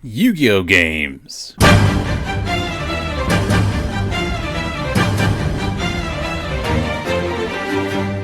Yu-Gi-Oh games.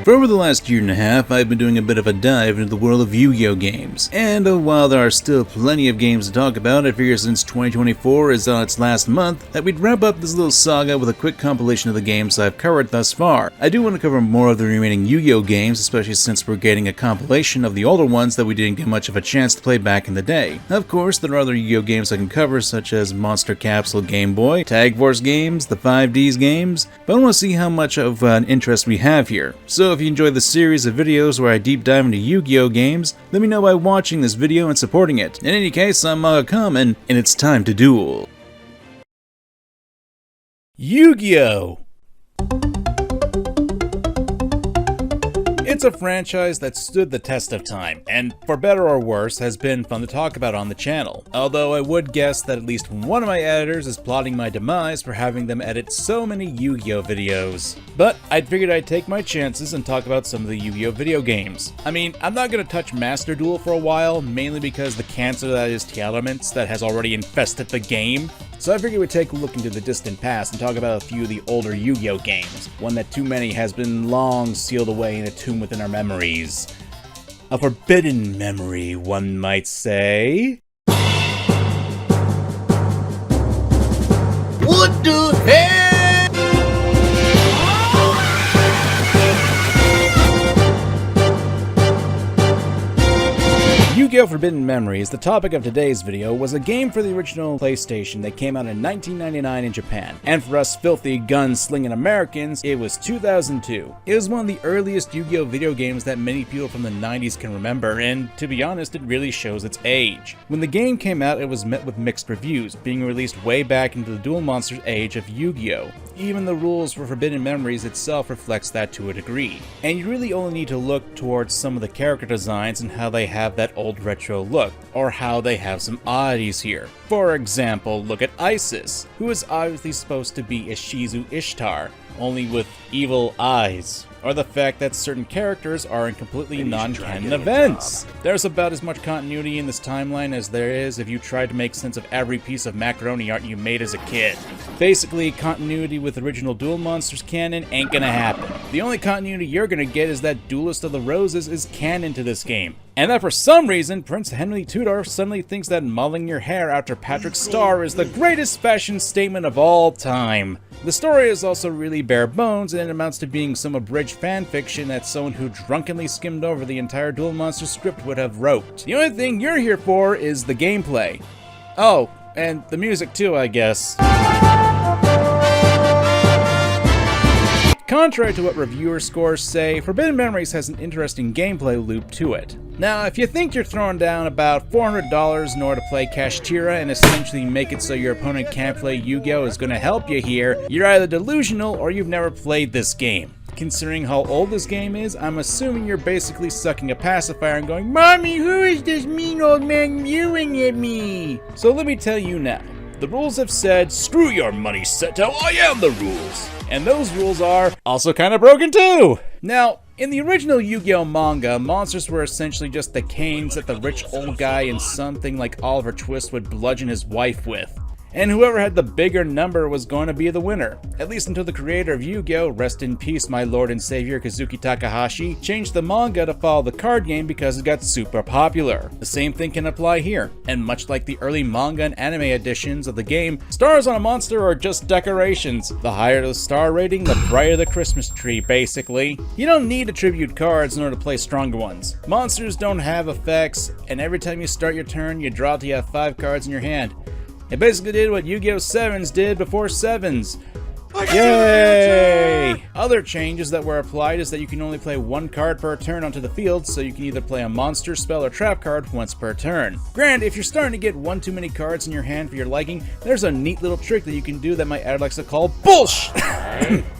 For over the last year and a half, I've been doing a bit of a dive into the world of Yu-Gi-Oh games, and while there are still plenty of games to talk about, I figure since 2024 is on its last month, that we'd wrap up this little saga with a quick compilation of the games I've covered thus far. I do want to cover more of the remaining Yu-Gi-Oh games, especially since we're getting a compilation of the older ones that we didn't get much of a chance to play back in the day. Of course, there are other Yu-Gi-Oh games I can cover, such as Monster Capsule Game Boy, Tag Force games, the 5Ds games, but I want to see how much of an interest we have here. So if you enjoy the series of videos where I deep dive into Yu-Gi-Oh games, let me know by watching this video and supporting it. In any case, I'm MangaKamen, and it's time to duel. Yu-Gi-Oh! It's a franchise that stood the test of time, and for better or worse, has been fun to talk about on the channel. Although I would guess that at least one of my editors is plotting my demise for having them edit so many Yu-Gi-Oh videos. But I figured I'd take my chances and talk about some of the Yu-Gi-Oh video games. I mean, I'm not gonna touch Master Duel for a while, mainly because the cancer that is T-Elements that has already infested the game. So I figured we'd take a look into the distant past and talk about a few of the older Yu-Gi-Oh games, one that too many has been long sealed away in a tomb within our memories. A forbidden memory, one might say. What the hell? Yu-Gi-Oh! Forbidden Memories, the topic of today's video, was a game for the original PlayStation that came out in 1999 in Japan, and for us filthy gun-slinging Americans, it was 2002. It was one of the earliest Yu-Gi-Oh! Video games that many people from the 90s can remember, and to be honest, it really shows its age. When the game came out, it was met with mixed reviews, being released way back into the Duel Monsters age of Yu-Gi-Oh! Even the rules for Forbidden Memories itself reflects that to a degree. And you really only need to look towards some of the character designs and how they have that old retro look, or how they have some oddities here. For example, look at Isis, who is obviously supposed to be a Shizu Ishtar, only with evil eyes. Or the fact that certain characters are in completely non-canon events. There's about as much continuity in this timeline as there is if you tried to make sense of every piece of macaroni art you made as a kid. Basically, continuity with original Duel Monsters canon ain't gonna happen. The only continuity you're gonna get is that Duelist of the Roses is canon to this game. And that for some reason, Prince Henry Tudor suddenly thinks that modeling your hair after Patrick Star is the greatest fashion statement of all time. The story is also really bare bones, and it amounts to being some abridged fanfiction that someone who drunkenly skimmed over the entire Duel Monsters script would have wrote. The only thing you're here for is the gameplay. Oh, and the music too, I guess. Contrary to what reviewer scores say, Forbidden Memories has an interesting gameplay loop to it. Now, if you think you're throwing down about $400 in order to play Kashtira and essentially make it so your opponent can't play Yu-Gi-Oh! Is going to help you here, you're either delusional or you've never played this game. Considering how old this game is, I'm assuming you're basically sucking a pacifier and going, "Mommy, who is this mean old man mewing at me?" So let me tell you now. The rules have said, screw your money, Seto, I am the rules. And those rules are also kind of broken too. Now, in the original Yu-Gi-Oh manga, monsters were essentially just the canes that the rich old guy in something like Oliver Twist would bludgeon his wife with. And whoever had the bigger number was going to be the winner. At least until the creator of Yu-Gi-Oh! Rest in peace my lord and savior Kazuki Takahashi, changed the manga to follow the card game because it got super popular. The same thing can apply here, and much like the early manga and anime editions of the game, stars on a monster are just decorations. The higher the star rating, the brighter the Christmas tree, basically. You don't need attribute cards in order to play stronger ones. Monsters don't have effects, and every time you start your turn, you draw till you have 5 cards in your hand. It basically did what Yu-Gi-Oh! 7s did before 7s. Yay! Other changes that were applied is that you can only play 1 card per turn onto the field, so you can either play a monster, spell, or trap card once per turn. Granted, if you're starting to get one too many cards in your hand for your liking, there's a neat little trick that you can do that my editor likes to call bullsh!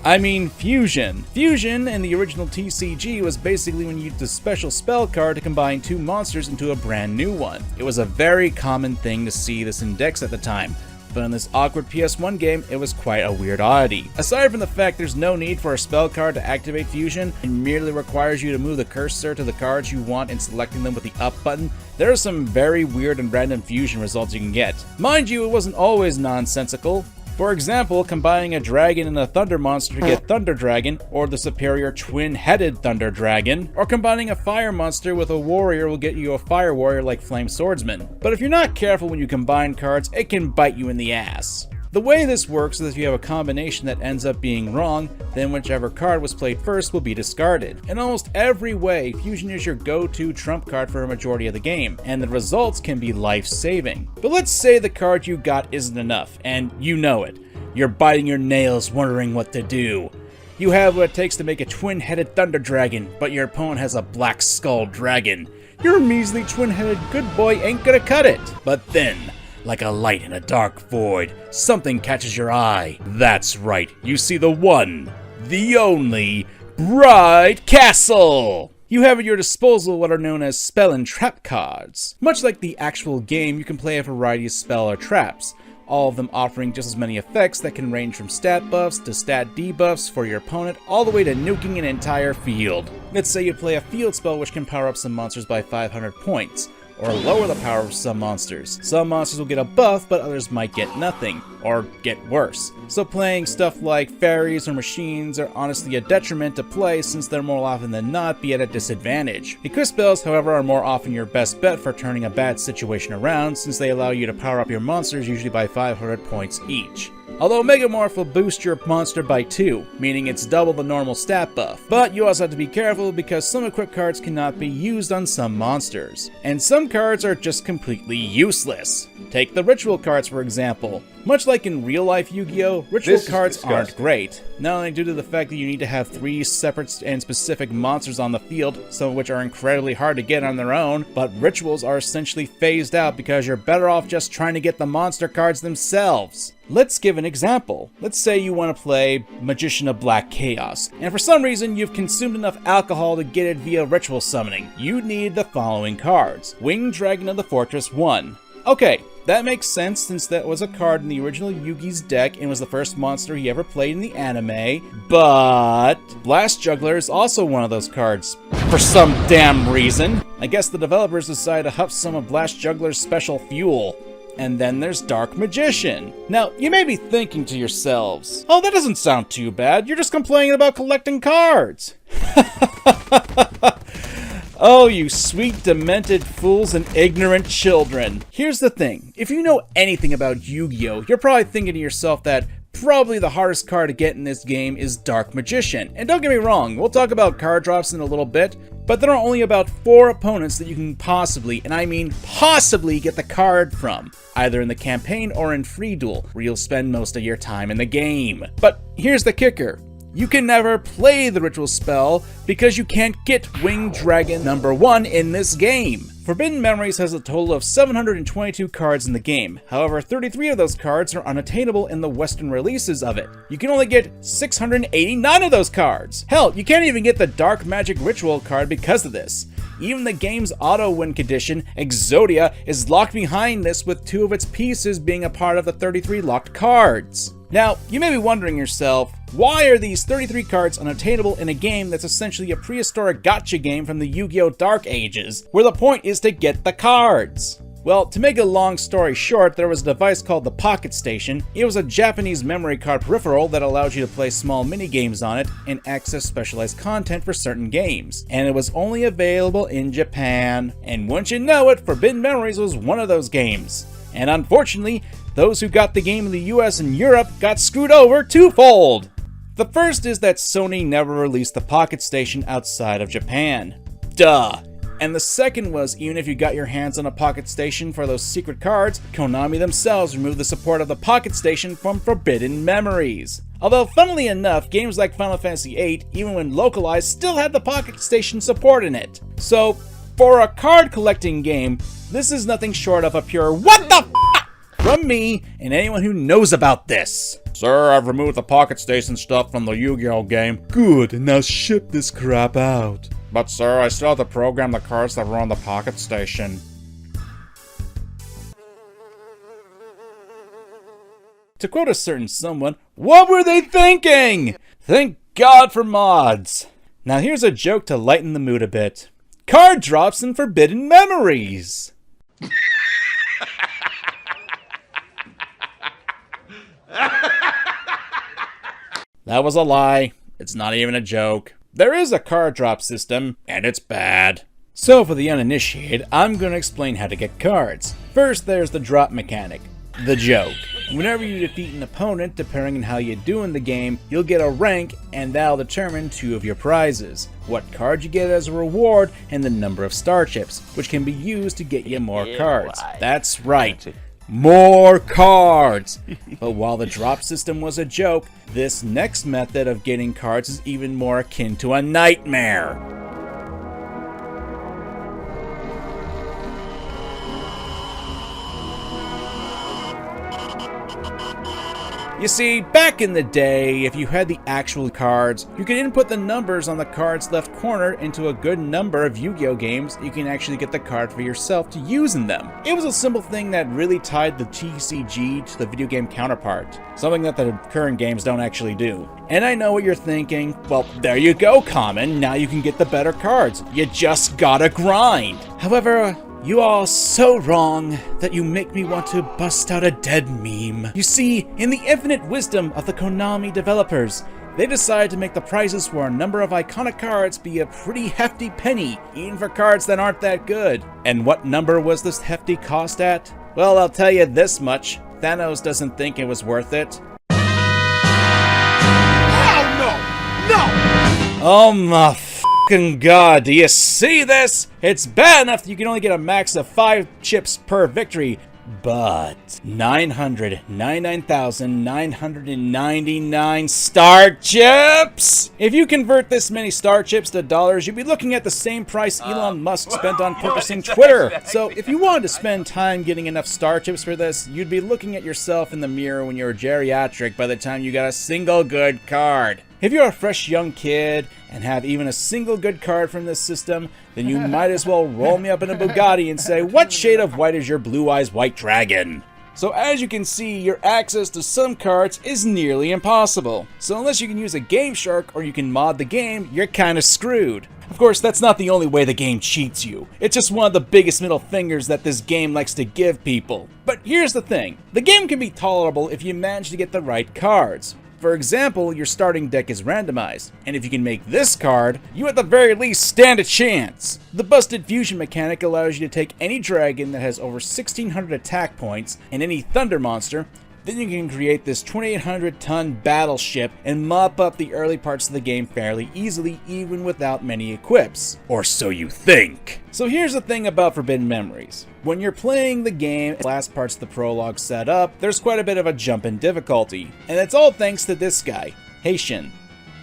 I mean fusion. Fusion in the original TCG was basically when you used a special spell card to combine 2 monsters into a brand new one. It was a very common thing to see this in decks at the time. but in this awkward PS1 game, it was quite a weird oddity. Aside from the fact there's no need for a spell card to activate fusion, it merely requires you to move the cursor to the cards you want and selecting them with the up button, There are some very weird and random fusion results you can get. Mind you, it wasn't always nonsensical. For example, combining a dragon and a thunder monster to get Thunder Dragon, or the superior twin-headed Thunder Dragon, or combining a fire monster with a warrior will get you a fire warrior like Flame Swordsman. But if you're not careful when you combine cards, it can bite you in the ass. The way this works is if you have a combination that ends up being wrong, then whichever card was played first will be discarded. In almost every way, fusion is your go-to trump card for a majority of the game, and the results can be life-saving. But let's say the card you got isn't enough, and you know it. You're biting your nails wondering what to do. You have what it takes to make a twin-headed Thunder Dragon, but your opponent has a Black Skull Dragon. Your measly twin-headed good boy ain't gonna cut it. But then, like a light in a dark void, something catches your eye. That's right, you see the one, the only, Bright Castle! You have at your disposal what are known as spell and trap cards. Much like the actual game, you can play a variety of spell or traps, all of them offering just as many effects that can range from stat buffs to stat debuffs for your opponent, all the way to nuking an entire field. Let's say you play a field spell which can power up some monsters by 500 points. Or lower the power of some monsters. Some monsters will get a buff, but others might get nothing, or get worse. So playing stuff like fairies or machines are honestly a detriment to play since they're more often than not be at a disadvantage. Equip spells, however, are more often your best bet for turning a bad situation around since they allow you to power up your monsters usually by 500 points each. Although Megamorph will boost your monster by 2, meaning it's double the normal stat buff. But you also have to be careful because some equipped cards cannot be used on some monsters. And some cards are just completely useless. Take the ritual cards for example. Much like in real-life Yu-Gi-Oh!, ritual cards aren't great. Not only due to the fact that you need to have 3 separate and specific monsters on the field, some of which are incredibly hard to get on their own, but rituals are essentially phased out because you're better off just trying to get the monster cards themselves. Let's give an example. Let's say you want to play Magician of Black Chaos, and for some reason you've consumed enough alcohol to get it via ritual summoning. You need the following cards. Winged Dragon of the Fortress 1. Okay, that makes sense since that was a card in the original Yugi's deck and was the first monster he ever played in the anime, but Blast Juggler is also one of those cards. For some damn reason. I guess the developers decided to huff some of Blast Juggler's special fuel. And then there's Dark Magician. Now, you may be thinking to yourselves, oh, that doesn't sound too bad, you're just complaining about collecting cards. Oh, you sweet, demented fools and ignorant children. Here's the thing, if you know anything about Yu-Gi-Oh!, you're probably thinking to yourself that probably the hardest card to get in this game is Dark Magician. And don't get me wrong, we'll talk about card drops in a little bit, but there are only about 4 opponents that you can possibly, and I mean possibly, get the card from, either in the campaign or in Free Duel, where you'll spend most of your time in the game. But here's the kicker. You can never play the ritual spell because you can't get Winged Dragon number 1 in this game. Forbidden Memories has a total of 722 cards in the game. However, 33 of those cards are unattainable in the Western releases of it. You can only get 689 of those cards. Hell, you can't even get the Dark Magic Ritual card because of this. Even the game's auto-win condition, Exodia, is locked behind this with 2 of its pieces being a part of the 33 locked cards. Now, you may be wondering yourself, why are these 33 cards unattainable in a game that's essentially a prehistoric gacha game from the Yu-Gi-Oh! Dark Ages, where the point is to get the cards? Well, to make a long story short, there was a device called the Pocket Station. It was a Japanese memory card peripheral that allowed you to play small mini-games on it and access specialized content for certain games. And it was only available in Japan. And wouldn't you know it, Forbidden Memories was one of those games. And unfortunately, those who got the game in the US and Europe got screwed over twofold. The first is that Sony never released the Pocket Station outside of Japan. Duh. And the second was, even if you got your hands on a Pocket Station for those secret cards, Konami themselves removed the support of the Pocket Station from Forbidden Memories. Although, funnily enough, games like Final Fantasy VIII, even when localized, still had the Pocket Station support in it. So, for a card collecting game, this is nothing short of a pure what the f*** from me and anyone who knows about this. Sir, I've removed the Pocket Station stuff from the Yu-Gi-Oh! Game. Good, now ship this crap out. But sir, I still have to program the cards that were on the Pocket Station. To quote a certain someone, what were they thinking? Thank God for mods. Now here's a joke to lighten the mood a bit. Card drops in Forbidden Memories. That was a lie. It's not even a joke. There is a card drop system, and it's bad. So for the uninitiated, I'm going to explain how to get cards. First, there's the drop mechanic. The joke. Whenever you defeat an opponent, depending on how you do in the game, you'll get a rank, and that'll determine 2 of your prizes. What card you get as a reward, and the number of star chips, which can be used to get you more cards. That's right. More cards! But while the drop system was a joke, this next method of getting cards is even more akin to a nightmare. You see, back in the day, if you had the actual cards, you could input the numbers on the card's left corner into a good number of Yu-Gi-Oh games. You can actually get the card for yourself to use in them. It was a simple thing that really tied the TCG to the video game counterpart, something that the current games don't actually do. And I know what you're thinking, well, there you go, Kamen, now you can get the better cards. You just gotta grind. However, you are so wrong that you make me want to bust out a dead meme. You see, in the infinite wisdom of the Konami developers, they decided to make the prices for a number of iconic cards be a pretty hefty penny, even for cards that aren't that good. And what number was this hefty cost at? Well, I'll tell you this much, Thanos doesn't think it was worth it. Oh no! No! Oh my God, do you see this? It's bad enough that you can only get a max of 5 chips per victory, but 999,999 star chips? If you convert this many star chips to dollars, you'd be looking at the same price Elon Musk spent on purchasing Twitter. So if you wanted to spend time getting enough star chips for this, you'd be looking at yourself in the mirror when you were geriatric by the time you got a single good card. If you're a fresh young kid and have even a single good card from this system, then you might as well roll me up in a Bugatti and say, what shade of white is your Blue Eyes White Dragon? So as you can see, your access to some cards is nearly impossible. So unless you can use a Game Shark or you can mod the game, you're kinda screwed. Of course, that's not the only way the game cheats you. It's just one of the biggest middle fingers that this game likes to give people. But here's the thing, the game can be tolerable if you manage to get the right cards. For example, your starting deck is randomized, and if you can make this card, you at the very least stand a chance. The Busted Fusion mechanic allows you to take any dragon that has over 1600 attack points and any thunder monster, then you can create this 2800-ton battleship and mop up the early parts of the game fairly easily, even without many equips. Or so you think. So here's the thing about Forbidden Memories. When you're playing the game, the last parts of the prologue set up, there's quite a bit of a jump in difficulty. And it's all thanks to this guy, Haitian.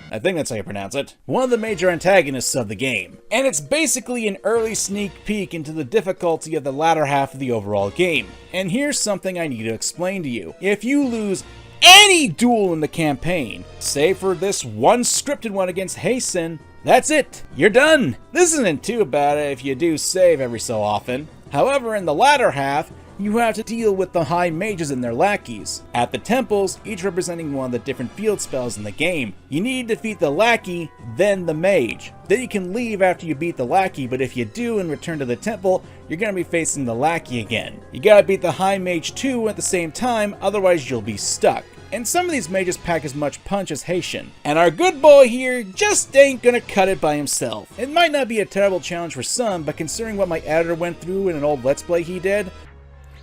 I think that's how you pronounce it. One of the major antagonists of the game. And it's basically an early sneak peek into the difficulty of the latter half of the overall game. And here's something I need to explain to you. If you lose any duel in the campaign, save for this one scripted one against Hasten, that's it, you're done. This isn't too bad if you do save every so often. However, in the latter half, you have to deal with the high mages and their lackeys. At the temples, each representing one of the different field spells in the game. You need to defeat the lackey, then the mage. Then you can leave after you beat the lackey, but if you do and return to the temple, you're gonna be facing the lackey again. You gotta beat the high mage too at the same time, otherwise you'll be stuck. And some of these mages pack as much punch as Haitian. And our good boy here just ain't gonna cut it by himself. It might not be a terrible challenge for some, but considering what my editor went through in an old Let's Play he did,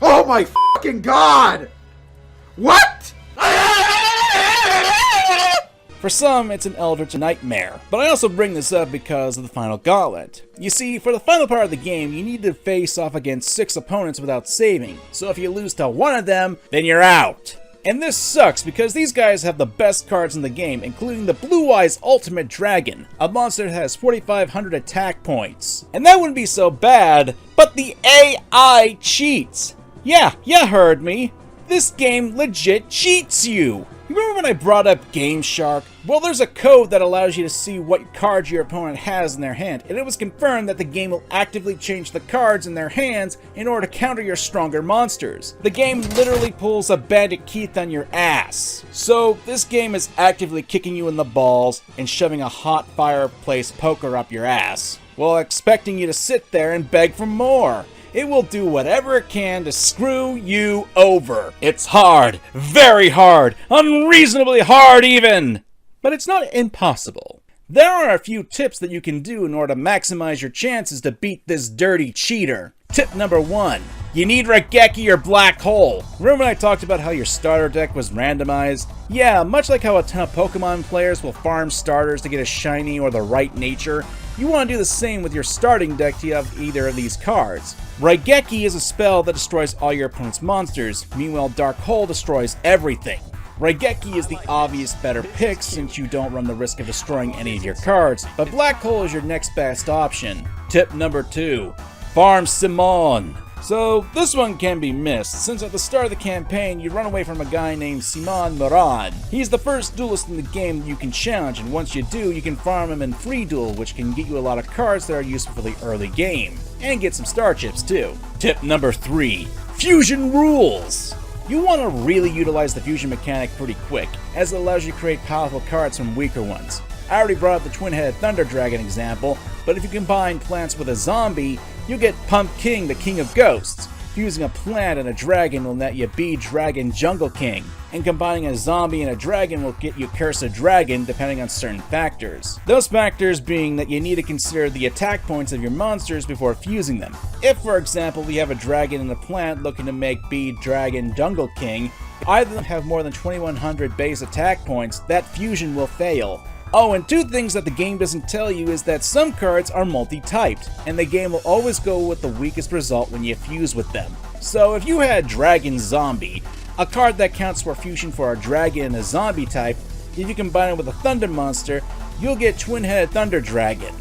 oh my fucking god! What? for some, it's an eldritch nightmare. But I also bring this up because of the final gauntlet. You see, for the final part of the game, you need to face off against 6 opponents without saving. So if you lose to one of them, then you're out. And this sucks because these guys have the best cards in the game, including the Blue Eyes Ultimate Dragon, a monster that has 4,500 attack points. And that wouldn't be so bad, but the AI cheats. Yeah, you heard me. This game legit cheats you. You remember when I brought up Game Shark? Well, there's a code that allows you to see what cards your opponent has in their hand, and it was confirmed that the game will actively change the cards in their hands in order to counter your stronger monsters. The game literally pulls a Bandit Keith on your ass. So, this game is actively kicking you in the balls and shoving a hot fireplace poker up your ass, while expecting you to sit there and beg for more. It will do whatever it can to screw you over. It's hard, very hard, unreasonably hard even. But it's not impossible. There are a few tips that you can do in order to maximize your chances to beat this dirty cheater. Tip number 1. You need Raigeki or Black Hole. Remember when I talked about how your starter deck was randomized? Yeah, much like how a ton of Pokemon players will farm starters to get a shiny or the right nature, you want to do the same with your starting deck to have either of these cards. Raigeki is a spell that destroys all your opponent's monsters, meanwhile Dark Hole destroys everything. Raigeki is the obvious better pick since you don't run the risk of destroying any of your cards, but Black Hole is your next best option. Tip number 2. Farm Simon. So this one can be missed, since at the start of the campaign you run away from a guy named Simon Moran. He's the first duelist in the game that you can challenge, and once you do, you can farm him in free duel, which can get you a lot of cards that are useful for the early game, and get some star chips too. Tip number 3. Fusion rules! You want to really utilize the fusion mechanic pretty quick, as it allows you to create powerful cards from weaker ones. I already brought up the twin-headed Thunder Dragon example, but if you combine plants with a zombie, you get Pump King, the King of Ghosts. Fusing a plant and a dragon will net you B-Dragon Jungle King, and combining a zombie and a dragon will get you Cursed Dragon depending on certain factors. Those factors being that you need to consider the attack points of your monsters before fusing them. If, for example, we have a dragon and a plant looking to make B-Dragon Jungle King, either of them have more than 2100 base attack points, that fusion will fail. Oh, and 2 things that the game doesn't tell you is that some cards are multi-typed, and the game will always go with the weakest result when you fuse with them. So if you had Dragon Zombie, a card that counts for fusion for a dragon and a zombie type, if you combine it with a thunder monster, you'll get Twin-Headed Thunder Dragon.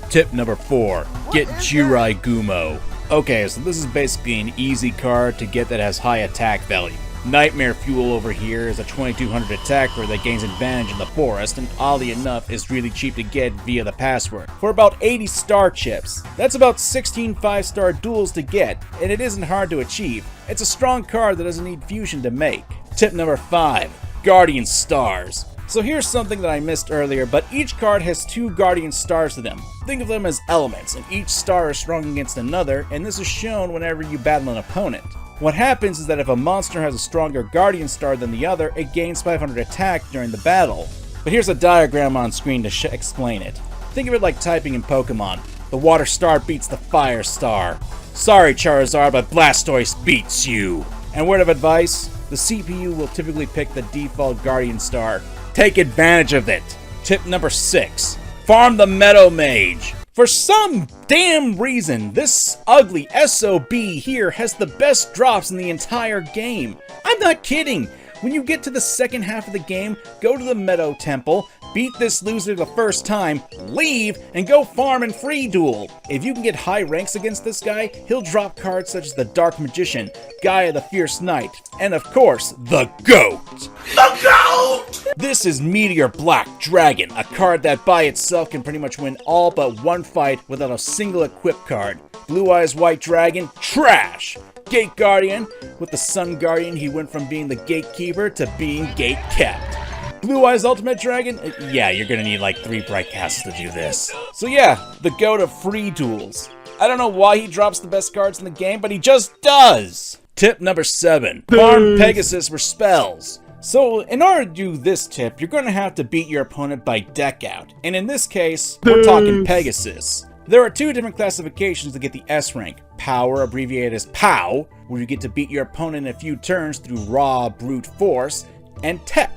Tip number 4. Get Jirai Gumo. Okay, so this is basically an easy card to get that has high attack value. Nightmare Fuel over here is a 2200 attacker that gains advantage in the forest, and oddly enough is really cheap to get via the password. For about 80 star chips. That's about 16 5-star duels to get, and it isn't hard to achieve. It's a strong card that doesn't need fusion to make. Tip number 5. Guardian Stars. So here's something that I missed earlier, but each card has 2 Guardian Stars to them. Think of them as elements, and each star is strong against another, and this is shown whenever you battle an opponent. What happens is that if a monster has a stronger Guardian Star than the other, it gains 500 attack during the battle. But here's a diagram on screen to explain it. Think of it like typing in Pokemon. The Water Star beats the Fire Star. Sorry Charizard, but Blastoise beats you. And word of advice, the CPU will typically pick the default Guardian Star. Take advantage of it. Tip number 6. Farm the Meadow Mage. For some damn reason, this ugly SOB here has the best drops in the entire game. I'm not kidding. When you get to the second half of the game, go to the Meadow Temple, beat this loser the first time, leave, and go farm in free duel. If you can get high ranks against this guy, he'll drop cards such as the Dark Magician, Gaia the Fierce Knight, and of course, the GOAT! The GOAT! This is Meteor Black Dragon, a card that by itself can pretty much win all but one fight without a single equip card. Blue Eyes White Dragon, trash! Gate Guardian, with the Sun Guardian he went from being the gatekeeper to being gate kept. Blue Eyes Ultimate Dragon? Yeah, you're gonna need like 3 bright castles to do this. So yeah, the GOAT of free duels. I don't know why he drops the best cards in the game, but he just does! Tip number 7. Farm Pegasus for spells. So, in order to do this tip, you're gonna have to beat your opponent by deck out. And in this case, we're talking Pegasus. There are 2 different classifications to get the S rank. Power, abbreviated as POW, where you get to beat your opponent in a few turns through raw, brute force, and Tech,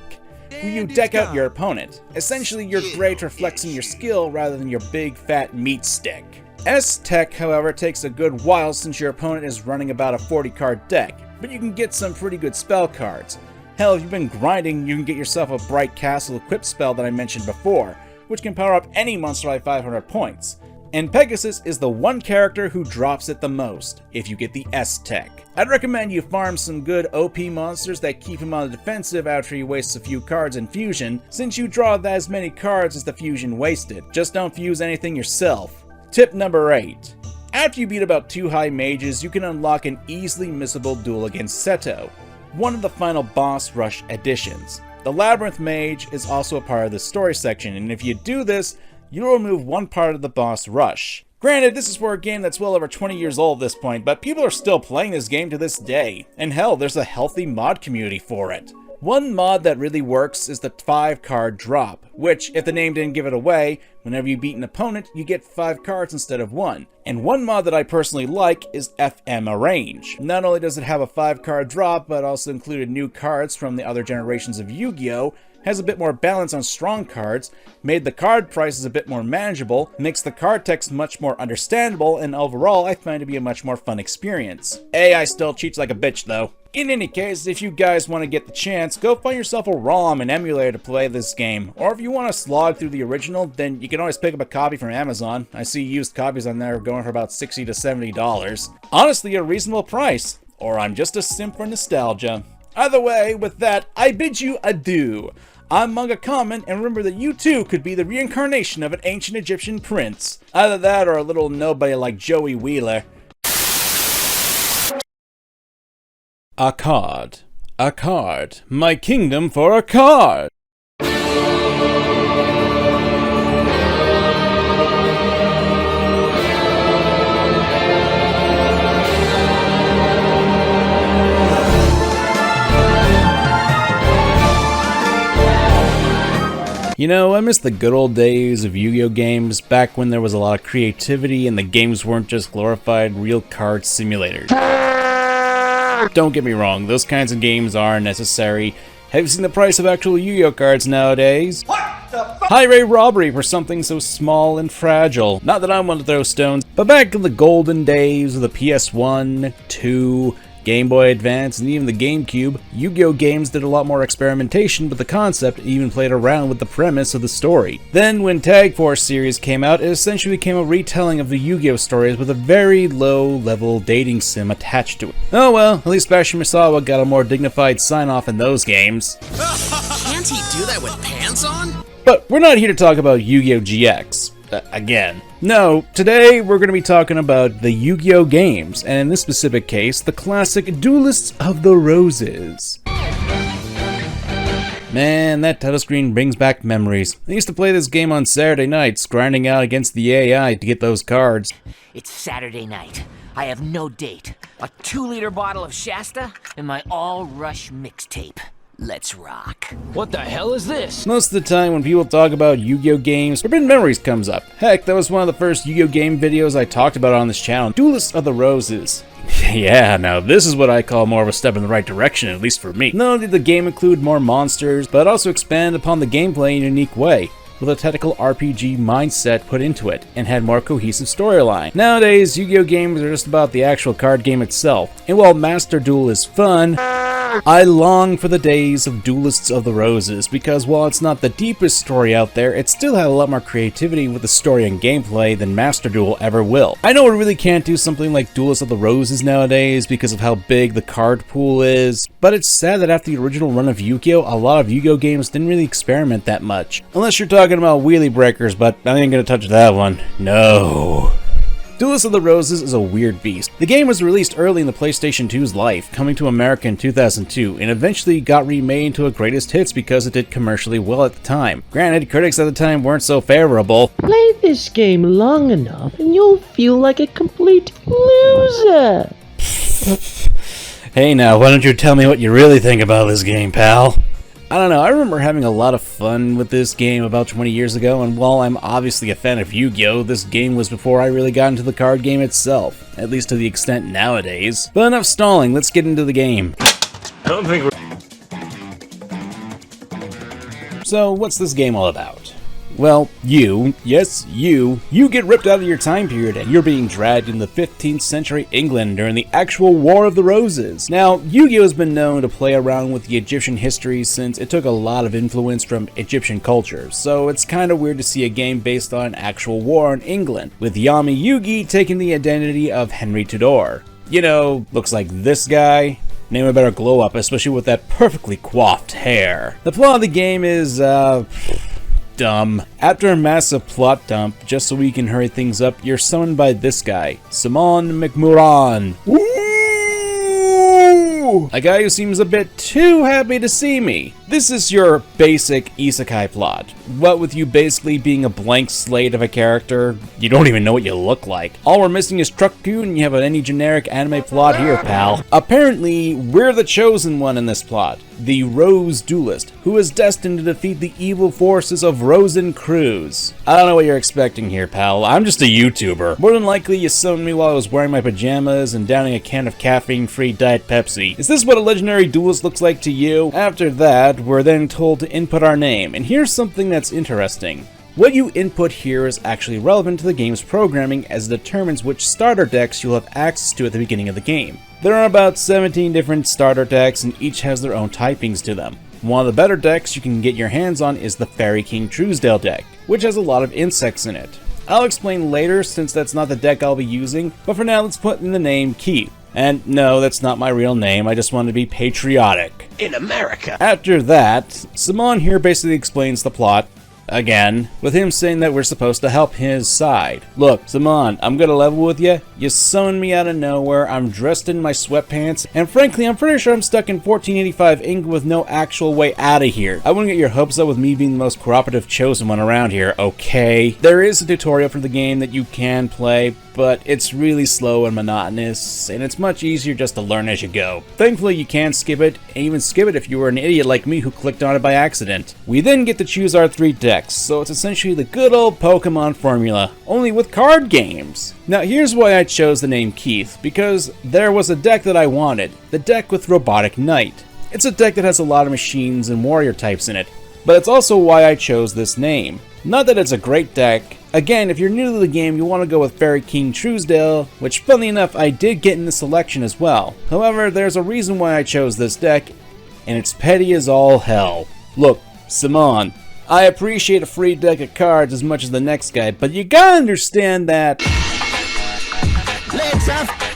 where you deck out your opponent. Essentially, you're great for flexing your skill rather than your big fat meat stick. S-Tech, however, takes a good while since your opponent is running about a 40-card deck, but you can get some pretty good spell cards. Hell, if you've been grinding, you can get yourself a Bright Castle equipped spell that I mentioned before, which can power up any monster by 500 points. And Pegasus is the one character who drops it the most, if you get the S-Tech. I'd recommend you farm some good OP monsters that keep him on the defensive after he wastes a few cards in Fusion, since you draw as many cards as the Fusion wasted. Just don't fuse anything yourself. Tip number 8. After you beat about 2 high mages, you can unlock an easily missable duel against Seto, one of the final boss rush additions. The Labyrinth Mage is also a part of the story section, and if you do this, you'll remove one part of the boss rush. Granted, this is for a game that's well over 20 years old at this point, but people are still playing this game to this day. And hell, there's a healthy mod community for it. One mod that really works is the 5-card drop, which, if the name didn't give it away, whenever you beat an opponent, you get 5 cards instead of 1. And one mod that I personally like is FM Arrange. Not only does it have a 5-card drop, but also included new cards from the other generations of Yu-Gi-Oh!, has a bit more balance on strong cards, made the card prices a bit more manageable, makes the card text much more understandable, and overall I find it to be a much more fun experience. AI still cheats like a bitch though. In any case, if you guys want to get the chance, go find yourself a ROM and emulator to play this game. Or if you want to slog through the original, then you can always pick up a copy from Amazon. I see used copies on there going for about $60 to $70. Honestly, a reasonable price. Or I'm just a simp for nostalgia. Either way, with that, I bid you adieu. I'm MangaKamen, and remember that you too could be the reincarnation of an ancient Egyptian prince. Either that or a little nobody like Joey Wheeler. A card. A card. My kingdom for a card. You know, I miss the good old days of Yu-Gi-Oh games, back when there was a lot of creativity and the games weren't just glorified real card simulators. Don't get me wrong, those kinds of games are necessary. Have you seen the price of actual Yu-Gi-Oh cards nowadays? What the fuck? High-rate robbery for something so small and fragile. Not that I'm one to throw stones, but back in the golden days of the PS1, 2, Game Boy Advance, and even the GameCube, Yu-Gi-Oh games did a lot more experimentation with the concept and even played around with the premise of the story. Then when Tag Force series came out, it essentially became a retelling of the Yu-Gi-Oh stories with a very low-level dating sim attached to it. Oh well, at least Bashin Misawa got a more dignified sign-off in those games. Can't he do that with pants on? But we're not here to talk about Yu-Gi-Oh GX. Again. No, today we're going to be talking about the Yu-Gi-Oh games, and in this specific case, the classic Duelists of the Roses. Man, that title screen brings back memories. I used to play this game on Saturday nights, grinding out against the AI to get those cards. It's Saturday night. I have no date, a 2-liter bottle of Shasta, and my all-rush mixtape. Let's rock. What the hell is this? Most of the time when people talk about Yu-Gi-Oh games, Forbidden Memories comes up. Heck, that was one of the first Yu-Gi-Oh game videos I talked about on this channel, Duelists of the Roses. Yeah, now this is what I call more of a step in the right direction, at least for me. Not only did the game include more monsters, but also expand upon the gameplay in a unique way, with a technical RPG mindset put into it, and had more cohesive storyline. Nowadays, Yu-Gi-Oh games are just about the actual card game itself, and while Master Duel is fun, I long for the days of Duelists of the Roses, because while it's not the deepest story out there, it still had a lot more creativity with the story and gameplay than Master Duel ever will. I know we really can't do something like Duelists of the Roses nowadays because of how big the card pool is, but it's sad that after the original run of Yu-Gi-Oh, a lot of Yu-Gi-Oh games didn't really experiment that much. Unless you're talking about Wheelie Breakers, but I ain't gonna touch that one. No. Duelists of the Roses is a weird beast. The game was released early in the PlayStation 2's life, coming to America in 2002, and eventually got remade into a greatest hits because it did commercially well at the time. Granted, critics at the time weren't so favorable. Play this game long enough and you'll feel like a complete loser. Hey now, why don't you tell me what you really think about this game, pal? I don't know, I remember having a lot of fun with this game about 20 years ago, and while I'm obviously a fan of Yu-Gi-Oh, this game was before I really got into the card game itself, at least to the extent nowadays. But enough stalling, let's get into the game. I don't think So, what's this game all about? Well, yes, you get ripped out of your time period and you're being dragged into 15th century England during the actual War of the Roses. Now, Yu-Gi-Oh has been known to play around with the Egyptian history since it took a lot of influence from Egyptian culture, so it's kind of weird to see a game based on an actual war in England, with Yami Yugi taking the identity of Henry Tudor. You know, looks like this guy. Name a better glow up, especially with that perfectly coiffed hair. The plot of the game is, dumb. After a massive plot dump, just so we can hurry things up, you're summoned by this guy, Simon McMurran. Woo! No! A guy who seems a bit too happy to see me. This is your basic isekai plot. What with you basically being a blank slate of a character, you don't even know what you look like. All we're missing is Truck-kun and you have any generic anime plot here, pal. Apparently, we're the chosen one in this plot. The Rose Duelist, who is destined to defeat the evil forces of Rosencruz. I don't know what you're expecting here, pal. I'm just a YouTuber. More than likely, you summoned me while I was wearing my pajamas and downing a can of caffeine-free Diet Pepsi. Is this what a legendary duelist looks like to you? After that, we're then told to input our name, and here's something that's interesting. What you input here is actually relevant to the game's programming as it determines which starter decks you'll have access to at the beginning of the game. There are about 17 different starter decks and each has their own typings to them. One of the better decks you can get your hands on is the Fairy King Truesdale deck, which has a lot of insects in it. I'll explain later since that's not the deck I'll be using, but for now let's put in the name Keith. And no, that's not my real name, I just want to be patriotic. In America. After that, Simon here basically explains the plot, again, with him saying that we're supposed to help his side. Look, Simon, I'm gonna level with you. You summoned me out of nowhere, I'm dressed in my sweatpants, and frankly, I'm pretty sure I'm stuck in 1485 England with no actual way out of here. I wouldn't get your hopes up with me being the most cooperative chosen one around here, okay? There is a tutorial for the game that you can play, but it's really slow and monotonous, and it's much easier just to learn as you go. Thankfully, you can skip it, and even skip it if you were an idiot like me who clicked on it by accident. We then get to choose our 3 decks, so it's essentially the good old Pokemon formula, only with card games. Now here's why I chose the name Keith, because there was a deck that I wanted, the deck with Robotic Knight. It's a deck that has a lot of machines and warrior types in it, but it's also why I chose this name. Not that it's a great deck. Again, if you're new to the game, you'll want to go with Fairy King Truesdale, which funnily enough I did get in the selection as well. However, there's a reason why I chose this deck, and it's petty as all hell. Look, Simon, I appreciate a free deck of cards as much as the next guy, but you gotta understand that... Let's have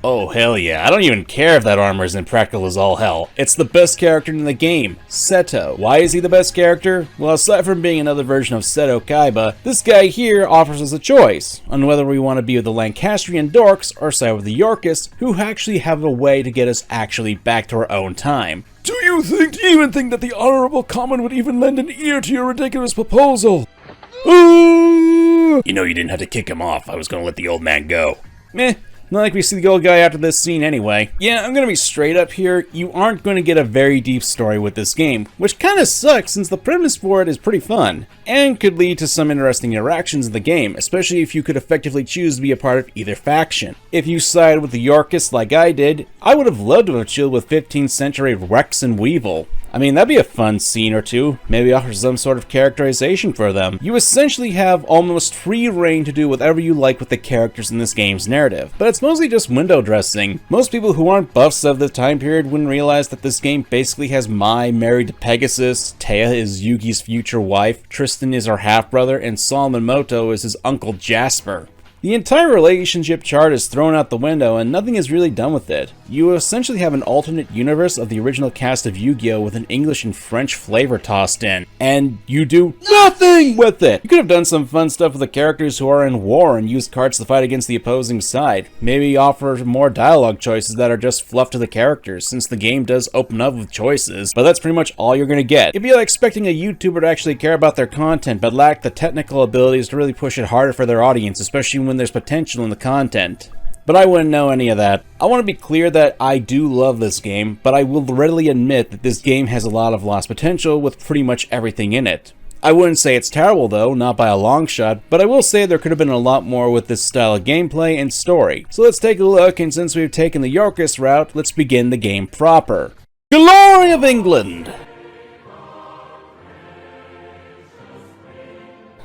Oh hell yeah, I don't even care if that armor is impractical as all hell. It's the best character in the game, Seto. Why is he the best character? Well, aside from being another version of Seto Kaiba, this guy here offers us a choice on whether we want to be with the Lancastrian dorks or side with the Yorkists, who actually have a way to get us actually back to our own time. Do you even think that the Honorable Common would even lend an ear to your ridiculous proposal? You know you didn't have to kick him off, I was gonna let the old man go. Meh. Not like we see the old guy after this scene anyway. Yeah, I'm gonna be straight up here, you aren't going to get a very deep story with this game, which kinda sucks since the premise for it is pretty fun, and could lead to some interesting interactions in the game, especially if you could effectively choose to be a part of either faction. If you side with the Yorkists like I did, I would have loved to have chilled with 15th century Rex and Weevil. I mean, that'd be a fun scene or two, maybe offer some sort of characterization for them. You essentially have almost free reign to do whatever you like with the characters in this game's narrative, but it's mostly just window dressing. Most people who aren't buffs of the time period wouldn't realize that this game basically has Mai married to Pegasus, Taya is Yugi's future wife, Tristan is her half-brother, and Solomon Moto is his uncle Jasper. The entire relationship chart is thrown out the window and nothing is really done with it. You essentially have an alternate universe of the original cast of Yu-Gi-Oh! With an English and French flavor tossed in, and you do nothing with it! You could have done some fun stuff with the characters who are in war and used cards to fight against the opposing side. Maybe offer more dialogue choices that are just fluff to the characters, since the game does open up with choices, but that's pretty much all you're gonna get. If you're expecting a YouTuber to actually care about their content but lack the technical abilities to really push it harder for their audience, especially when there's potential in the content. But I wouldn't know any of that. I want to be clear that I do love this game, but I will readily admit that this game has a lot of lost potential with pretty much everything in it. I wouldn't say it's terrible though, not by a long shot, but I will say there could have been a lot more with this style of gameplay and story. So let's take a look, and since we've taken the Yorkist route, let's begin the game proper. Glory of England!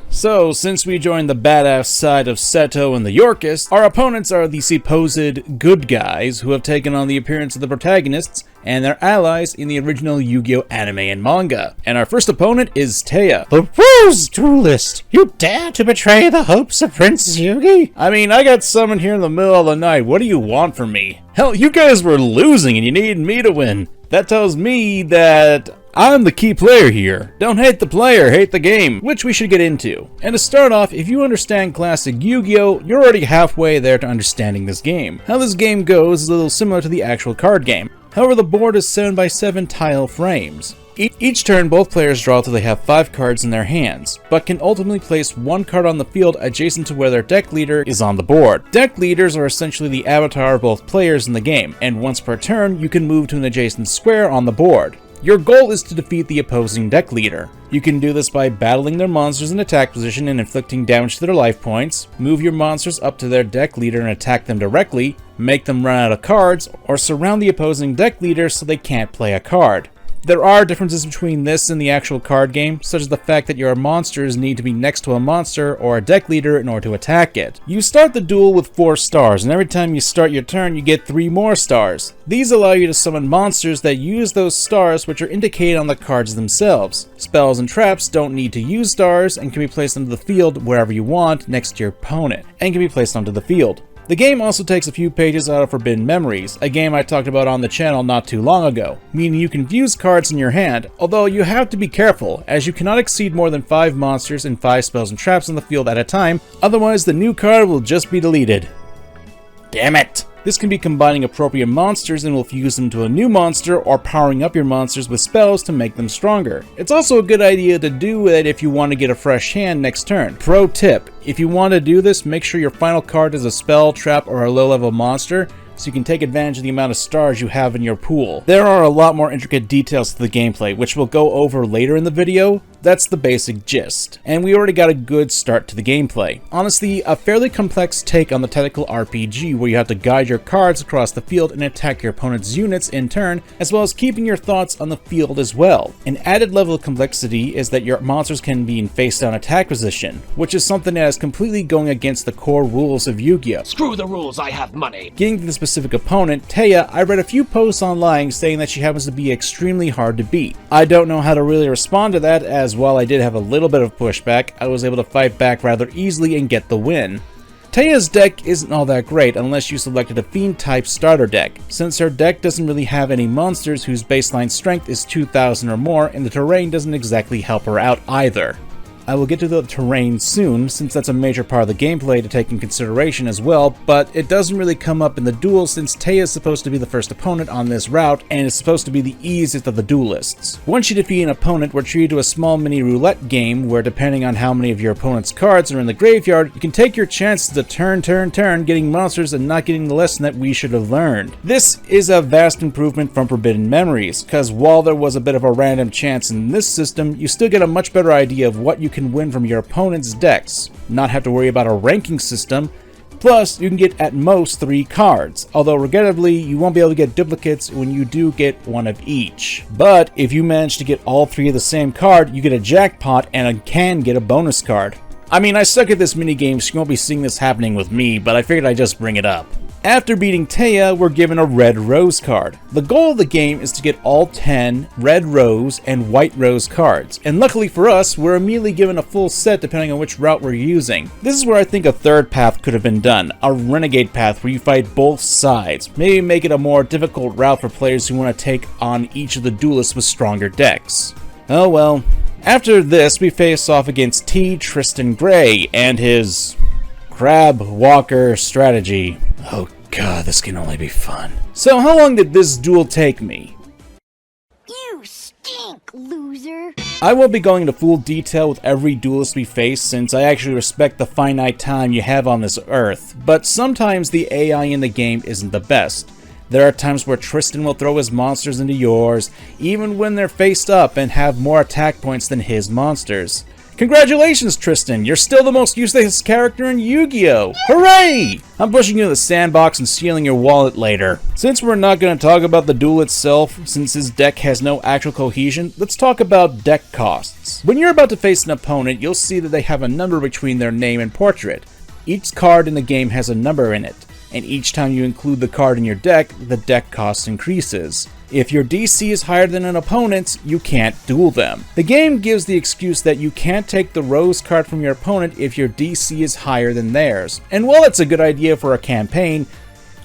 So, since we joined the badass side of Seto and the Yorkists, our opponents are the supposed good guys who have taken on the appearance of the protagonists and their allies in the original Yu-Gi-Oh! Anime and manga. And our first opponent is Taya. The Rose Duelist! You dare to betray the hopes of Princess Yugi? I mean, I got summoned here in the middle of the night, what do you want from me? Hell, you guys were losing and you needed me to win. That tells me that I'm the key player here. Don't hate the player, hate the game, which we should get into. And to start off, if you understand classic Yu-Gi-Oh, you're already halfway there to understanding this game. How this game goes is a little similar to the actual card game. However, the board is 7x7 tile frames. Each turn, both players draw till they have 5 cards in their hands, but can ultimately place 1 card on the field adjacent to where their deck leader is on the board. Deck leaders are essentially the avatar of both players in the game, and once per turn, you can move to an adjacent square on the board. Your goal is to defeat the opposing deck leader. You can do this by battling their monsters in attack position and inflicting damage to their life points, move your monsters up to their deck leader and attack them directly, make them run out of cards, or surround the opposing deck leader so they can't play a card. There are differences between this and the actual card game, such as the fact that your monsters need to be next to a monster or a deck leader in order to attack it. You start the duel with 4 stars, and every time you start your turn you get 3 more stars. These allow you to summon monsters that use those stars, which are indicated on the cards themselves. Spells and traps don't need to use stars and can be placed onto the field wherever you want next to your opponent, and can be placed onto the field. The game also takes a few pages out of Forbidden Memories, a game I talked about on the channel not too long ago, meaning you can fuse cards in your hand, although you have to be careful, as you cannot exceed more than 5 monsters and 5 spells and traps on the field at a time, otherwise the new card will just be deleted. Damn it! This can be combining appropriate monsters and will fuse them to a new monster or powering up your monsters with spells to make them stronger. It's also a good idea to do it if you want to get a fresh hand next turn. Pro tip, if you want to do this, make sure your final card is a spell, trap, or a low-level monster, so you can take advantage of the amount of stars you have in your pool. There are a lot more intricate details to the gameplay, which we'll go over later in the video. That's the basic gist, and we already got a good start to the gameplay. Honestly, a fairly complex take on the technical RPG where you have to guide your cards across the field and attack your opponent's units in turn, as well as keeping your thoughts on the field as well. An added level of complexity is that your monsters can be in face-down attack position, which is something that is completely going against the core rules of Yu-Gi-Oh! Screw the rules, I have money. Getting to the specific opponent, Taya, I read a few posts online saying that she happens to be extremely hard to beat. I don't know how to really respond to that, as while I did have a little bit of pushback, I was able to fight back rather easily and get the win. Taya's deck isn't all that great unless you selected a Fiend type starter deck, since her deck doesn't really have any monsters whose baseline strength is 2000 or more, and the terrain doesn't exactly help her out either. I will get to the terrain soon, since that's a major part of the gameplay to take in consideration as well, but it doesn't really come up in the duel since Taya is supposed to be the first opponent on this route and is supposed to be the easiest of the duelists. Once you defeat an opponent, we're treated to a small mini roulette game where, depending on how many of your opponent's cards are in the graveyard, you can take your chances to turn, getting monsters and not getting the lesson that we should have learned. This is a vast improvement from Forbidden Memories, because while there was a bit of a random chance in this system, you still get a much better idea of what you can win from your opponent's decks, not have to worry about a ranking system, plus you can get at most 3 cards, although regrettably you won't be able to get duplicates when you do get one of each. But if you manage to get all 3 of the same card, you get a jackpot and can get a bonus card. I mean, I suck at this minigame, so you won't be seeing this happening with me, but I figured I'd just bring it up. After beating Taya, we're given a red rose card. The goal of the game is to get all 10 red rose and white rose cards, and luckily for us, we're immediately given a full set depending on which route we're using. This is where I think a third path could have been done, a renegade path where you fight both sides. Maybe make it a more difficult route for players who want to take on each of the duelists with stronger decks. Oh well. After this, we face off against T. Tristan Gray and his crab walker strategy. Oh god, this can only be fun. So how long did this duel take me? You stink, loser. I won't be going into full detail with every duelist we face since I actually respect the finite time you have on this earth, but sometimes the AI in the game isn't the best. There are times where Tristan will throw his monsters into yours, even when they're faced up and have more attack points than his monsters. Congratulations, Tristan! You're still the most useless character in Yu-Gi-Oh! Hooray! I'm pushing you to the sandbox and stealing your wallet later. Since we're not going to talk about the duel itself, since his deck has no actual cohesion, let's talk about deck costs. When you're about to face an opponent, you'll see that they have a number between their name and portrait. Each card in the game has a number in it, and each time you include the card in your deck, the deck cost increases. If your DC is higher than an opponent's, you can't duel them. The game gives the excuse that you can't take the rose card from your opponent if your DC is higher than theirs. And while it's a good idea for a campaign,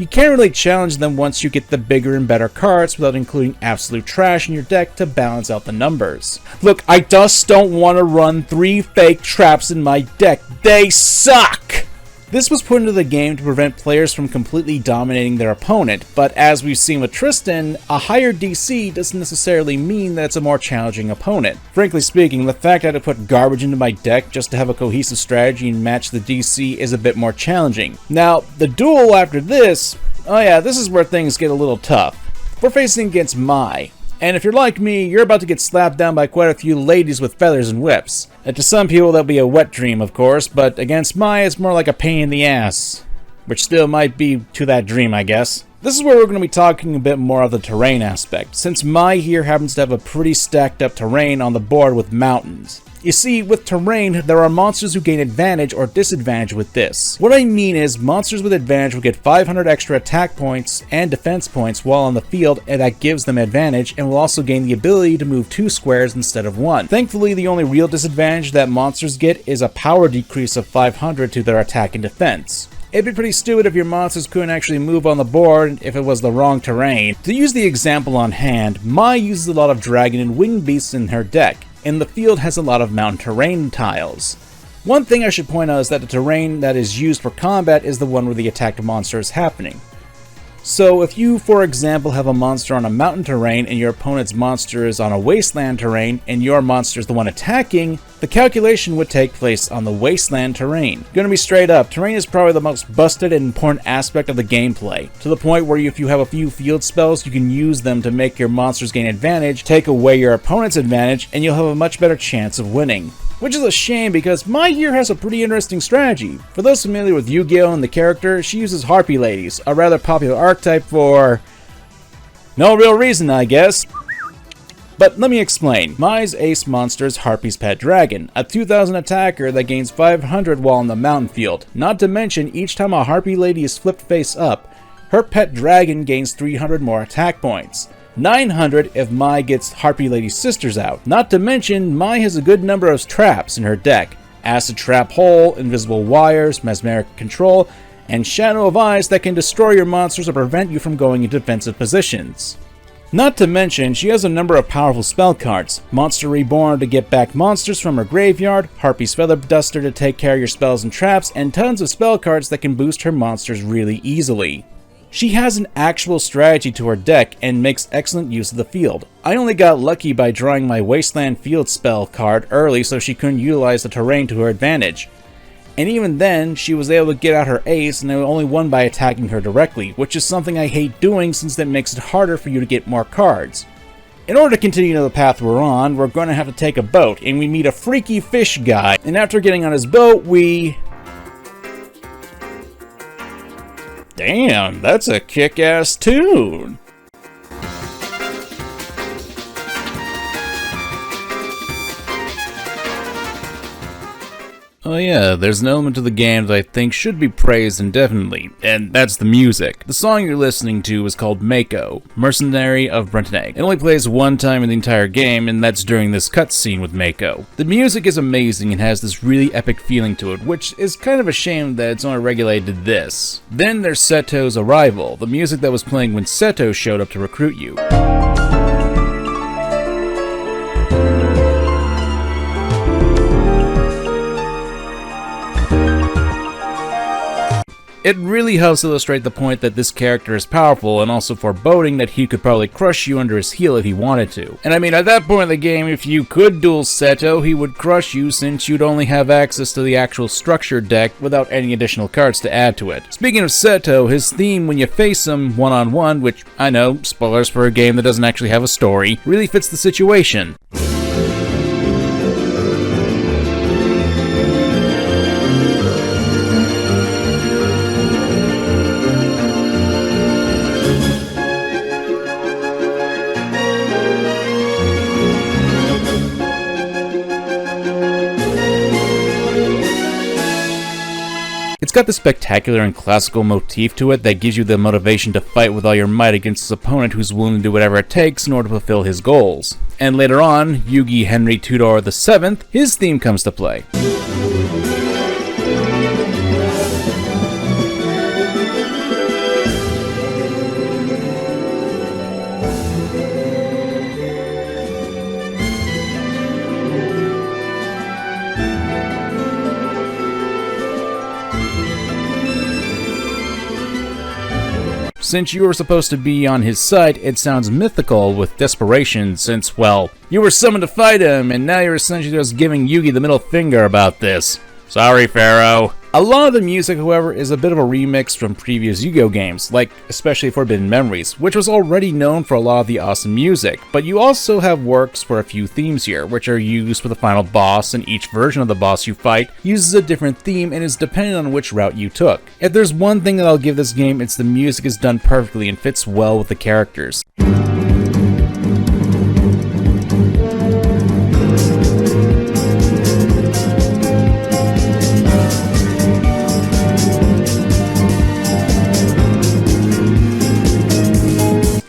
You can't really challenge them once you get the bigger and better cards without including absolute trash in your deck to balance out the numbers. Look, I just don't want to run 3 fake traps in my deck. They suck! This was put into the game to prevent players from completely dominating their opponent, but as we've seen with Tristan, a higher DC doesn't necessarily mean that it's a more challenging opponent. Frankly speaking, the fact that I put garbage into my deck just to have a cohesive strategy and match the DC is a bit more challenging. Now, the duel after this, oh yeah, this is where things get a little tough. We're facing against Mai. And if you're like me, you're about to get slapped down by quite a few ladies with feathers and whips. And to some people that'll be a wet dream, of course, but against Mai it's more like a pain in the ass. Which still might be to that dream, I guess. This is where we're going to be talking a bit more of the terrain aspect, since Mai here happens to have a pretty stacked up terrain on the board with mountains. You see, with terrain, there are monsters who gain advantage or disadvantage with this. What I mean is, monsters with advantage will get 500 extra attack points and defense points while on the field, and that gives them advantage, and will also gain the ability to move 2 squares instead of 1. Thankfully, the only real disadvantage that monsters get is a power decrease of 500 to their attack and defense. It'd be pretty stupid if your monsters couldn't actually move on the board if it was the wrong terrain. To use the example on hand, Mai uses a lot of dragon and winged beasts in her deck, and the field has a lot of mountain terrain tiles. One thing I should point out is that the terrain that is used for combat is the one where the attacked monster is happening. So if you, for example, have a monster on a mountain terrain and your opponent's monster is on a wasteland terrain and your monster is the one attacking, the calculation would take place on the wasteland terrain. Gonna be straight up, terrain is probably the most busted and important aspect of the gameplay, to the point where if you have a few field spells, you can use them to make your monsters gain advantage, take away your opponent's advantage, and you'll have a much better chance of winning. Which is a shame because Mai here has a pretty interesting strategy. For those familiar with Yugioh and the character, she uses Harpy Ladies, a rather popular archetype for no real reason, I guess. But let me explain. Mai's ace monster is Harpy's Pet Dragon, a 2000 attacker that gains 500 while on the mountain field. Not to mention, each time a Harpy Lady is flipped face up, her pet dragon gains 300 more attack points. 900 if Mai gets Harpy Lady's sisters out. Not to mention, Mai has a good number of traps in her deck. Acid Trap Hole, Invisible Wires, Mesmeric Control, and Shadow of Eyes that can destroy your monsters or prevent you from going into defensive positions. Not to mention, she has a number of powerful spell cards. Monster Reborn to get back monsters from her graveyard, Harpy's Feather Duster to take care of your spells and traps, and tons of spell cards that can boost her monsters really easily. She has an actual strategy to her deck and makes excellent use of the field. I only got lucky by drawing my Wasteland Field spell card early so she couldn't utilize the terrain to her advantage. And even then, she was able to get out her ace and only won by attacking her directly, which is something I hate doing since that makes it harder for you to get more cards. In order to continue the path we're on, we're going to have to take a boat, and we meet a freaky fish guy, and after getting on his boat, we... Damn, that's a kick-ass tune! Oh yeah, there's an element to the game that I think should be praised indefinitely, and that's the music. The song you're listening to is called Mako, Mercenary of Brentonegg. It only plays one time in the entire game, and that's during this cutscene with Mako. The music is amazing and has this really epic feeling to it, which is kind of a shame that it's only regulated to this. Then there's Seto's Arrival, the music that was playing when Seto showed up to recruit you. It really helps illustrate the point that this character is powerful and also foreboding that he could probably crush you under his heel if he wanted to. And I mean, at that point in the game, if you could duel Seto, he would crush you since you'd only have access to the actual structured deck without any additional cards to add to it. Speaking of Seto, his theme when you face him one-on-one, which I know, spoilers for a game that doesn't actually have a story, really fits the situation. It's got the spectacular and classical motif to it that gives you the motivation to fight with all your might against his opponent who's willing to do whatever it takes in order to fulfill his goals. And later on, Yugi Henry Tudor VII, his theme comes to play. Since you were supposed to be on his side, it sounds mythical with desperation since, well, you were summoned to fight him, and now you're essentially just giving Yugi the middle finger about this. Sorry, Pharaoh. A lot of the music, however, is a bit of a remix from previous Yugioh games, like especially Forbidden Memories, which was already known for a lot of the awesome music, but you also have works for a few themes here, which are used for the final boss, and each version of the boss you fight uses a different theme and is dependent on which route you took. If there's one thing that I'll give this game, it's the music is done perfectly and fits well with the characters.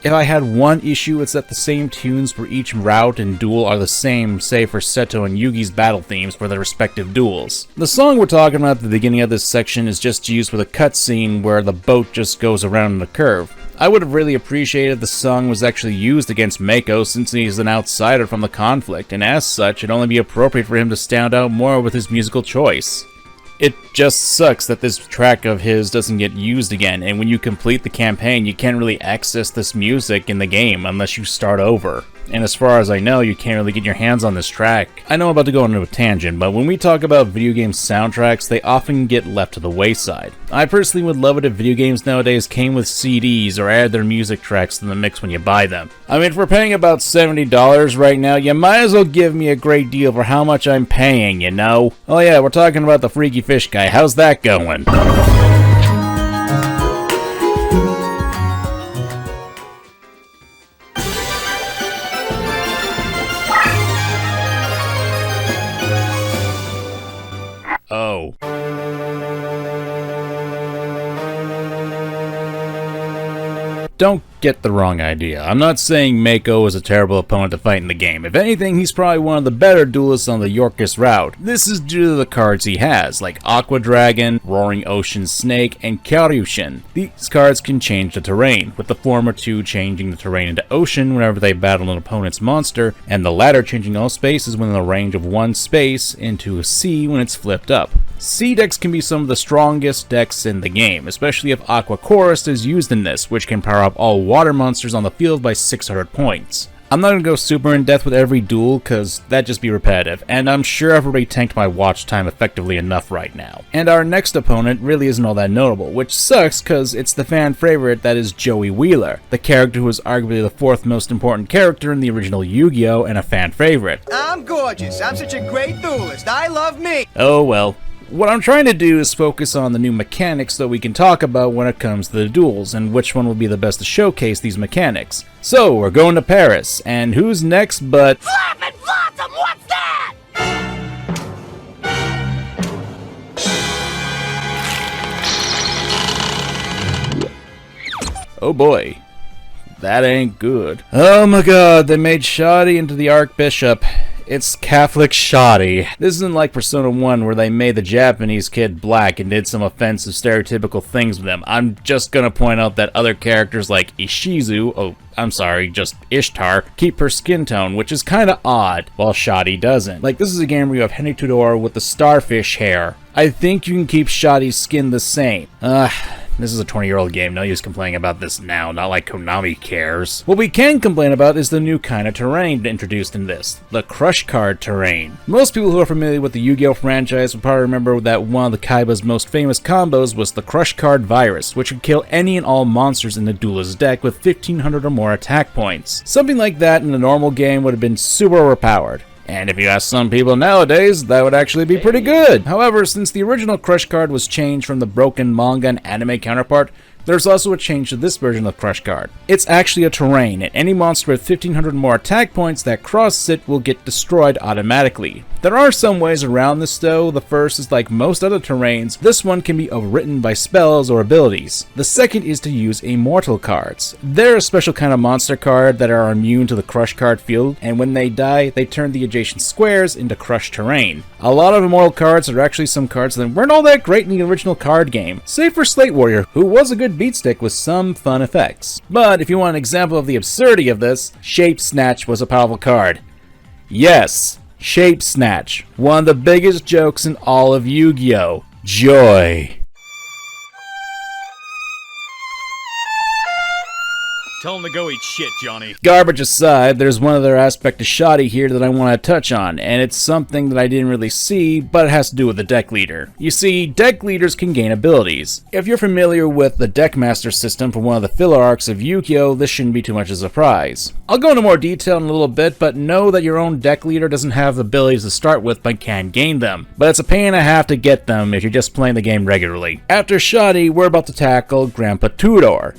If I had one issue, it's that the same tunes for each route and duel are the same, save for Seto and Yugi's battle themes for their respective duels. The song we're talking about at the beginning of this section is just used for the cutscene where the boat just goes around in a curve. I would have really appreciated if the song was actually used against Mako since he's an outsider from the conflict, and as such, it'd only be appropriate for him to stand out more with his musical choice. It just sucks that this track of his doesn't get used again, and when you complete the campaign, you can't really access this music in the game unless you start over. And as far as I know, you can't really get your hands on this track. I know I'm about to go into a tangent, but when we talk about video game soundtracks, they often get left to the wayside. I personally would love it if video games nowadays came with CDs or added their music tracks to the mix when you buy them. I mean, if we're paying about $70 right now, you might as well give me a great deal for how much I'm paying, you know? Oh yeah, we're talking about the Freaky Fish guy. How's that going? Oh. Don't get the wrong idea. I'm not saying Mako is a terrible opponent to fight in the game. If anything, he's probably one of the better duelists on the Yorkist route. This is due to the cards he has, like Aqua Dragon, Roaring Ocean Snake, and Karyushin. These cards can change the terrain, with the former two changing the terrain into ocean whenever they battle an opponent's monster, and the latter changing all spaces within the range of one space into a sea when it's flipped up. Sea decks can be some of the strongest decks in the game, especially if Aqua Chorus is used in this, which can power up all water monsters on the field by 600 points. I'm not going to go super in depth with every duel, cause that'd just be repetitive, and I'm sure I've already tanked my watch time effectively enough right now. And our next opponent really isn't all that notable, which sucks cause it's the fan favorite that is Joey Wheeler, the character who is arguably the fourth most important character in the original Yu-Gi-Oh! And a fan favorite. I'm gorgeous, I'm such a great duelist, I love me! Oh well. What I'm trying to do is focus on the new mechanics that we can talk about when it comes to the duels, and which one will be the best to showcase these mechanics. So, we're going to Paris, and who's next but... Flappin' Flotsam, what's that? Oh boy. That ain't good. Oh my god, they made Shoddy into the Archbishop. It's Catholic Shoddy. This isn't like Persona 1 where they made the Japanese kid black and did some offensive stereotypical things with him. I'm just gonna point out that other characters like just Ishtar, keep her skin tone, which is kinda odd, while Shoddy doesn't. Like, this is a game where you have Henry Tudor with the starfish hair. I think you can keep Shoddy's skin the same. This is a 20-year-old game, no use complaining about this now, not like Konami cares. What we can complain about is the new kind of terrain introduced in this, the Crush Card terrain. Most people who are familiar with the Yu-Gi-Oh! Franchise will probably remember that one of the Kaiba's most famous combos was the Crush Card Virus, which would kill any and all monsters in the duelist deck with 1500 or more attack points. Something like that in a normal game would have been super overpowered. And if you ask some people nowadays, that would actually be pretty good. However, since the original Crush Card was changed from the broken manga and anime counterpart, there's also a change to this version of Crush Card. It's actually a terrain, and any monster with 1500 more attack points that crosses it will get destroyed automatically. There are some ways around this though. The first is like most other terrains, this one can be overwritten by spells or abilities. The second is to use immortal cards. They're a special kind of monster card that are immune to the Crush Card field, and when they die, they turn the adjacent squares into crushed terrain. A lot of immortal cards are actually some cards that weren't all that great in the original card game, save for Slate Warrior, who was a good beatstick with some fun effects. But if you want an example of the absurdity of this, Shape Snatch was a powerful card. Yes, Shape Snatch, one of the biggest jokes in all of Yu-Gi-Oh! Joy. Tell him to go eat shit, Johnny. Garbage aside, there's one other aspect to Shoddy here that I want to touch on, and it's something that I didn't really see, but it has to do with the deck leader. You see, deck leaders can gain abilities. If you're familiar with the Deckmaster system for one of the filler arcs of Yugioh, this shouldn't be too much of a surprise. I'll go into more detail in a little bit, but know that your own deck leader doesn't have the abilities to start with, but can gain them. But it's a pain and a half to get them if you're just playing the game regularly. After Shoddy, we're about to tackle Grandpa Tudor.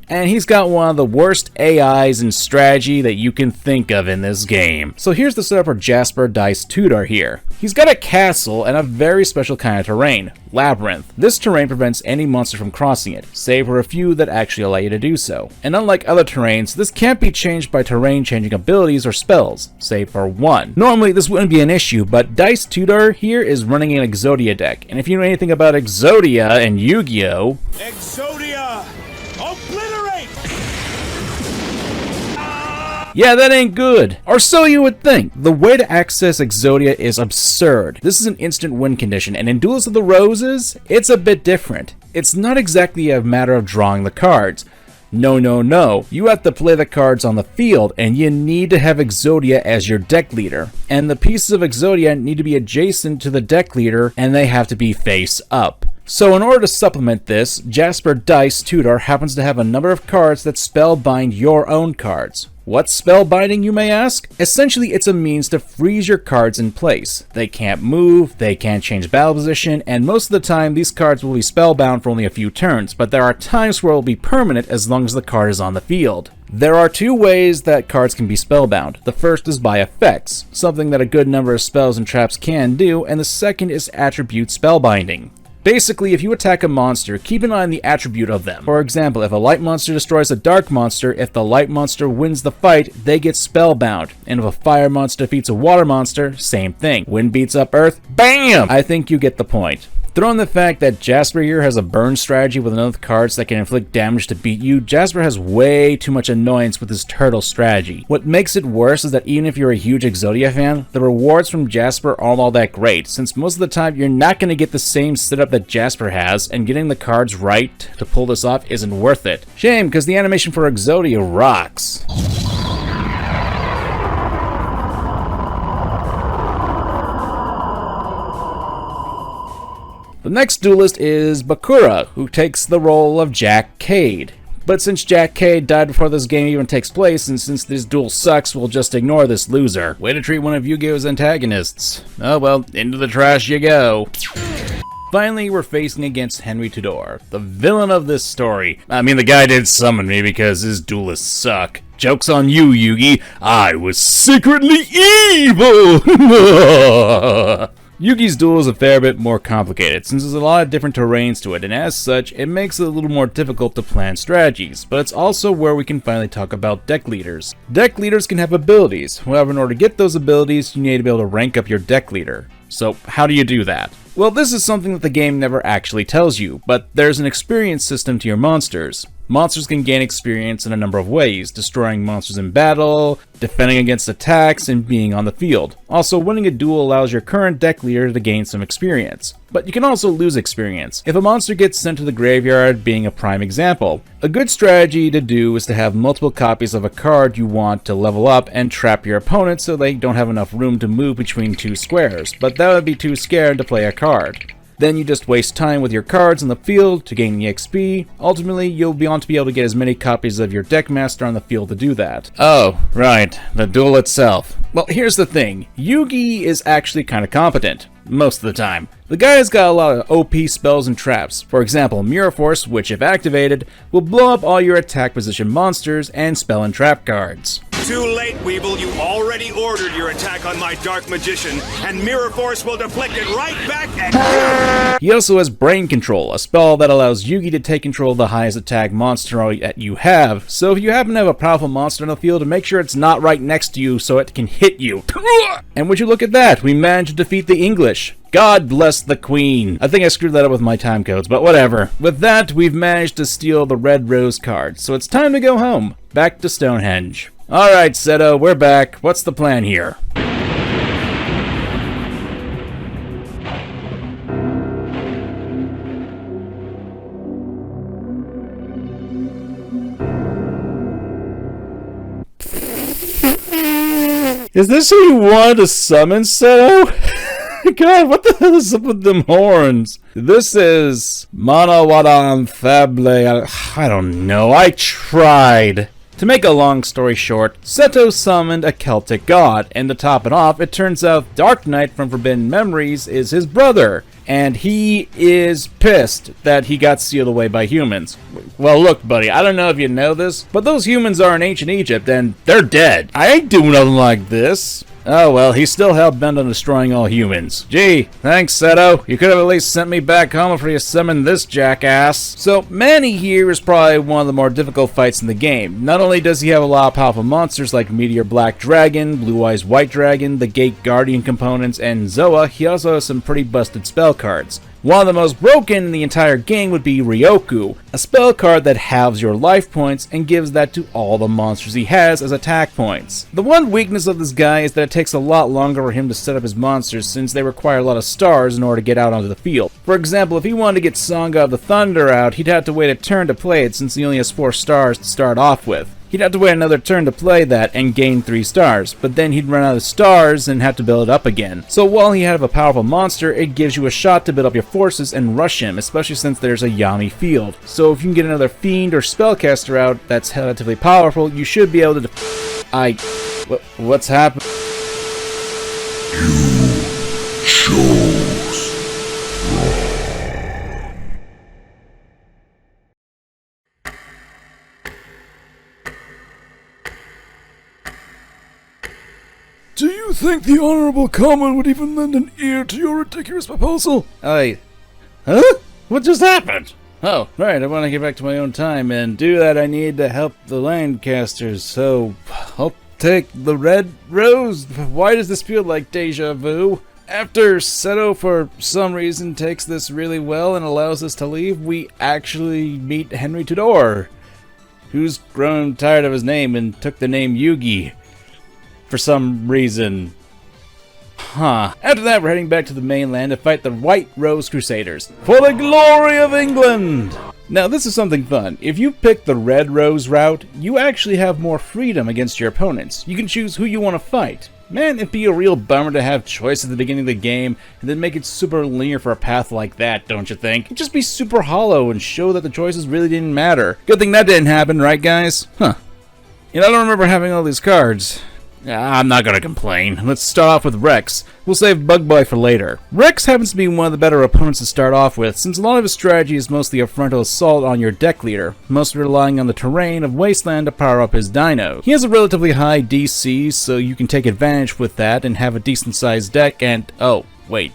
And he's got one of the worst AIs in strategy that you can think of in this game. So here's the setup for Jasper Dice Tudor here. He's got a castle and a very special kind of terrain, Labyrinth. This terrain prevents any monster from crossing it, save for a few that actually allow you to do so. And unlike other terrains, this can't be changed by terrain changing abilities or spells, save for one. Normally this wouldn't be an issue, but Dice Tudor here is running an Exodia deck. And if you know anything about Exodia and Yu-Gi-Oh! Exodia! Obliterate! Yeah, that ain't good. Or so you would think. The way to access Exodia is absurd. This is an instant win condition, and in Duels of the Roses, it's a bit different. It's not exactly a matter of drawing the cards. No. You have to play the cards on the field, and you need to have Exodia as your deck leader. And the pieces of Exodia need to be adjacent to the deck leader, and they have to be face up. So in order to supplement this, Jasper Dice Tudor happens to have a number of cards that spellbind your own cards. What's spellbinding, you may ask? Essentially, it's a means to freeze your cards in place. They can't move, they can't change battle position, and most of the time these cards will be spellbound for only a few turns, but there are times where it will be permanent as long as the card is on the field. There are two ways that cards can be spellbound. The first is by effects, something that a good number of spells and traps can do, and the second is attribute spellbinding. Basically, if you attack a monster, keep an eye on the attribute of them. For example, if a light monster destroys a dark monster, if the light monster wins the fight, they get spellbound. And if a fire monster defeats a water monster, same thing. Wind beats up earth, BAM! I think you get the point. Throw in the fact that Jasper here has a burn strategy with enough cards that can inflict damage to beat you. Jasper has way too much annoyance with his turtle strategy. What makes it worse is that even if you're a huge Exodia fan, the rewards from Jasper aren't all that great, since most of the time you're not going to get the same setup that Jasper has, and getting the cards right to pull this off isn't worth it. Shame, because the animation for Exodia rocks. The next duelist is Bakura, who takes the role of Jack Cade. But since Jack Cade died before this game even takes place, and since this duel sucks, we'll just ignore this loser. Way to treat one of Yu-Gi-Oh's antagonists. Oh well, into the trash you go. Finally, we're facing against Henry Tudor, the villain of this story. I mean, the guy did summon me because his duelists suck. Joke's on you, Yugi. I was secretly evil! Yugi's duel is a fair bit more complicated, since there's a lot of different terrains to it, and as such, it makes it a little more difficult to plan strategies, but it's also where we can finally talk about deck leaders. Deck leaders can have abilities, however in order to get those abilities, you need to be able to rank up your deck leader. So how do you do that? Well, this is something that the game never actually tells you, but there's an experience system to your monsters. Monsters can gain experience in a number of ways, destroying monsters in battle, defending against attacks, and being on the field. Also, winning a duel allows your current deck leader to gain some experience. But you can also lose experience. If a monster gets sent to the graveyard, being a prime example. A good strategy to do is to have multiple copies of a card you want to level up and trap your opponent so they don't have enough room to move between two squares, but that would be too scared to play a card. Then you just waste time with your cards on the field to gain EXP. Ultimately, you'll be able to get as many copies of your Deckmaster on the field to do that. Oh, right, the duel itself. Well, here's the thing. Yugi is actually kind of competent. Most of the time. The guy's got a lot of OP spells and traps. For example, Mirror Force, which if activated, will blow up all your attack position monsters and spell and trap cards. Too late, Weeble. You already ordered your attack on my Dark Magician, and Mirror Force will deflect it right back at you! He also has Brain Control, a spell that allows Yugi to take control of the highest attack monster that you have. So if you happen to have a powerful monster on the field, make sure it's not right next to you so it can hit you. And would you look at that, we managed to defeat the English. God bless the Queen. I think I screwed that up with my time codes, but whatever. With that, we've managed to steal the Red Rose card, so it's time to go home. Back to Stonehenge. Alright, Seto, we're back. What's the plan here? Is this who you wanted to summon, Seto? God, what the hell is up with them horns? This is Manawadan Fable. I don't know. I tried. To make a long story short, Seto summoned a Celtic god, and to top it off, it turns out Dark Knight from Forbidden Memories is his brother, and he is pissed that he got sealed away by humans. Well, look, buddy, I don't know if you know this, but those humans are in ancient Egypt, and they're dead. I ain't doing nothing like this. Oh well, he's still hell-bent on destroying all humans. Gee, thanks, Seto. You could have at least sent me back home before you summoned this jackass. So, Manny here is probably one of the more difficult fights in the game. Not only does he have a lot of powerful monsters like Meteor Black Dragon, Blue Eyes White Dragon, the Gate Guardian components, and Zoa, he also has some pretty busted spell cards. One of the most broken in the entire game would be Ryoku, a spell card that halves your life points and gives that to all the monsters he has as attack points. The one weakness of this guy is that it takes a lot longer for him to set up his monsters since they require a lot of stars in order to get out onto the field. For example, if he wanted to get Sangha of the Thunder out, he'd have to wait a turn to play it since he only has 4 stars to start off with. He'd have to wait another turn to play that and gain 3 stars, but then he'd run out of stars and have to build it up again. So while he had a powerful monster, it gives you a shot to build up your forces and rush him, especially since there's a Yami field. So if you can get another fiend or spellcaster out that's relatively powerful, you should be able to what's happening? Do you think the Honorable Common would even lend an ear to your ridiculous proposal? Huh? What just happened? Oh, right, I want to get back to my own time, and do that I need to help the Landcasters, so I'll take the red rose. Why does this feel like deja vu? After Seto for some reason takes this really well and allows us to leave, we actually meet Henry Tudor, who's grown tired of his name and took the name Yugi. For some reason. After that, we're heading back to the mainland to fight the White Rose Crusaders. For the glory of England! Now, this is something fun. If you pick the Red Rose route, you actually have more freedom against your opponents. You can choose who you want to fight. Man, it'd be a real bummer to have choice at the beginning of the game and then make it super linear for a path like that, don't you think? It'd just be super hollow and show that the choices really didn't matter. Good thing that didn't happen, right guys? You know, I don't remember having all these cards. I'm not gonna complain. Let's start off with Rex. We'll save Bug Boy for later. Rex happens to be one of the better opponents to start off with, since a lot of his strategy is mostly a frontal assault on your deck leader, mostly relying on the terrain of Wasteland to power up his dino. He has a relatively high DC, so you can take advantage with that and have a decent sized deck and... oh, wait.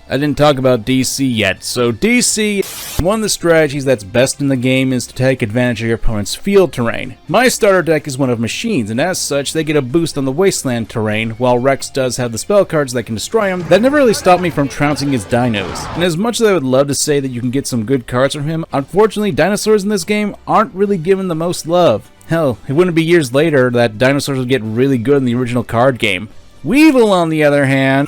I didn't talk about DC yet, so DC, one of the strategies that's best in the game is to take advantage of your opponent's field terrain. My starter deck is one of machines, and as such, they get a boost on the wasteland terrain, while Rex does have the spell cards that can destroy him. That never really stopped me from trouncing his dinos. And as much as I would love to say that you can get some good cards from him, unfortunately dinosaurs in this game aren't really given the most love. Hell, it wouldn't be years later that dinosaurs would get really good in the original card game. Weevil, on the other hand,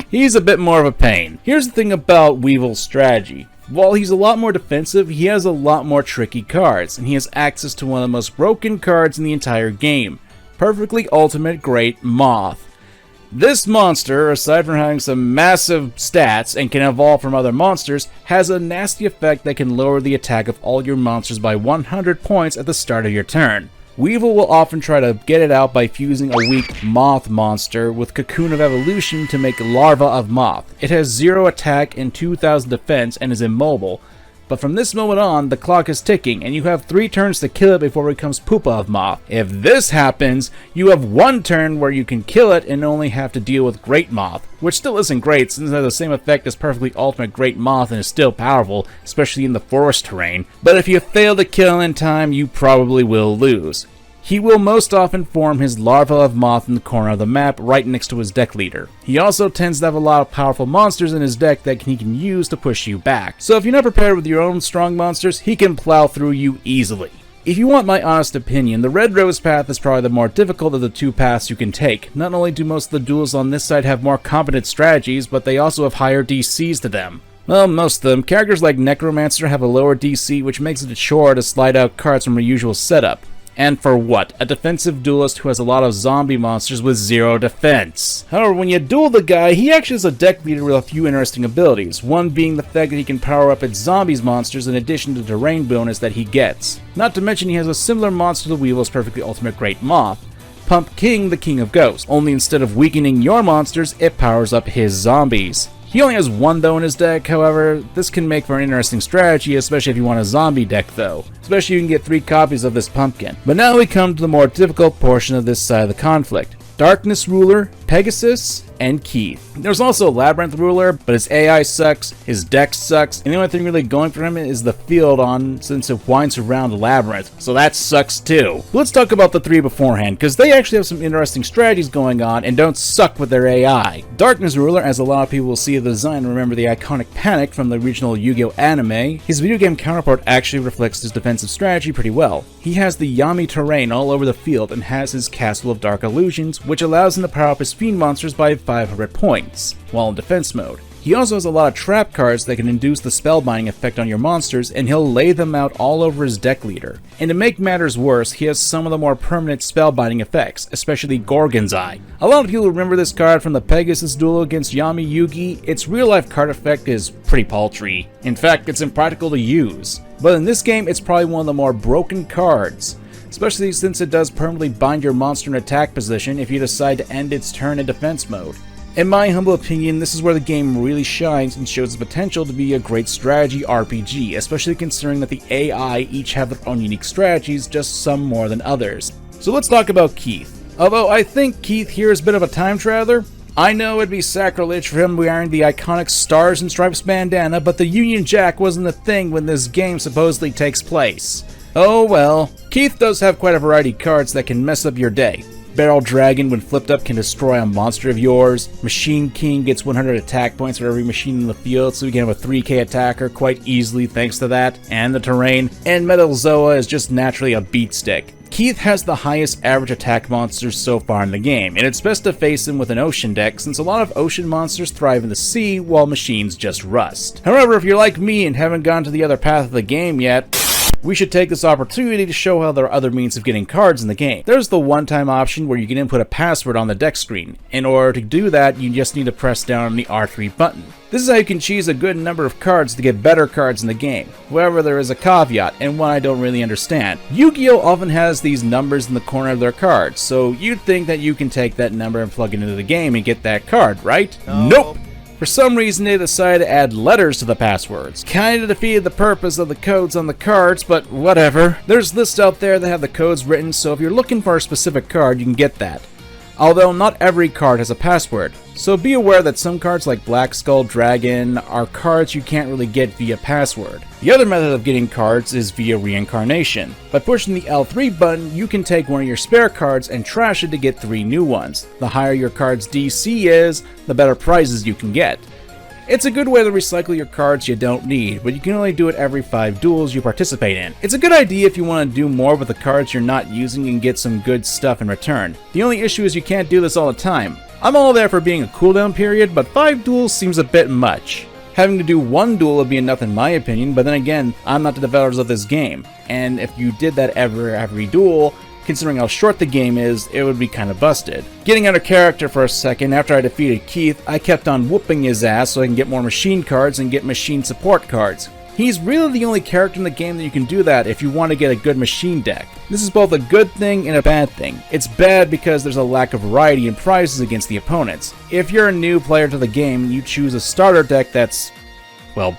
he's a bit more of a pain. Here's the thing about Weevil's strategy. While he's a lot more defensive, he has a lot more tricky cards, and he has access to one of the most broken cards in the entire game. Perfectly Ultimate Great Moth. This monster, aside from having some massive stats and can evolve from other monsters, has a nasty effect that can lower the attack of all your monsters by 100 points at the start of your turn. Weevil will often try to get it out by fusing a weak Moth monster with Cocoon of Evolution to make Larva of Moth. It has 0 attack and 2000 defense and is immobile, but from this moment on, the clock is ticking and you have 3 turns to kill it before it becomes Pupa of Moth. If this happens, you have 1 turn where you can kill it and only have to deal with Great Moth, which still isn't great since it has the same effect as Perfectly Ultimate Great Moth and is still powerful, especially in the forest terrain. But if you fail to kill in time, you probably will lose. He will most often form his Larva of Moth in the corner of the map right next to his deck leader. He also tends to have a lot of powerful monsters in his deck that he can use to push you back. So if you're not prepared with your own strong monsters, he can plow through you easily. If you want my honest opinion, the Red Rose path is probably the more difficult of the 2 paths you can take. Not only do most of the duels on this side have more competent strategies, but they also have higher DCs to them. Well, most of them. Characters like Necromancer have a lower DC, which makes it a chore to slide out cards from a usual setup. And for what? A defensive duelist who has a lot of zombie monsters with zero defense. However, when you duel the guy, he actually is a deck leader with a few interesting abilities, one being the fact that he can power up its zombies monsters in addition to the terrain bonus that he gets. Not to mention he has a similar monster to Weevil's Perfectly Ultimate Great Moth, Pump King, the King of Ghosts, only instead of weakening your monsters, it powers up his zombies. He only has one though in his deck, however, this can make for an interesting strategy, especially if you want a zombie deck though. Especially you can get 3 copies of this pumpkin. But now we come to the more difficult portion of this side of the conflict. Darkness Ruler, Pegasus, and Keith. There's also Labyrinth Ruler, but his AI sucks, his deck sucks, and the only thing really going for him is the field since it winds around Labyrinth, so that sucks too. Let's talk about the 3 beforehand, because they actually have some interesting strategies going on and don't suck with their AI. Darkness Ruler, as a lot of people will see the design and remember the iconic Panic from the original Yu-Gi-Oh anime, his video game counterpart actually reflects his defensive strategy pretty well. He has the Yami terrain all over the field and has his Castle of Dark Illusions, which allows him to power up his Fiend monsters by 500 points, while in defense mode. He also has a lot of trap cards that can induce the spellbinding effect on your monsters, and he'll lay them out all over his deck leader. And to make matters worse, he has some of the more permanent spellbinding effects, especially Gorgon's Eye. A lot of people remember this card from the Pegasus duel against Yami Yugi. Its real life card effect is pretty paltry. In fact, it's impractical to use. But in this game, it's probably one of the more broken cards, especially since it does permanently bind your monster in attack position if you decide to end its turn in defense mode. In my humble opinion, this is where the game really shines and shows its potential to be a great strategy RPG, especially considering that the AI each have their own unique strategies, just some more than others. So let's talk about Keith. Although I think Keith here is a bit of a time traveler, I know it'd be sacrilege for him wearing the iconic Stars and Stripes bandana, but the Union Jack wasn't a thing when this game supposedly takes place. Oh well. Keith does have quite a variety of cards that can mess up your day. Barrel Dragon, when flipped up, can destroy a monster of yours. Machine King gets 100 attack points for every machine in the field, so we can have a 3k attacker quite easily thanks to that, and the terrain. And Metal Zoa is just naturally a beat stick. Keith has the highest average attack monsters so far in the game, and it's best to face him with an ocean deck since a lot of ocean monsters thrive in the sea while machines just rust. However, if you're like me and haven't gone to the other path of the game yet, we should take this opportunity to show how there are other means of getting cards in the game. There's the one-time option where you can input a password on the deck screen. In order to do that, you just need to press down on the R3 button. This is how you can choose a good number of cards to get better cards in the game. However, there is a caveat, and one I don't really understand. Yu-Gi-Oh! Often has these numbers in the corner of their cards, so you'd think that you can take that number and plug it into the game and get that card, right? Nope! For some reason, they decided to add letters to the passwords. Kinda defeated the purpose of the codes on the cards, but whatever. There's lists out there that have the codes written, so if you're looking for a specific card, you can get that. Although not every card has a password, so be aware that some cards like Black Skull Dragon are cards you can't really get via password. The other method of getting cards is via reincarnation. By pushing the L3 button, you can take one of your spare cards and trash it to get 3 new ones. The higher your card's DC is, the better prizes you can get. It's a good way to recycle your cards you don't need, but you can only do it every 5 duels you participate in. It's a good idea if you want to do more with the cards you're not using and get some good stuff in return. The only issue is you can't do this all the time. I'm all there for being a cooldown period, but 5 duels seems a bit much. Having to do 1 duel would be enough in my opinion, but then again, I'm not the developers of this game, and if you did that every duel, considering how short the game is, it would be kinda busted. Getting out of character for a second, after I defeated Keith, I kept on whooping his ass so I can get more machine cards and get machine support cards. He's really the only character in the game that you can do that if you want to get a good machine deck. This is both a good thing and a bad thing. It's bad because there's a lack of variety in prizes against the opponents. If you're a new player to the game and you choose a starter deck that's, well,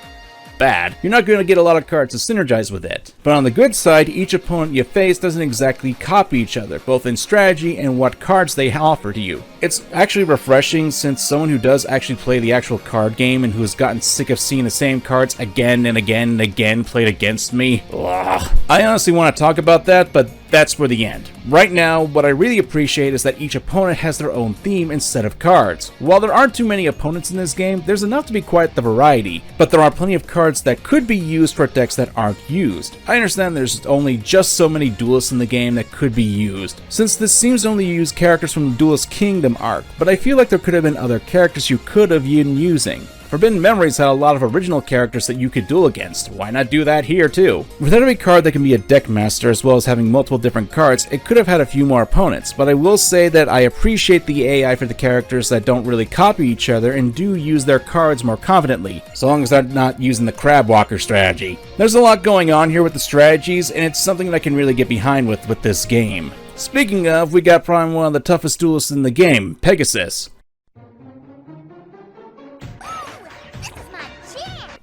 bad, you're not going to get a lot of cards to synergize with it. But on the good side, each opponent you face doesn't exactly copy each other, both in strategy and what cards they offer to you. It's actually refreshing since someone who does actually play the actual card game and who has gotten sick of seeing the same cards again and again and again played against me. Ugh. I honestly want to talk about that, but that's for the end. Right now, what I really appreciate is that each opponent has their own theme and set of cards. While there aren't too many opponents in this game, there's enough to be quite the variety, but there are plenty of cards that could be used for decks that aren't used. I understand there's only just so many duelists in the game that could be used, since this seems to only use characters from the Duelist Kingdom arc, but I feel like there could have been other characters you could have been using. Forbidden Memories had a lot of original characters that you could duel against. Why not do that here too? With every card that can be a deck master as well as having multiple different cards, it could have had a few more opponents, but I will say that I appreciate the AI for the characters that don't really copy each other and do use their cards more confidently, so long as they're not using the crab walker strategy. There's a lot going on here with the strategies, and it's something that I can really get behind with this game. Speaking of, we got probably one of the toughest duelists in the game, Pegasus.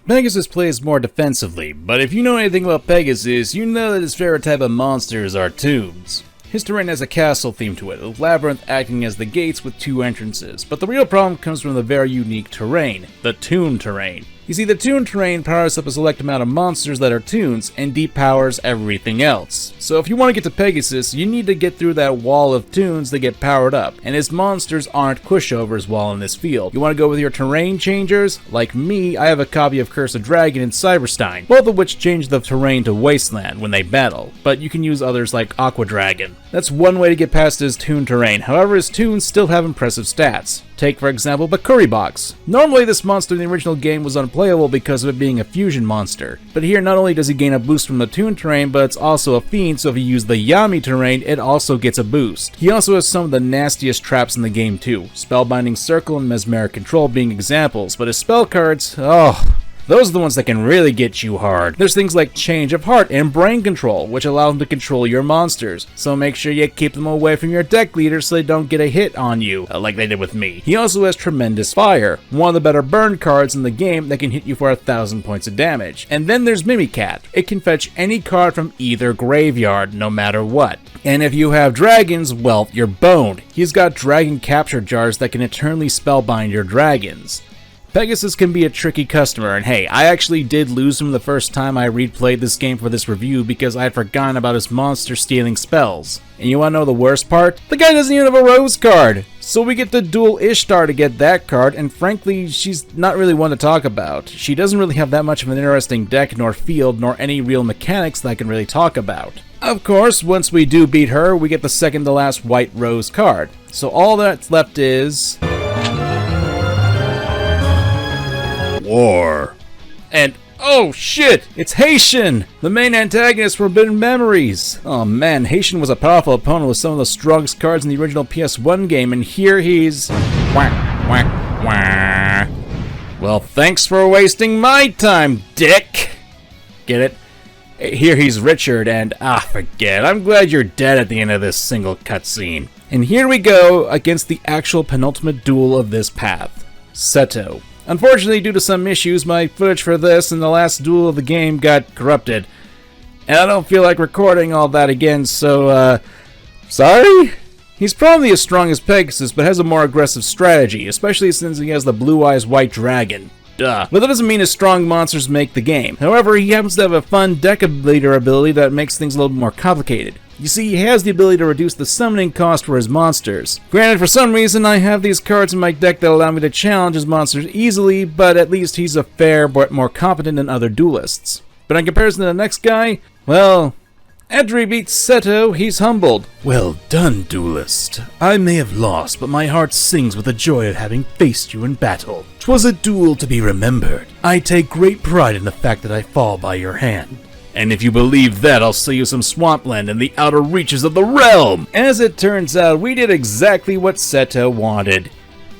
Pegasus plays more defensively, but if you know anything about Pegasus, you know that his favorite type of monsters are tombs. His terrain has a castle theme to it, a labyrinth acting as the gates with 2 entrances, but the real problem comes from the very unique terrain, the tomb terrain. You see, the tomb terrain powers up a select amount of monsters that are tombs, and depowers everything else. So if you want to get to Pegasus, you need to get through that wall of tombs to get powered up, and his monsters aren't pushovers while in this field. You want to go with your terrain changers? Like me, I have a copy of Curse of Dragon and Cyberstein, both of which change the terrain to Wasteland when they battle, but you can use others like Aqua Dragon. That's one way to get past his toon terrain, however his toons still have impressive stats. Take for example Bakuri Box. Normally this monster in the original game was unplayable because of it being a fusion monster, but here not only does he gain a boost from the toon terrain, but it's also a fiend, so if you use the Yami terrain it also gets a boost. He also has some of the nastiest traps in the game too, Spellbinding Circle and Mesmeric Control being examples, but his spell cards, those are the ones that can really get you hard. There's things like Change of Heart and Brain Control, which allow them to control your monsters, so make sure you keep them away from your deck leader so they don't get a hit on you, like they did with me. He also has Tremendous Fire, one of the better burn cards in the game that can hit you for 1,000 points of damage. And then there's Mimicat. It can fetch any card from either graveyard, no matter what. And if you have dragons, well, you're boned. He's got dragon capture jars that can eternally spellbind your dragons. Pegasus can be a tricky customer, and hey, I actually did lose him the first time I replayed this game for this review because I had forgotten about his monster stealing spells. And you wanna know the worst part? The guy doesn't even have a rose card! So we get to duel Ishtar to get that card, and frankly, she's not really one to talk about. She doesn't really have that much of an interesting deck, nor field, nor any real mechanics that I can really talk about. Of course, once we do beat her, we get the second to last white rose card. So all that's left is... War. And oh shit, it's Haitian, the main antagonist for Forbidden Memories. Oh man, Haitian was a powerful opponent with some of the strongest cards in the original PS1 game, and here he's whack, whack, whack. Well, thanks for wasting my time, dick. Get it? Here he's Richard, and forget. I'm glad you're dead at the end of this single cutscene. And here we go against the actual penultimate duel of this path, Seto. Unfortunately, due to some issues, my footage for this and the last duel of the game got corrupted. And I don't feel like recording all that again, so, sorry? He's probably as strong as Pegasus, but has a more aggressive strategy, especially since he has the Blue Eyes White Dragon. Duh. But that doesn't mean his strong monsters make the game. However, he happens to have a fun deck leader ability that makes things a little more complicated. You see, he has the ability to reduce the summoning cost for his monsters. Granted, for some reason, I have these cards in my deck that allow me to challenge his monsters easily, but at least he's a fair but more competent than other duelists. But in comparison to the next guy, well, after he beats Seto, he's humbled. Well done, duelist. I may have lost, but my heart sings with the joy of having faced you in battle. 'Twas a duel to be remembered. I take great pride in the fact that I fall by your hand. And if you believe that, I'll sell you some swampland in the outer reaches of the realm! As it turns out, we did exactly what Seto wanted.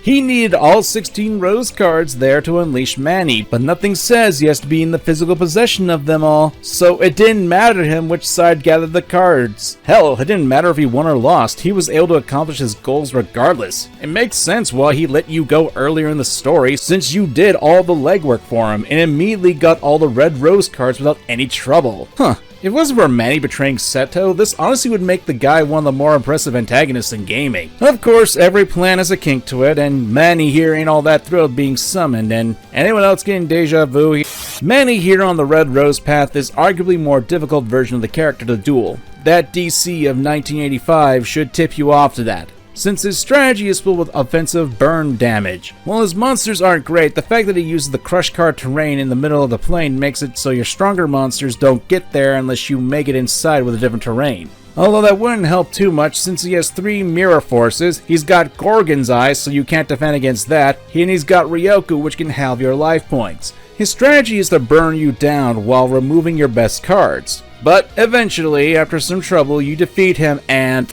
He needed all 16 rose cards there to unleash Manny, but nothing says he has to be in the physical possession of them all, so it didn't matter to him which side gathered the cards. Hell, it didn't matter if he won or lost, he was able to accomplish his goals regardless. It makes sense why he let you go earlier in the story, since you did all the legwork for him, and immediately got all the red rose cards without any trouble. If it wasn't for Manny betraying Seto, this honestly would make the guy one of the more impressive antagonists in gaming. Of course, every plan has a kink to it, and Manny here ain't all that thrilled being summoned, and anyone else getting deja vu? Manny here on the Red Rose path is arguably more difficult version of the character to duel. That DC of 1985 should tip you off to that, since his strategy is filled with offensive burn damage. While his monsters aren't great, the fact that he uses the crush card terrain in the middle of the plane makes it so your stronger monsters don't get there unless you make it inside with a different terrain. Although that wouldn't help too much since he has 3 mirror forces, he's got Gorgon's eyes so you can't defend against that, and he's got Ryoku which can halve your life points. His strategy is to burn you down while removing your best cards. But eventually, after some trouble, you defeat him and...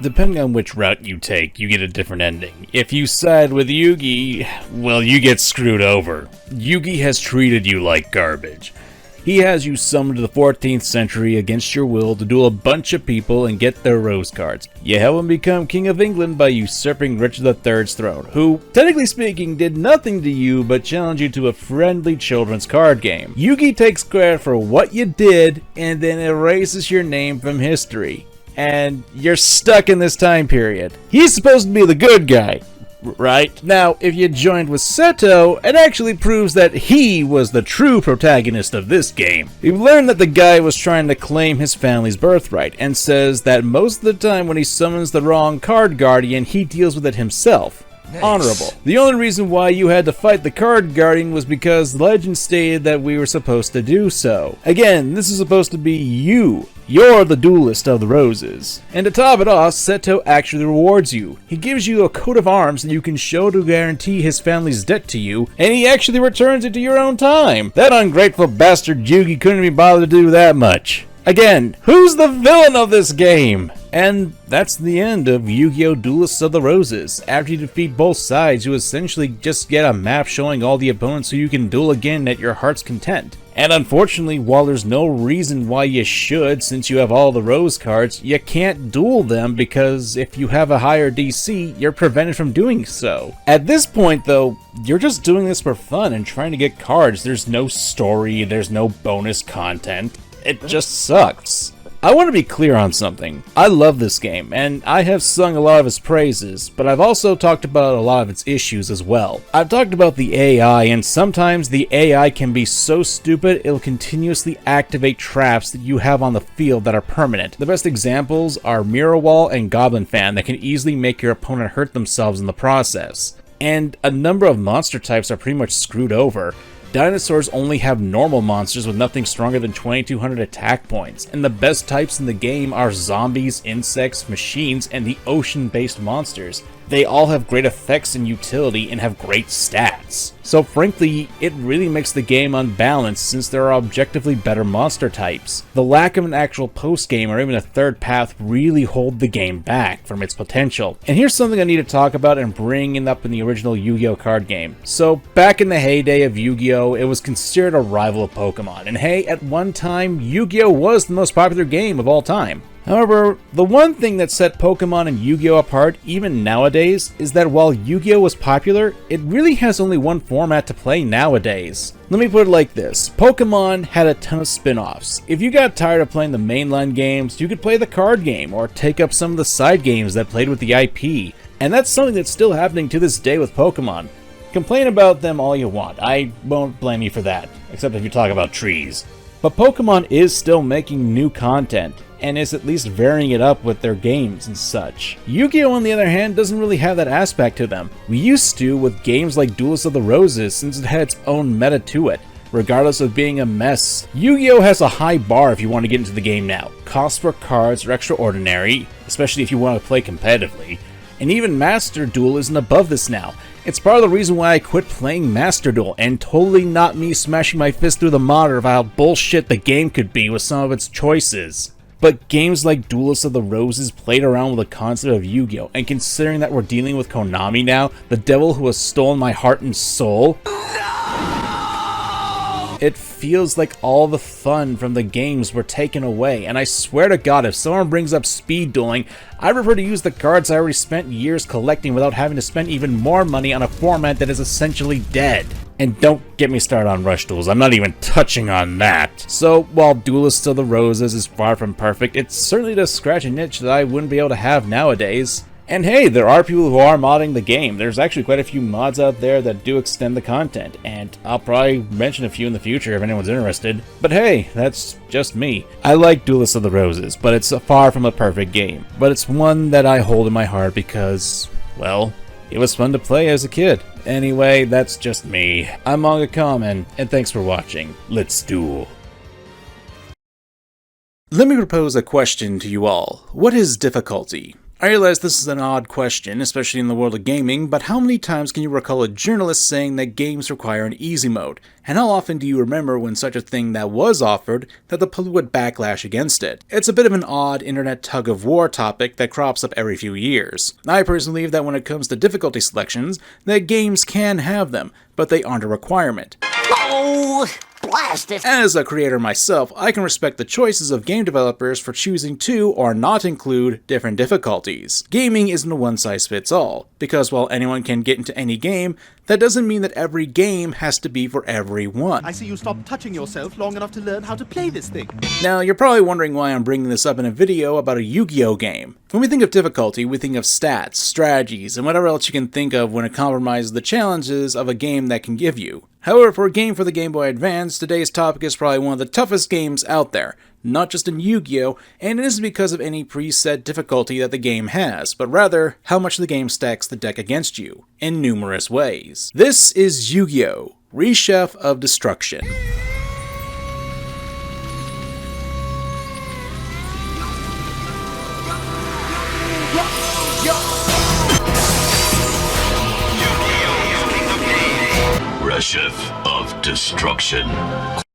Depending on which route you take, you get a different ending. If you side with Yugi, well, you get screwed over. Yugi has treated you like garbage. He has you summoned to the 14th century against your will to duel a bunch of people and get their rose cards. You help him become King of England by usurping Richard III's throne, who, technically speaking, did nothing to you but challenge you to a friendly children's card game. Yugi takes credit for what you did and then erases your name from history. And you're stuck in this time period. He's supposed to be the good guy, right? Now, if you joined with Seto, it actually proves that he was the true protagonist of this game. We've learned that the guy was trying to claim his family's birthright, and says that most of the time when he summons the wrong card guardian, he deals with it himself. Nice. Honorable. The only reason why you had to fight the card guardian was because legend stated that we were supposed to do so. Again, this is supposed to be you. You're the duelist of the roses. And to top it off, Seto actually rewards you. He gives you a coat of arms that you can show to guarantee his family's debt to you, and he actually returns it to your own time. That ungrateful bastard Yugi couldn't be bothered to do that much. Again, who's the villain of this game? And that's the end of Yu-Gi-Oh! Duelists of the Roses. After you defeat both sides, you essentially just get a map showing all the opponents so you can duel again at your heart's content. And unfortunately, while there's no reason why you should, since you have all the rose cards, you can't duel them because if you have a higher DC, you're prevented from doing so. At this point though, you're just doing this for fun and trying to get cards. There's no story, there's no bonus content. It just sucks. I want to be clear on something. I love this game, and I have sung a lot of its praises, but I've also talked about a lot of its issues as well. I've talked about the AI, and sometimes the AI can be so stupid it'll continuously activate traps that you have on the field that are permanent. The best examples are Mirror Wall and Goblin Fan that can easily make your opponent hurt themselves in the process. And a number of monster types are pretty much screwed over. Dinosaurs only have normal monsters with nothing stronger than 2200 attack points, and the best types in the game are zombies, insects, machines, and the ocean-based monsters. They all have great effects and utility and have great stats. So frankly, it really makes the game unbalanced since there are objectively better monster types. The lack of an actual post-game or even a third path really hold the game back from its potential. And here's something I need to talk about and bring up in the original Yu-Gi-Oh! Card game. So back in the heyday of Yu-Gi-Oh! It was considered a rival of Pokemon, and hey, at one time, Yu-Gi-Oh! Was the most popular game of all time. However, the one thing that set Pokemon and Yu-Gi-Oh! Apart, even nowadays, is that while Yu-Gi-Oh! Was popular, it really has only one format to play nowadays. Let me put it like this, Pokemon had a ton of spin-offs. If you got tired of playing the mainline games, you could play the card game, or take up some of the side games that played with the IP. And that's something that's still happening to this day with Pokemon. Complain about them all you want, I won't blame you for that, except if you talk about trees. But Pokemon is still making new content, and is at least varying it up with their games and such. Yu-Gi-Oh! On the other hand doesn't really have that aspect to them. We used to with games like Duelists of the Roses since it had its own meta to it. Regardless of being a mess, Yu-Gi-Oh! Has a high bar if you want to get into the game now. Costs for cards are extraordinary, especially if you want to play competitively. And even Master Duel isn't above this now. It's part of the reason why I quit playing Master Duel, and totally not me smashing my fist through the monitor of how bullshit the game could be with some of its choices. But games like Duelists of the Roses played around with the concept of Yu-Gi-Oh! And considering that we're dealing with Konami now, the devil who has stolen my heart and soul, it feels like all the fun from the games were taken away, and I swear to God, if someone brings up speed dueling, I prefer to use the cards I already spent years collecting without having to spend even more money on a format that is essentially dead. And don't get me started on Rush Duels, I'm not even touching on that. So, while Duelists of the Roses is far from perfect, it certainly does scratch a niche that I wouldn't be able to have nowadays. And hey, there are people who are modding the game. There's actually quite a few mods out there that do extend the content, and I'll probably mention a few in the future if anyone's interested. But hey, that's just me. I like Duelists of the Roses, but it's far from a perfect game. But it's one that I hold in my heart because, well, it was fun to play as a kid. Anyway, that's just me. I'm MangaKamen, and thanks for watching. Let's duel. Let me propose a question to you all. What is difficulty? I realize this is an odd question, especially in the world of gaming, but how many times can you recall a journalist saying that games require an easy mode? And how often do you remember when such a thing that was offered that the public would backlash against it? It's a bit of an odd internet tug-of-war topic that crops up every few years. I personally believe that when it comes to difficulty selections, that games can have them, but they aren't a requirement. Oh, blast it! As a creator myself, I can respect the choices of game developers for choosing to or not include different difficulties. Gaming isn't a one-size-fits-all, because while anyone can get into any game, that doesn't mean that every game has to be for everyone. I see you stopped touching yourself long enough to learn how to play this thing. Now, you're probably wondering why I'm bringing this up in a video about a Yu-Gi-Oh game. When we think of difficulty, we think of stats, strategies, and whatever else you can think of when it compromises the challenges of a game that can give you. However, for a game for the Game Boy Advance, today's topic is probably one of the toughest games out there. Not just in Yu-Gi-Oh, and it isn't because of any preset difficulty that the game has, but rather how much the game stacks the deck against you, in numerous ways. This is Yugioh, Reshef of Destruction. Reshef of Destruction.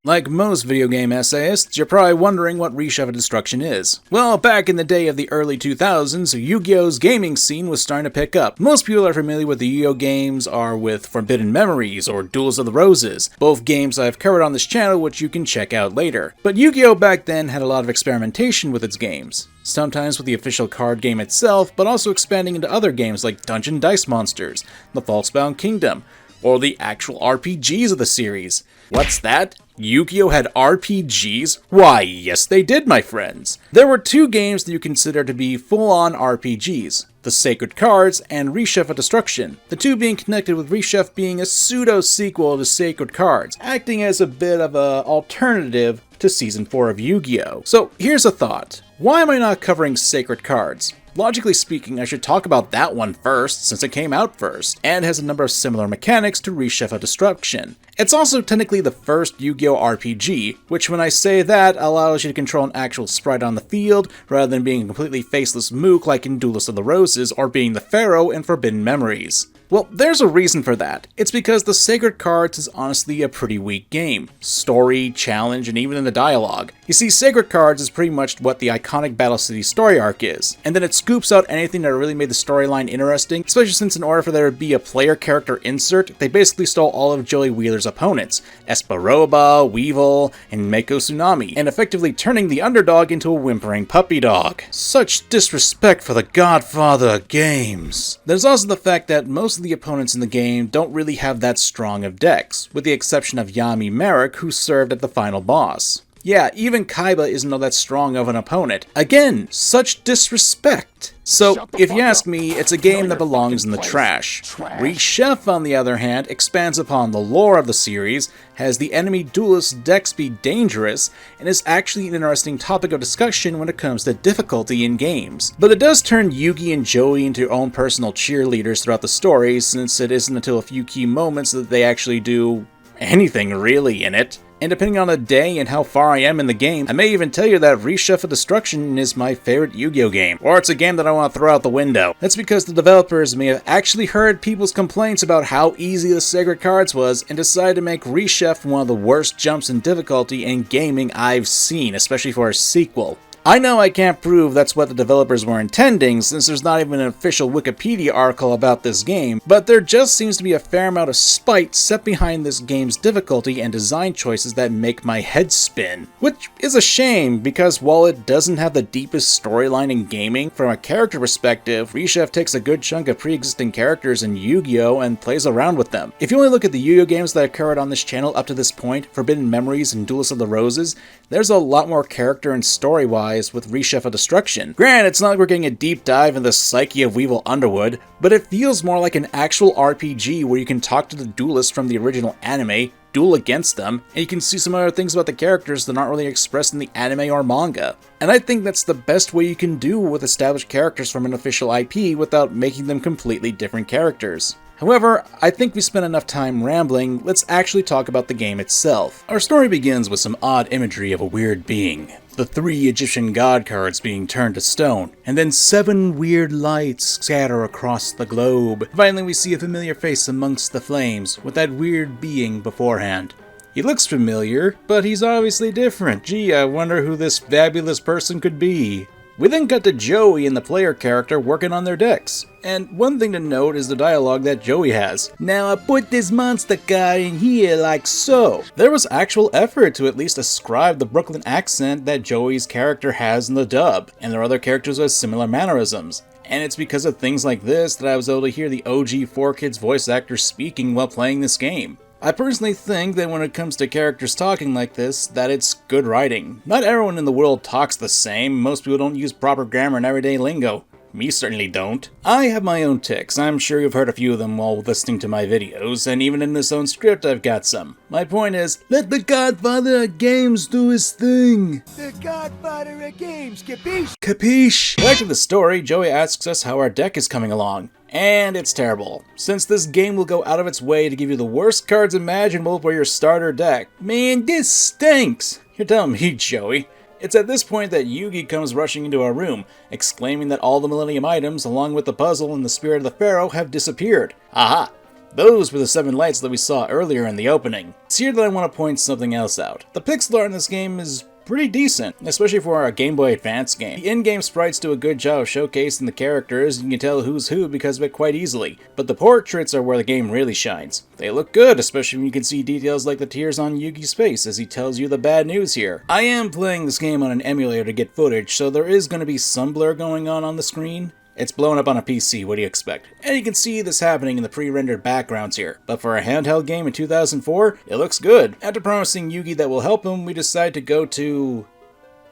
Like most video game essayists, you're probably wondering what Reshef of Destruction is. Well, back in the day of the early 2000s, Yu-Gi-Oh's gaming scene was starting to pick up. Most people are familiar with the Yu-Gi-Oh games are with Forbidden Memories or Duels of the Roses, both games I've covered on this channel which you can check out later. But Yu-Gi-Oh back then had a lot of experimentation with its games. Sometimes with the official card game itself, but also expanding into other games like Dungeon Dice Monsters, the Falsebound Kingdom, or the actual RPGs of the series. What's that? Yu-Gi-Oh had RPGs? Why, yes they did, my friends. There were two games that you consider to be full-on RPGs, the Sacred Cards and Reshef of Destruction, the two being connected with Reshef being a pseudo-sequel to Sacred Cards, acting as a bit of an alternative to Season 4 of Yu-Gi-Oh! So here's a thought. Why am I not covering Sacred Cards? Logically speaking, I should talk about that one first, since it came out first, and has a number of similar mechanics to Reshef of Destruction. It's also technically the first Yu-Gi-Oh! RPG, which when I say that, allows you to control an actual sprite on the field, rather than being a completely faceless mook like in Duelists of the Roses, or being the Pharaoh in Forbidden Memories. Well, there's a reason for that. It's because the Sacred Cards is honestly a pretty weak game. Story, challenge, and even in the dialogue. You see, Sacred Cards is pretty much what the iconic Battle City story arc is, and then it scoops out anything that really made the storyline interesting, especially since in order for there to be a player character insert, they basically stole all of Joey Wheeler's opponents, Esparoba, Weevil, and Mako Tsunami, and effectively turning the underdog into a whimpering puppy dog. Such disrespect for the godfather of games. There's also the fact that most of the opponents in the game don't really have that strong of decks, with the exception of Yami Merrick, who served at the final boss. Yeah, even Kaiba isn't all that strong of an opponent. Again, such disrespect. So, if you ask me, it's a game that belongs in the trash. Reshef, on the other hand, expands upon the lore of the series, has the enemy duelist decks be dangerous, and is actually an interesting topic of discussion when it comes to difficulty in games. But it does turn Yugi and Joey into their own personal cheerleaders throughout the story, since it isn't until a few key moments that they actually do anything really in it. And depending on the day and how far I am in the game, I may even tell you that Reshef of Destruction is my favorite Yu-Gi-Oh game, or it's a game that I want to throw out the window. That's because the developers may have actually heard people's complaints about how easy the Sacred Cards was, and decided to make Reshef one of the worst jumps in difficulty in gaming I've seen, especially for a sequel. I know I can't prove that's what the developers were intending, since there's not even an official Wikipedia article about this game, but there just seems to be a fair amount of spite set behind this game's difficulty and design choices that make my head spin. Which is a shame, because while it doesn't have the deepest storyline in gaming, from a character perspective, Reshef takes a good chunk of pre-existing characters in Yu-Gi-Oh! And plays around with them. If you only look at the Yu-Gi-Oh! Games that I've covered on this channel up to this point, Forbidden Memories and Duelists of the Roses, there's a lot more character and story-wise with Reshef of Destruction. Granted, it's not like we're getting a deep dive into the psyche of Weevil Underwood, but it feels more like an actual RPG where you can talk to the duelists from the original anime, duel against them, and you can see some other things about the characters that aren't really expressed in the anime or manga. And I think that's the best way you can do with established characters from an official IP without making them completely different characters. However, I think we spent enough time rambling, let's actually talk about the game itself. Our story begins with some odd imagery of a weird being. The 3 Egyptian god cards being turned to stone, and then 7 weird lights scatter across the globe. Finally, we see a familiar face amongst the flames, with that weird being beforehand. He looks familiar, but he's obviously different. Gee, I wonder who this fabulous person could be. We then cut to Joey and the player character working on their decks. And one thing to note is the dialogue that Joey has. Now I put this monster guy in here like so. There was actual effort to at least ascribe the Brooklyn accent that Joey's character has in the dub, and there are other characters with similar mannerisms. And it's because of things like this that I was able to hear the OG 4Kids voice actor speaking while playing this game. I personally think that when it comes to characters talking like this, that it's good writing. Not everyone in the world talks the same, most people don't use proper grammar and everyday lingo. Me certainly don't. I have my own tics, I'm sure you've heard a few of them while listening to my videos, and even in this own script I've got some. My point is, let the Godfather of Games do his thing. The Godfather of Games, capiche? Capiche? Back to the story, Joey asks us how our deck is coming along. And it's terrible, since this game will go out of its way to give you the worst cards imaginable for your starter deck. Man, this stinks! You're telling me, Joey. It's at this point that Yugi comes rushing into our room, exclaiming that all the Millennium items, along with the puzzle and the Spirit of the Pharaoh, have disappeared. Aha! Those were the 7 lights that we saw earlier in the opening. It's here that I want to point something else out. The pixel art in this game is pretty decent, especially for a Game Boy Advance game. The in-game sprites do a good job of showcasing the characters, and you can tell who's who because of it quite easily. But the portraits are where the game really shines. They look good, especially when you can see details like the tears on Yugi's face as he tells you the bad news here. I am playing this game on an emulator to get footage, so there is going to be some blur going on the screen. It's blown up on a PC, what do you expect? And you can see this happening in the pre-rendered backgrounds here. But for a handheld game in 2004, it looks good. After promising Yugi that will help him, we decide to go to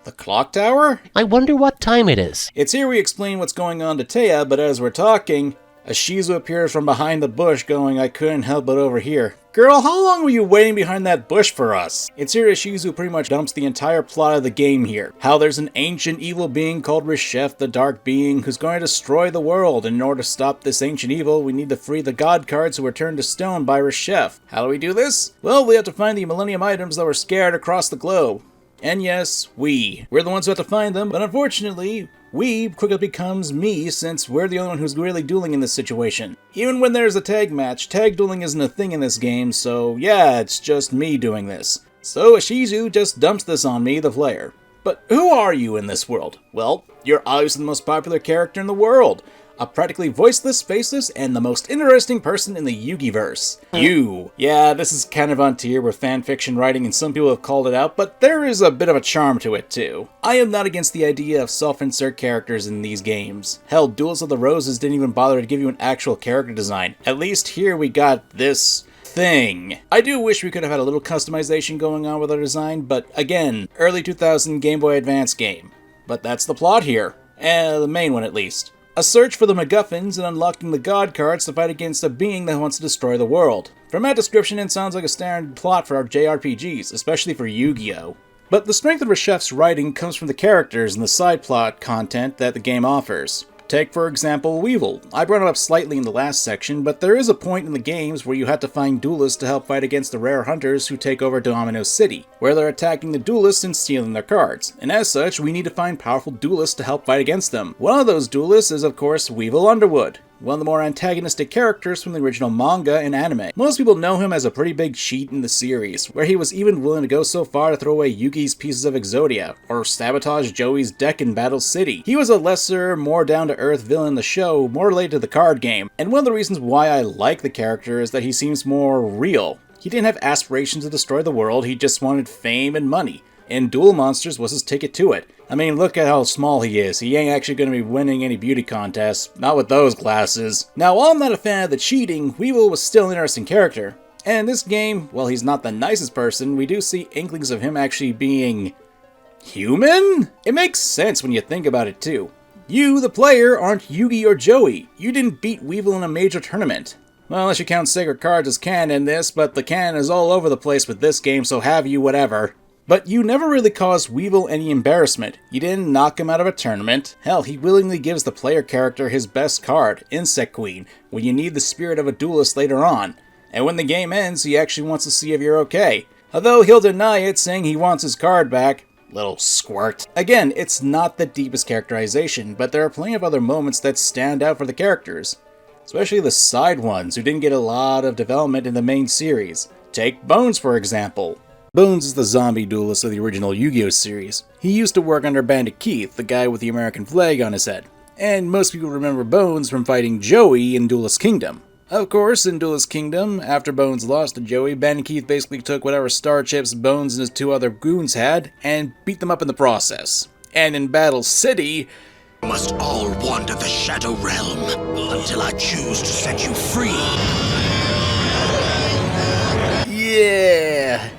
the clock tower? I wonder what time it is. It's here we explain what's going on to Taya, but as we're talking, a Shizu appears from behind the bush going, I couldn't help but overhear. Girl, how long were you waiting behind that bush for us? It's here that Shizu pretty much dumps the entire plot of the game here. How there's an ancient evil being called Reshef, the Dark Being, who's going to destroy the world. And in order to stop this ancient evil, we need to free the god cards who were turned to stone by Reshef. How do we do this? Well, we have to find the Millennium items that were scattered across the globe. And yes, we're the ones who have to find them, but unfortunately, we quickly becomes me since we're the only one who's really dueling in this situation. Even when there's a tag match, tag dueling isn't a thing in this game, so yeah, it's just me doing this. So Shizu just dumps this on me, the player. But who are you in this world? Well, you're obviously the most popular character in the world. A practically voiceless, faceless, and the most interesting person in the Yugiverse. You. Yeah, this is kind of on tier with fanfiction writing and some people have called it out, but there is a bit of a charm to it too. I am not against the idea of self-insert characters in these games. Hell, Duels of the Roses didn't even bother to give you an actual character design. At least here we got this thing. I do wish we could have had a little customization going on with our design, but again, early 2000 Game Boy Advance game. But that's the plot here. The main one at least. A search for the MacGuffins and unlocking the god cards to fight against a being that wants to destroy the world. From that description, it sounds like a standard plot for our JRPGs, especially for Yu-Gi-Oh! But the strength of Reshef's writing comes from the characters and the side plot content that the game offers. Take, for example, Weevil. I brought it up slightly in the last section, but there is a point in the games where you have to find duelists to help fight against the rare hunters who take over Domino City, where they're attacking the duelists and stealing their cards. And as such, we need to find powerful duelists to help fight against them. One of those duelists is, of course, Weevil Underwood, one of the more antagonistic characters from the original manga and anime. Most people know him as a pretty big cheat in the series, where he was even willing to go so far to throw away Yugi's pieces of Exodia, or sabotage Joey's deck in Battle City. He was a lesser, more down-to-earth villain in the show, more related to the card game, and one of the reasons why I like the character is that he seems more real. He didn't have aspirations to destroy the world, he just wanted fame and money. And Duel Monsters was his ticket to it. I mean, look at how small he is. He ain't actually going to be winning any beauty contests. Not with those glasses. Now, while I'm not a fan of the cheating, Weevil was still an interesting character. And in this game, while he's not the nicest person, we do see inklings of him actually being human? It makes sense when you think about it too. You, the player, aren't Yugi or Joey. You didn't beat Weevil in a major tournament. Well, unless you count Sacred Cards as canon in this, but the canon is all over the place with this game, so have you whatever. But you never really caused Weevil any embarrassment. You didn't knock him out of a tournament. Hell, he willingly gives the player character his best card, Insect Queen, when you need the spirit of a duelist later on. And when the game ends, he actually wants to see if you're okay. Although he'll deny it, saying he wants his card back. Little squirt. Again, it's not the deepest characterization, but there are plenty of other moments that stand out for the characters. Especially the side ones, who didn't get a lot of development in the main series. Take Bones, for example. Bones is the zombie duelist of the original Yugioh series. He used to work under Bandit Keith, the guy with the American flag on his head. And most people remember Bones from fighting Joey in Duelist Kingdom. Of course, in Duelist Kingdom, after Bones lost to Joey, Bandit Keith basically took whatever star chips Bones and his two other goons had, and beat them up in the process. And in Battle City, You must all wander the Shadow Realm until I choose to set you free. yeah!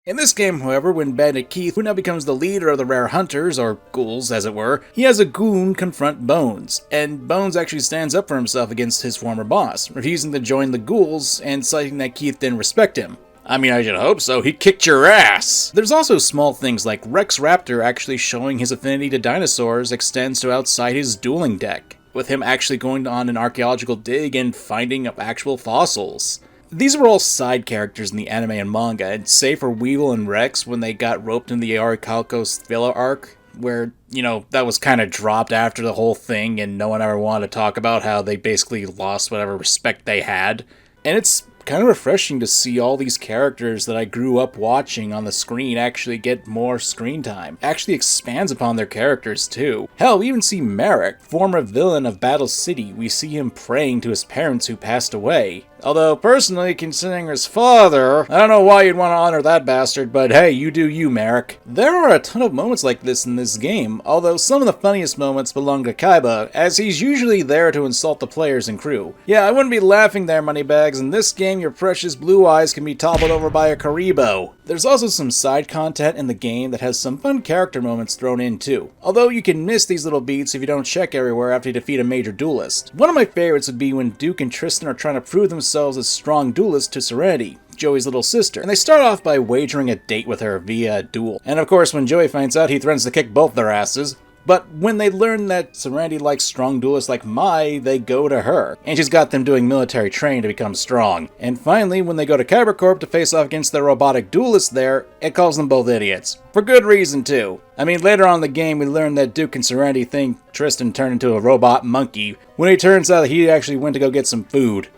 In this game, however, when Bandit Keith, who now becomes the leader of the Rare Hunters, or ghouls as it were, he has a goon confront Bones, and Bones actually stands up for himself against his former boss, refusing to join the ghouls and citing that Keith didn't respect him. I mean, I should hope so, he kicked your ass! There's also small things like Rex Raptor actually showing his affinity to dinosaurs extends to outside his dueling deck, with him actually going on an archaeological dig and finding actual fossils. These were all side characters in the anime and manga, and save for Weevil and Rex when they got roped in the Arikalkos Villa arc, where, that was kind of dropped after the whole thing and no one ever wanted to talk about how they basically lost whatever respect they had. And it's kind of refreshing to see all these characters that I grew up watching on the screen actually get more screen time. Actually expands upon their characters too. Hell, we even see Merrick, former villain of Battle City. We see him praying to his parents who passed away. Although, personally, considering his father, I don't know why you'd want to honor that bastard, but hey, you do you, Merrick. There are a ton of moments like this in this game, although some of the funniest moments belong to Kaiba, as he's usually there to insult the players and crew. Yeah, I wouldn't be laughing there, moneybags. In this game, your precious blue eyes can be toppled over by a Karibo. There's also some side content in the game that has some fun character moments thrown in too, although you can miss these little beats if you don't check everywhere after you defeat a major duelist. One of my favorites would be when Duke and Tristan are trying to prove themselves as strong duelists to Serenity, Joey's little sister, and they start off by wagering a date with her via a duel. And of course, when Joey finds out, he threatens to kick both their asses. But when they learn that Serenity likes strong duelists like Mai, they go to her. And she's got them doing military training to become strong. And finally, when they go to Kybercorp to face off against their robotic duelists there, it calls them both idiots. For good reason, too. I mean, later on in the game, we learn that Duke and Serenity think Tristan turned into a robot monkey, when it turns out he actually went to go get some food.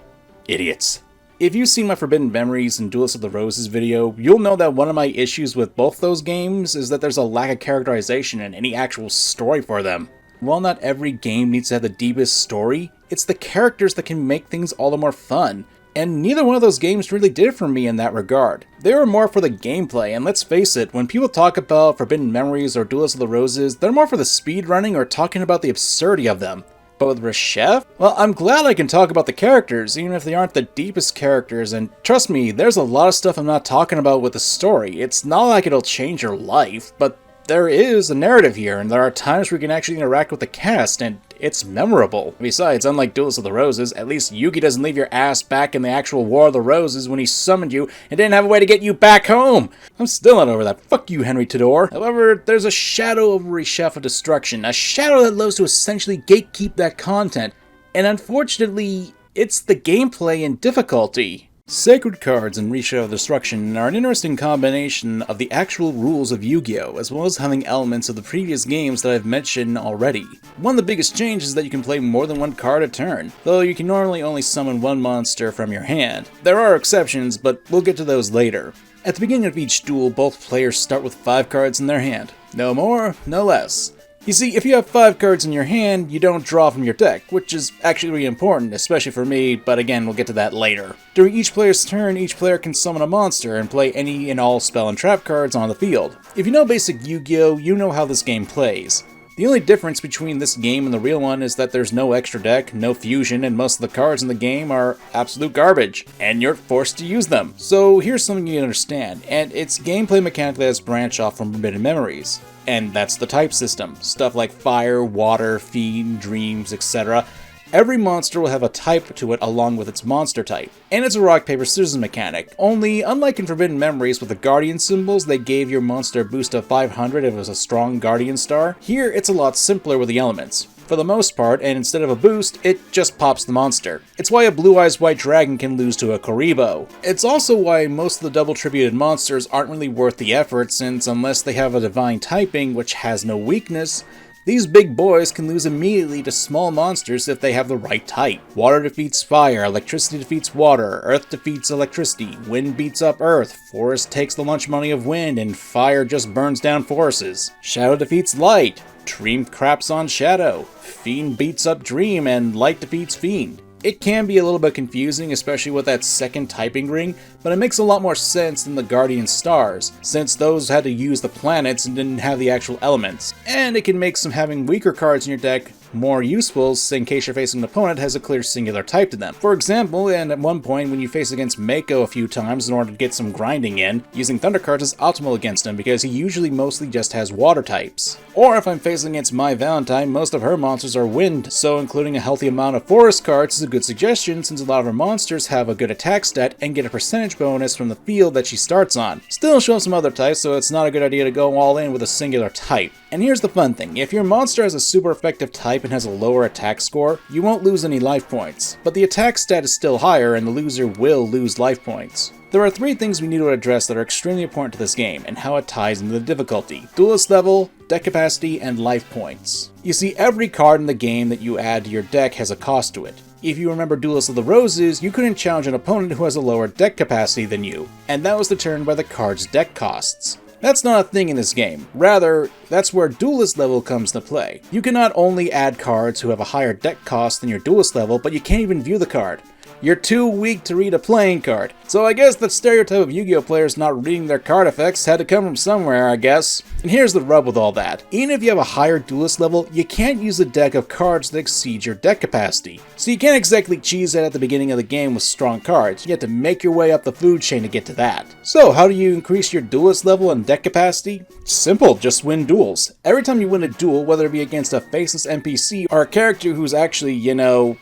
Idiots. If you've seen my Forbidden Memories and Duelists of the Roses video, you'll know that one of my issues with both those games is that there's a lack of characterization and any actual story for them. While not every game needs to have the deepest story, it's the characters that can make things all the more fun. And neither one of those games really did for me in that regard. They were more for the gameplay, and let's face it, when people talk about Forbidden Memories or Duelists of the Roses, they're more for the speedrunning or talking about the absurdity of them. But with Reshef? Well, I'm glad I can talk about the characters, even if they aren't the deepest characters, and trust me, there's a lot of stuff I'm not talking about with the story. It's not like it'll change your life, but there is a narrative here, and there are times where you can actually interact with the cast, and it's memorable. Besides, unlike Duelists of the Roses, at least Yugi doesn't leave your ass back in the actual War of the Roses when he summoned you and didn't have a way to get you back home! I'm still not over that. Fuck you, Henry Tudor. However, there's a shadow over Reshef of Destruction, a shadow that loves to essentially gatekeep that content, and unfortunately, it's the gameplay and difficulty. Sacred cards in Reshef of Destruction are an interesting combination of the actual rules of Yu-Gi-Oh, as well as having elements of the previous games that I've mentioned already. One of the biggest changes is that you can play more than one card a turn, though you can normally only summon one monster from your hand. There are exceptions, but we'll get to those later. At the beginning of each duel, both players start with 5 cards in their hand. No more, no less. You see, if you have 5 cards in your hand, you don't draw from your deck, which is actually really important, especially for me, but again, we'll get to that later. During each player's turn, each player can summon a monster and play any and all spell and trap cards on the field. If you know basic Yu-Gi-Oh, you know how this game plays. The only difference between this game and the real one is that there's no extra deck, no fusion, and most of the cards in the game are absolute garbage, and you're forced to use them. So here's something you understand, and it's gameplay mechanically that's branched off from Forbidden Memories. And that's the type system. Stuff like fire, water, fiend, dreams, etc. Every monster will have a type to it along with its monster type, and it's a rock, paper, scissors mechanic. Only, unlike in Forbidden Memories with the Guardian symbols, they gave your monster a boost of 500 if it was a strong Guardian star, here it's a lot simpler with the elements. For the most part, and instead of a boost, it just pops the monster. It's why a Blue Eyes White Dragon can lose to a Karibo. It's also why most of the double tributed monsters aren't really worth the effort, since unless they have a divine typing which has no weakness, these big boys can lose immediately to small monsters if they have the right type. Water defeats fire, electricity defeats water, earth defeats electricity, wind beats up earth, forest takes the lunch money of wind, and fire just burns down forests. Shadow defeats light, Dream craps on Shadow, Fiend beats up Dream, and Light defeats Fiend. It can be a little bit confusing, especially with that second typing ring, but it makes a lot more sense than the Guardian Stars, since those had to use the planets and didn't have the actual elements. And it can make some having weaker cards in your deck more useful in case you're facing an opponent that has a clear singular type to them. For example, and at one point when you face against Mako a few times in order to get some grinding in, using Thunder cards is optimal against him because he usually mostly just has water types. Or if I'm facing against My Valentine, most of her monsters are wind, so including a healthy amount of forest cards is a good suggestion since a lot of her monsters have a good attack stat and get a percentage bonus from the field that she starts on. Still show some other types, so it's not a good idea to go all in with a singular type. And here's the fun thing, if your monster has a super effective type and has a lower attack score, you won't lose any life points, but the attack stat is still higher and the loser will lose life points. There are 3 things we need to address that are extremely important to this game and how it ties into the difficulty: duelist level, deck capacity, and life points. You see, every card in the game that you add to your deck has a cost to it. If you remember Duelist of the Roses, you couldn't challenge an opponent who has a lower deck capacity than you, and that was determined by the card's deck costs. That's not a thing in this game. Rather, that's where duelist level comes into play. You can not only add cards who have a higher deck cost than your duelist level, but you can't even view the card. You're too weak to read a playing card. So I guess the stereotype of Yu-Gi-Oh players not reading their card effects had to come from somewhere, I guess. And here's the rub with all that. Even if you have a higher duelist level, you can't use a deck of cards that exceed your deck capacity. So you can't exactly cheese it at the beginning of the game with strong cards. You have to make your way up the food chain to get to that. So how do you increase your duelist level and deck capacity? Simple, just win duels. Every time you win a duel, whether it be against a faceless NPC or a character who's actually,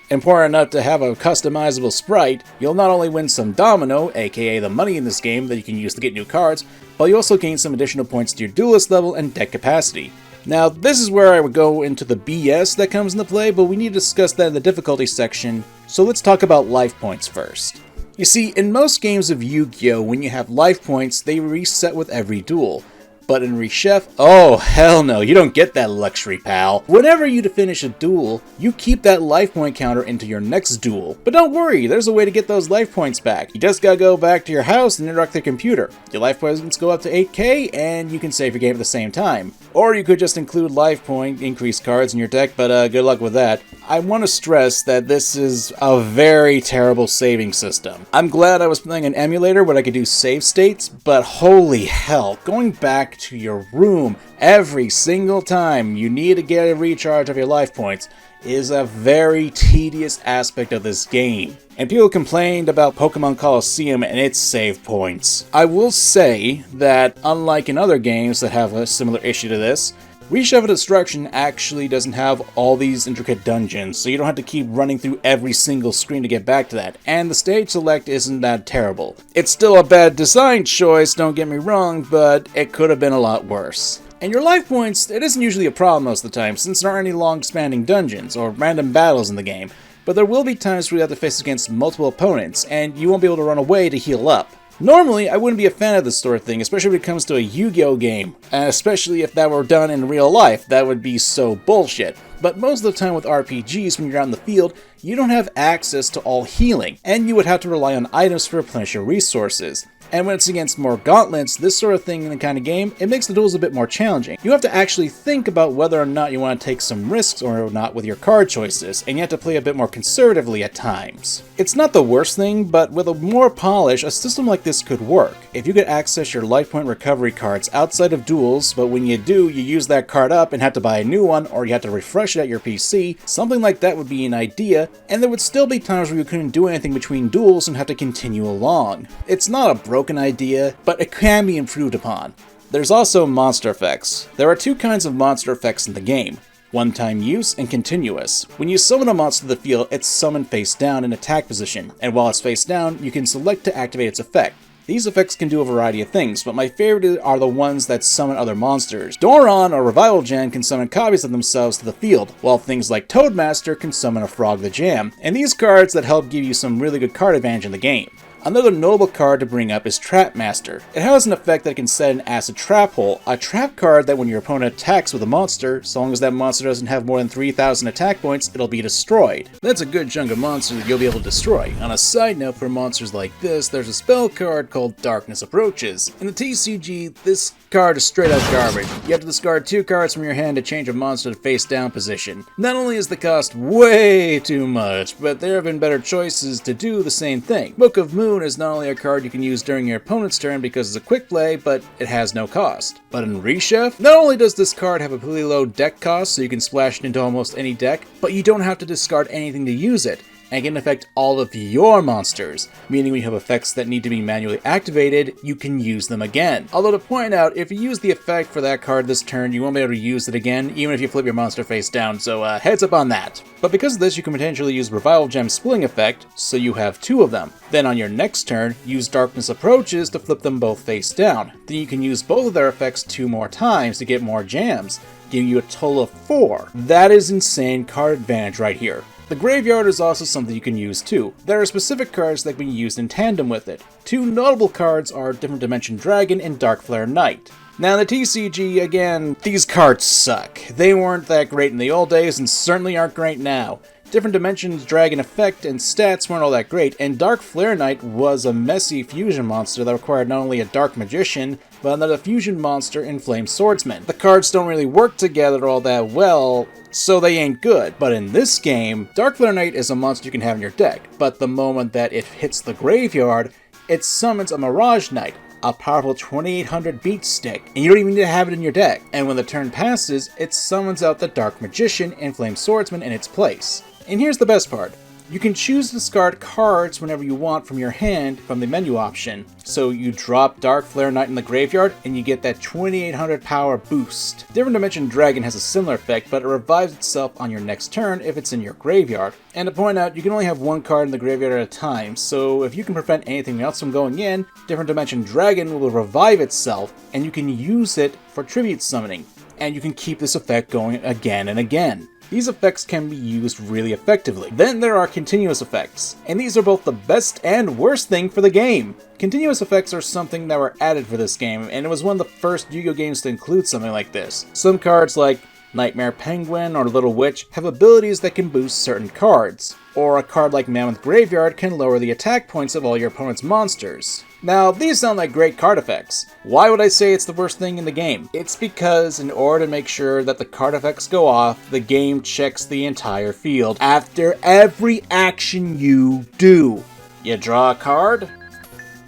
important enough to have a customizable sprite, you'll not only win some domino, aka the money in this game that you can use to get new cards, but you also gain some additional points to your duelist level and deck capacity. Now, this is where I would go into the BS that comes into play, but we need to discuss that in the difficulty section, so let's talk about life points first. You see, in most games of Yu-Gi-Oh, when you have life points, they reset with every duel. But in Reshef, oh hell no, you don't get that luxury, pal. Whenever you finish a duel, you keep that life point counter into your next duel. But don't worry, there's a way to get those life points back. You just gotta go back to your house and interact with the computer. Your life points go up to 8k, and you can save your game at the same time. Or you could just include life point increase cards in your deck, but good luck with that. I want to stress that this is a very terrible saving system. I'm glad I was playing an emulator where I could do save states, but holy hell, going back to your room every single time you need to get a recharge of your life points is a very tedious aspect of this game. And people complained about Pokemon Coliseum and its save points. I will say that unlike in other games that have a similar issue to this, Reshef of Destruction actually doesn't have all these intricate dungeons, so you don't have to keep running through every single screen to get back to that, and the stage select isn't that terrible. It's still a bad design choice, don't get me wrong, but it could have been a lot worse. And your life points, it isn't usually a problem most of the time, since there aren't any long-spanning dungeons or random battles in the game, but there will be times where you have to face against multiple opponents, and you won't be able to run away to heal up. Normally, I wouldn't be a fan of this sort of thing, especially when it comes to a Yu-Gi-Oh game, and especially if that were done in real life, that would be so bullshit. But most of the time with RPGs, when you're out in the field, you don't have access to all healing, and you would have to rely on items to replenish your resources. And when it's against more gauntlets, this sort of thing in the kind of game, it makes the duels a bit more challenging. You have to actually think about whether or not you want to take some risks or not with your card choices, and you have to play a bit more conservatively at times. It's not the worst thing, but with a more polish, a system like this could work. If you could access your life point recovery cards outside of duels, but when you do, you use that card up and have to buy a new one, or you have to refresh it at your PC, something like that would be an idea, and there would still be times where you couldn't do anything between duels and have to continue along. It's not a broken idea, but it can be improved upon. There's also monster effects. There are 2 kinds of monster effects in the game. one-time use, and continuous. When you summon a monster to the field, it's summoned face down in attack position, and while it's face down, you can select to activate its effect. These effects can do a variety of things, but my favorite are the ones that summon other monsters. Doron or Revival Gen can summon copies of themselves to the field, while things like Toadmaster can summon a Frog the Jam, and these cards that help give you some really good card advantage in the game. Another notable card to bring up is Trap Master. It has an effect that can set an acid trap hole, a trap card that when your opponent attacks with a monster, so long as that monster doesn't have more than 3,000 attack points, it'll be destroyed. That's a good chunk of monsters that you'll be able to destroy. On a side note, for monsters like this, there's a spell card called Darkness Approaches. In the TCG, this card is straight up garbage. You have to discard 2 cards from your hand to change a monster to face down position. Not only is the cost way too much, but there have been better choices to do the same thing. Book of Moon is not only a card you can use during your opponent's turn because it's a quick play, but it has no cost. But in Reshef, not only does this card have a pretty low deck cost so you can splash it into almost any deck, but you don't have to discard anything to use it, and can affect all of your monsters, meaning when you have effects that need to be manually activated, you can use them again. Although to point out, if you use the effect for that card this turn, you won't be able to use it again, even if you flip your monster face down, so heads up on that. But because of this, you can potentially use Revival Gem Splitting Effect, so you have 2 of them. Then on your next turn, use Darkness Approaches to flip them both face down. Then you can use both of their effects 2 more times to get more jams, giving you a total of 4. That is insane card advantage right here. The graveyard is also something you can use too. There are specific cards that can be used in tandem with it. 2 notable cards are Different Dimension Dragon and Darkflare Knight. Now in the TCG, again, these cards suck. They weren't that great in the old days and certainly aren't great now. Different Dimensions Dragon effect and stats weren't all that great, and Dark Flare Knight was a messy fusion monster that required not only a Dark Magician, but another fusion monster in Flame Swordsman. The cards don't really work together all that well, so they ain't good. But in this game, Dark Flare Knight is a monster you can have in your deck, but the moment that it hits the graveyard, it summons a Mirage Knight, a powerful 2800 beat stick, and you don't even need to have it in your deck. And when the turn passes, it summons out the Dark Magician and Flame Swordsman in its place. And here's the best part. You can choose to discard cards whenever you want from your hand from the menu option. So you drop Dark Flare Knight in the graveyard and you get that 2800 power boost. Different Dimension Dragon has a similar effect, but it revives itself on your next turn if it's in your graveyard. And to point out, you can only have 1 card in the graveyard at a time, so if you can prevent anything else from going in, Different Dimension Dragon will revive itself and you can use it for tribute summoning. And you can keep this effect going again and again. These effects can be used really effectively. Then there are continuous effects, and these are both the best and worst thing for the game. Continuous effects are something that were added for this game, and it was one of the first Yu-Gi-Oh games to include something like this. Some cards like Nightmare Penguin or Little Witch have abilities that can boost certain cards, or a card like Mammoth Graveyard can lower the attack points of all your opponent's monsters. Now, these sound like great card effects. Why would I say it's the worst thing in the game? It's because in order to make sure that the card effects go off, the game checks the entire field after every action you do. You draw a card,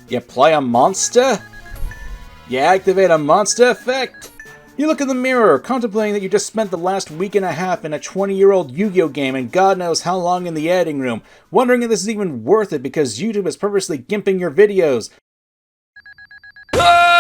you play a monster, you activate a monster effect. You look in the mirror, contemplating that you just spent the last week and a half in a 20-year-old Yu-Gi-Oh game and God knows how long in the editing room, wondering if this is even worth it because YouTube is purposely gimping your videos.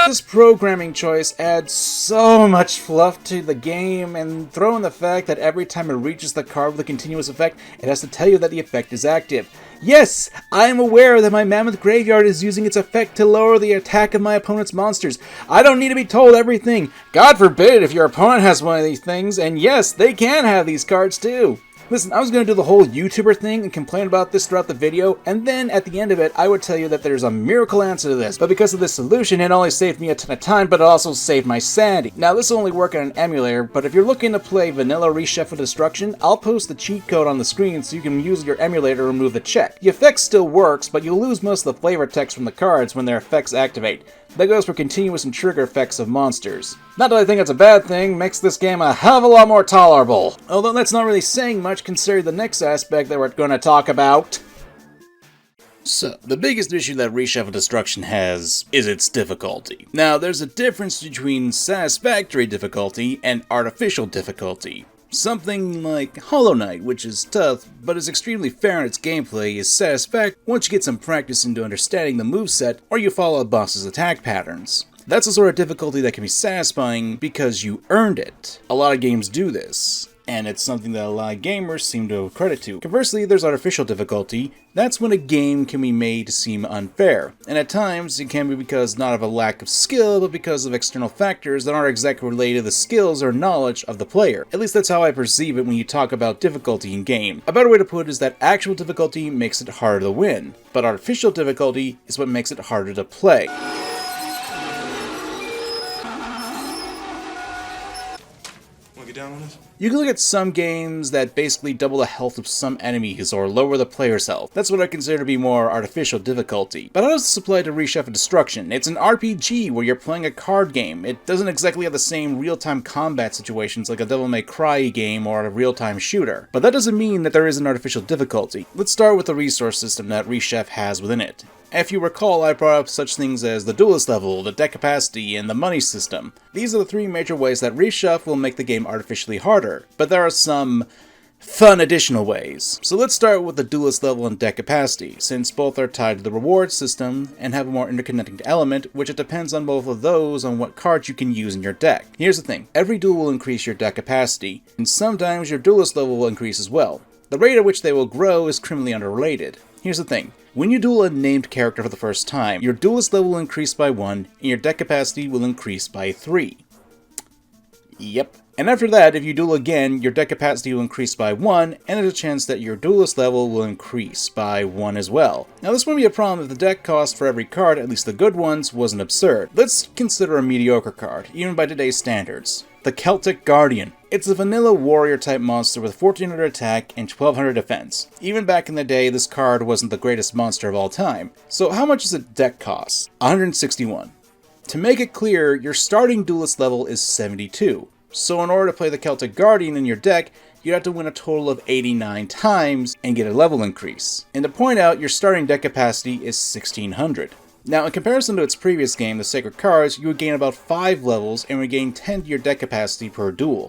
This programming choice adds so much fluff to the game, and throw in the fact that every time it reaches the card with a continuous effect, it has to tell you that the effect is active. Yes, I am aware that my Mammoth Graveyard is using its effect to lower the attack of my opponent's monsters. I don't need to be told everything. God forbid if your opponent has one of these things, and yes, they can have these cards too. Listen, I was going to do the whole YouTuber thing and complain about this throughout the video, and then at the end of it, I would tell you that there's a miracle answer to this. But because of this solution, it not only saved me a ton of time, but it also saved my sanity. Now, this will only work on an emulator, but if you're looking to play vanilla Reshef of Destruction, I'll post the cheat code on the screen so you can use your emulator to remove the check. The effect still works, but you'll lose most of the flavor text from the cards when their effects activate. That goes for continuous and trigger effects of monsters. Not that I think it's a bad thing, makes this game a hell of a lot more tolerable. Although that's not really saying much considering the next aspect that we're going to talk about. So, the biggest issue that Reshef of Destruction has is its difficulty. Now, there's a difference between satisfactory difficulty and artificial difficulty. Something like Hollow Knight, which is tough, but is extremely fair in its gameplay, is satisfactory once you get some practice into understanding the moveset or you follow a boss's attack patterns. That's the sort of difficulty that can be satisfying because you earned it. A lot of games do this. and it's something that a lot of gamers seem to have credit to. Conversely, there's artificial difficulty. That's when a game can be made to seem unfair, and at times it can be because not of a lack of skill, but because of external factors that aren't exactly related to the skills or knowledge of the player. At least that's how I perceive it when you talk about difficulty in game. A better way to put it is that actual difficulty makes it harder to win, but artificial difficulty is what makes it harder to play. Down on this? You can look at some games that basically double the health of some enemies or lower the player's health. That's what I consider to be more artificial difficulty. But how does this apply to Reshef and Destruction? It's an RPG where you're playing a card game. It doesn't exactly have the same real-time combat situations like a Devil May Cry game or a real-time shooter. But that doesn't mean that there isn't artificial difficulty. Let's start with the resource system that Reshef has within it. If you recall, I brought up such things as the Duelist level, the deck capacity, and the money system. These are the three major ways that Reshef will make the game artificially harder, but there are some fun additional ways. So let's start with the Duelist level and deck capacity, since both are tied to the reward system and have a more interconnecting element, which it depends on both of those on what cards you can use in your deck. Here's the thing, every duel will increase your deck capacity, and sometimes your Duelist level will increase as well. The rate at which they will grow is criminally underrated. Here's the thing, when you duel a named character for the first time, your Duelist level will increase by 1, and your deck capacity will increase by 3. Yep. And after that, if you duel again, your deck capacity will increase by 1, and there's a chance that your Duelist level will increase by 1 as well. Now this wouldn't be a problem if the deck cost for every card, at least the good ones, wasn't absurd. Let's consider a mediocre card, even by today's standards. The Celtic Guardian. It's a vanilla warrior type monster with 1400 attack and 1200 defense. Even back in the day, this card wasn't the greatest monster of all time. So how much does a deck cost? 161. To make it clear, your starting Duelist level is 72. So in order to play the Celtic Guardian in your deck, you'd have to win a total of 89 times and get a level increase. And to point out, your starting deck capacity is 1600. Now, in comparison to its previous game, the Sacred Cards, you would gain about 5 levels and would gain 10 to your deck capacity per duel.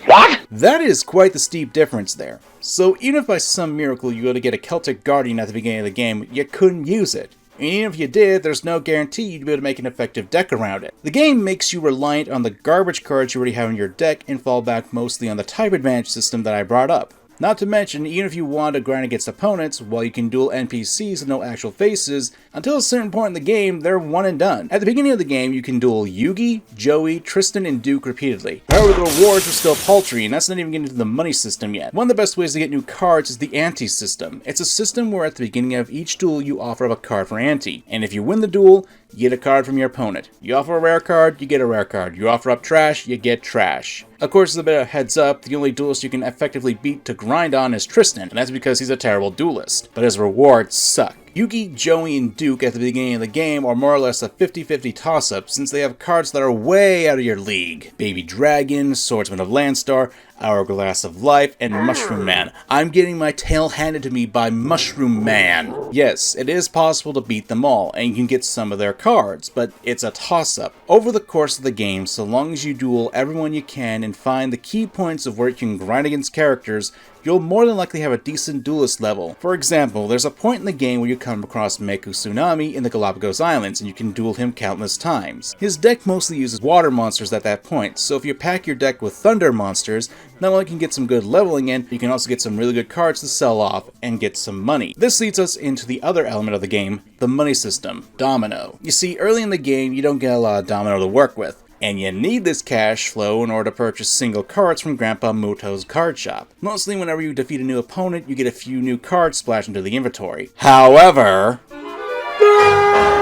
What? That is quite the steep difference there. So even if by some miracle you were to get a Celtic Guardian at the beginning of the game, you couldn't use it. And even if you did, there's no guarantee you'd be able to make an effective deck around it. The game makes you reliant on the garbage cards you already have in your deck and fall back mostly on the type advantage system that I brought up. Not to mention, even if you want to grind against opponents, while you can duel NPCs with no actual faces, until a certain point in the game, they're one and done. At the beginning of the game, you can duel Yugi, Joey, Tristan, and Duke repeatedly. However, the rewards are still paltry, and that's not even getting into the money system yet. One of the best ways to get new cards is the ante system. It's a system where at the beginning of each duel, you offer up a card for ante, and if you win the duel, you get a card from your opponent. You offer a rare card, you get a rare card. You offer up trash, you get trash. Of course, as a bit of a heads up, the only duelist you can effectively beat to grind on is Tristan, and that's because he's a terrible duelist. But his rewards suck. Yugi, Joey, and Duke at the beginning of the game are more or less a 50-50 toss-up since they have cards that are way out of your league. Baby Dragon, Swordsman of Landstar, Hourglass of Life, and Mushroom Man. I'm getting my tail handed to me by Mushroom Man. Yes, it is possible to beat them all, and you can get some of their cards, but it's a toss-up. Over the course of the game, so long as you duel everyone you can and find the key points of where you can grind against characters, you'll more than likely have a decent duelist level. For example, there's a point in the game where you come across Meku Tsunami in the Galapagos Islands, and you can duel him countless times. His deck mostly uses water monsters at that point, so if you pack your deck with thunder monsters, not only can you get some good leveling in, you can also get some really good cards to sell off and get some money. This leads us into the other element of the game, the money system, Domino. You see, early in the game, you don't get a lot of Domino to work with, and you need this cash flow in order to purchase single cards from Grandpa Muto's card shop. Mostly whenever you defeat a new opponent, you get a few new cards splashed into the inventory. However,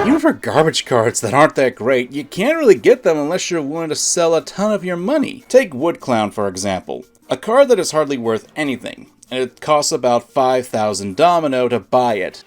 even for garbage cards that aren't that great, you can't really get them unless you're willing to sell a ton of your money. Take Wood Clown for example, a card that is hardly worth anything, and it costs about 5,000 Domino to buy it.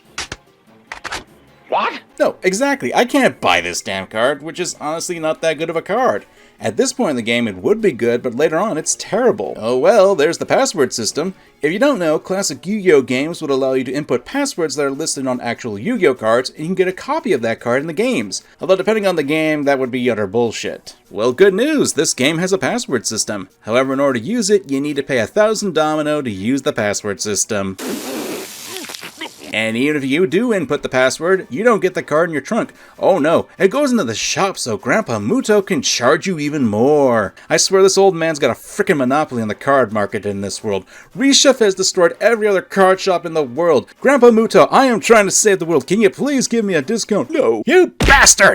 What? No, exactly. I can't buy this damn card, which is honestly not that good of a card. At this point in the game, it would be good, but later on, it's terrible. Oh well, there's the password system. If you don't know, classic Yu-Gi-Oh games would allow you to input passwords that are listed on actual Yu-Gi-Oh cards, and you can get a copy of that card in the games. Although depending on the game, that would be utter bullshit. Well, good news, this game has a password system. However, in order to use it, you need to pay 1,000 Domino to use the password system. And even if you do input the password, you don't get the card in your trunk. Oh no, it goes into the shop so Grandpa Muto can charge you even more. I swear this old man's got a frickin' monopoly on the card market in this world. Reshef has destroyed every other card shop in the world. Grandpa Muto, I am trying to save the world. Can you please give me a discount? No. You bastard!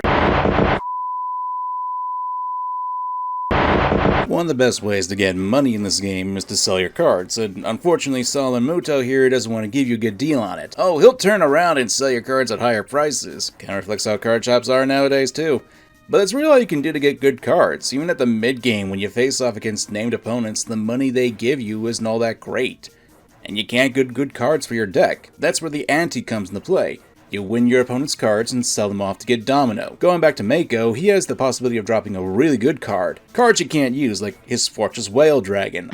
One of the best ways to get money in this game is to sell your cards, and unfortunately Solomon Muto here doesn't want to give you a good deal on it. Oh, he'll turn around and sell your cards at higher prices. Kinda reflects how card shops are nowadays too. But it's really all you can do to get good cards. Even at the mid-game when you face off against named opponents, the money they give you isn't all that great. And you can't get good cards for your deck. That's where the ante comes into play. You win your opponent's cards and sell them off to get Domino. Going back to Mako, he has the possibility of dropping a really good card. Cards you can't use, like his Fortress Whale Dragon.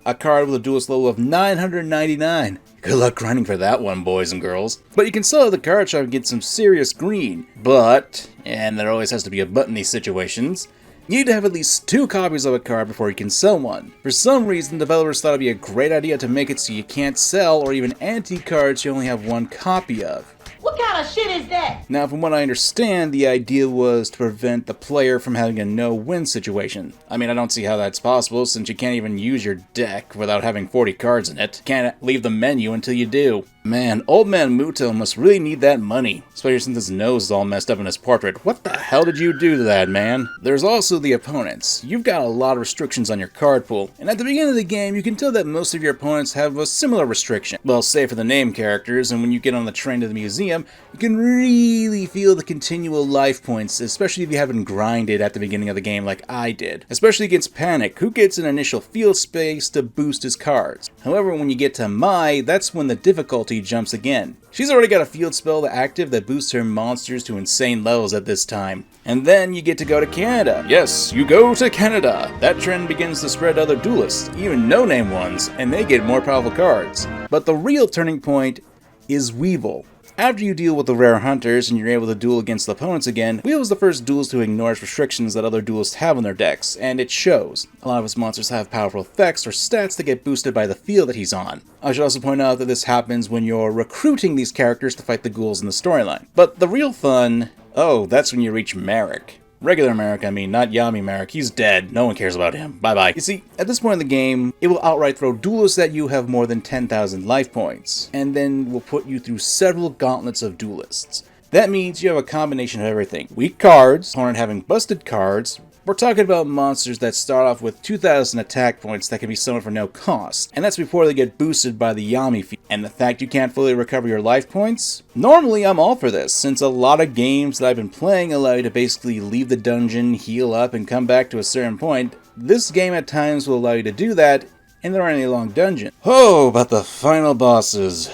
A card with a duelist level of 999. Good luck grinding for that one, boys and girls. But you can sell at the card shop and get some serious green. But, and there always has to be a but in these situations, you need to have at least 2 copies of a card before you can sell one. For some reason, developers thought it'd be a great idea to make it so you can't sell or even antique cards you only have 1 copy of. What kind of shit is that? Now, from what I understand, the idea was to prevent the player from having a no-win situation. I mean, I don't see how that's possible, since you can't even use your deck without having 40 cards in it. Can't leave the menu until you do. Man, old man Muto must really need that money, especially since his nose is all messed up in his portrait. What the hell did you do to that, man? There's also the opponents. You've got a lot of restrictions on your card pool, and at the beginning of the game, you can tell that most of your opponents have a similar restriction. Well, save for the name characters, and when you get on the train to the museum, you can really feel the continual life points, especially if you haven't grinded at the beginning of the game like I did. Especially against Panic, who gets an initial field space to boost his cards. However, when you get to Mai, that's when the difficulty jumps again. She's already got a field spell active that boosts her monsters to insane levels at this time. And then you get to go to Canada. Yes, you go to Canada. That trend begins to spread to other duelists, even no-name ones, and they get more powerful cards. But the real turning point is Weevil. After you deal with the rare hunters and you're able to duel against the opponents again, Weevil is the first duelist to ignore restrictions that other duelists have on their decks, and it shows. A lot of his monsters have powerful effects or stats that get boosted by the field that he's on. I should also point out that this happens when you're recruiting these characters to fight the ghouls in the storyline. But the real fun, oh, that's when you reach Merrick. Regular Merrick, I mean, not Yami Merrick. He's dead. No one cares about him. Bye-bye. You see, at this point in the game, it will outright throw duelists at you have more than 10,000 life points, and then will put you through several gauntlets of duelists. That means you have a combination of everything. Weak cards, opponent having busted cards. We're talking about monsters that start off with 2,000 attack points that can be summoned for no cost, and that's before they get boosted by the Yami feat. And the fact you can't fully recover your life points? Normally I'm all for this, since a lot of games that I've been playing allow you to basically leave the dungeon, heal up, and come back to a certain point. This game at times will allow you to do that, and there aren't any long dungeons. Oh, but the final bosses.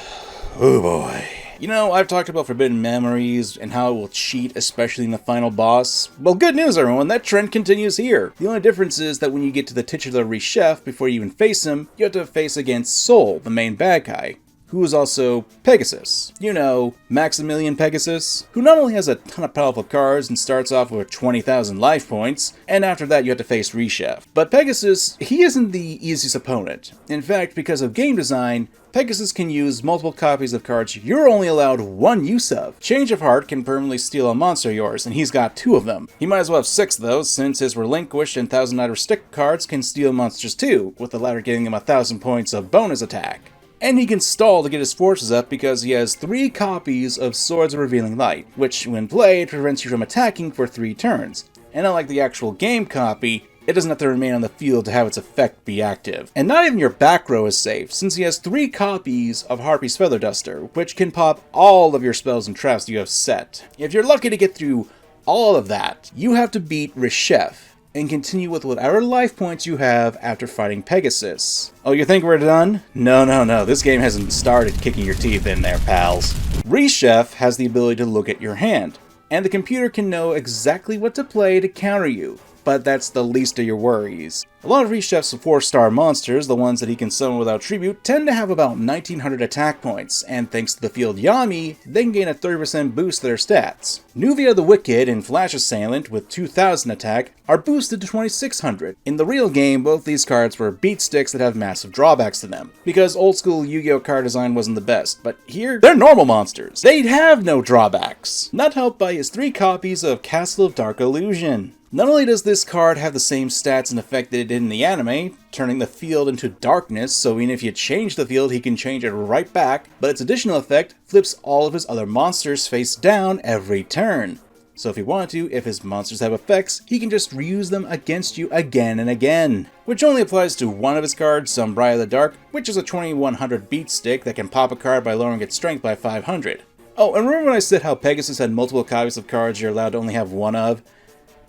Oh boy. You know, I've talked about Forbidden Memories and how it will cheat, especially in the final boss. Well, good news everyone, that trend continues here. The only difference is that when you get to the titular Reshef, before you even face him, you have to face against Soul, the main bad guy, who is also Pegasus. You know, Maximilian Pegasus, who not only has a ton of powerful cards and starts off with 20,000 life points, and after that you have to face Reshef. But Pegasus, he isn't the easiest opponent. In fact, because of game design, Pegasus can use multiple copies of cards you're only allowed 1 use of. Change of Heart can permanently steal a monster of yours, and he's got 2 of them. He might as well have 6 though, since his Relinquish and 1,000 Night Restrict cards can steal monsters too, with the latter giving him 1,000 points of bonus attack. And he can stall to get his forces up because he has 3 copies of Swords of Revealing Light, which when played prevents you from attacking for 3 turns. And unlike the actual game copy, it doesn't have to remain on the field to have its effect be active. And not even your back row is safe, since he has 3 copies of Harpy's Feather Duster, which can pop all of your spells and traps you have set. If you're lucky to get through all of that, you have to beat Reshef, and continue with whatever life points you have after fighting Pegasus. Oh, you think we're done? No, this game hasn't started kicking your teeth in there, pals. Reshef has the ability to look at your hand, and the computer can know exactly what to play to counter you. but that's the least of your worries. A lot of Reshef's 4-star monsters, the ones that he can summon without tribute, tend to have about 1900 attack points, and thanks to the field Yami, they can gain a 30% boost to their stats. Nuvia the Wicked and Flash Assailant with 2000 attack are boosted to 2600. In the real game, both these cards were beat sticks that have massive drawbacks to them, because old school Yu-Gi-Oh card design wasn't the best, but here, they're normal monsters. They'd have no drawbacks. Not helped by his 3 copies of Castle of Dark Illusion. Not only does this card have the same stats and effect that it did in the anime, turning the field into darkness, so even if you change the field, he can change it right back, but its additional effect flips all of his other monsters face down every turn. So if he wanted to, if his monsters have effects, he can just reuse them against you again and again. Which only applies to one of his cards, Sombraya the Dark, which is a 2100 beat stick that can pop a card by lowering its strength by 500. Oh, and remember when I said how Pegasus had multiple copies of cards you're allowed to only have one of?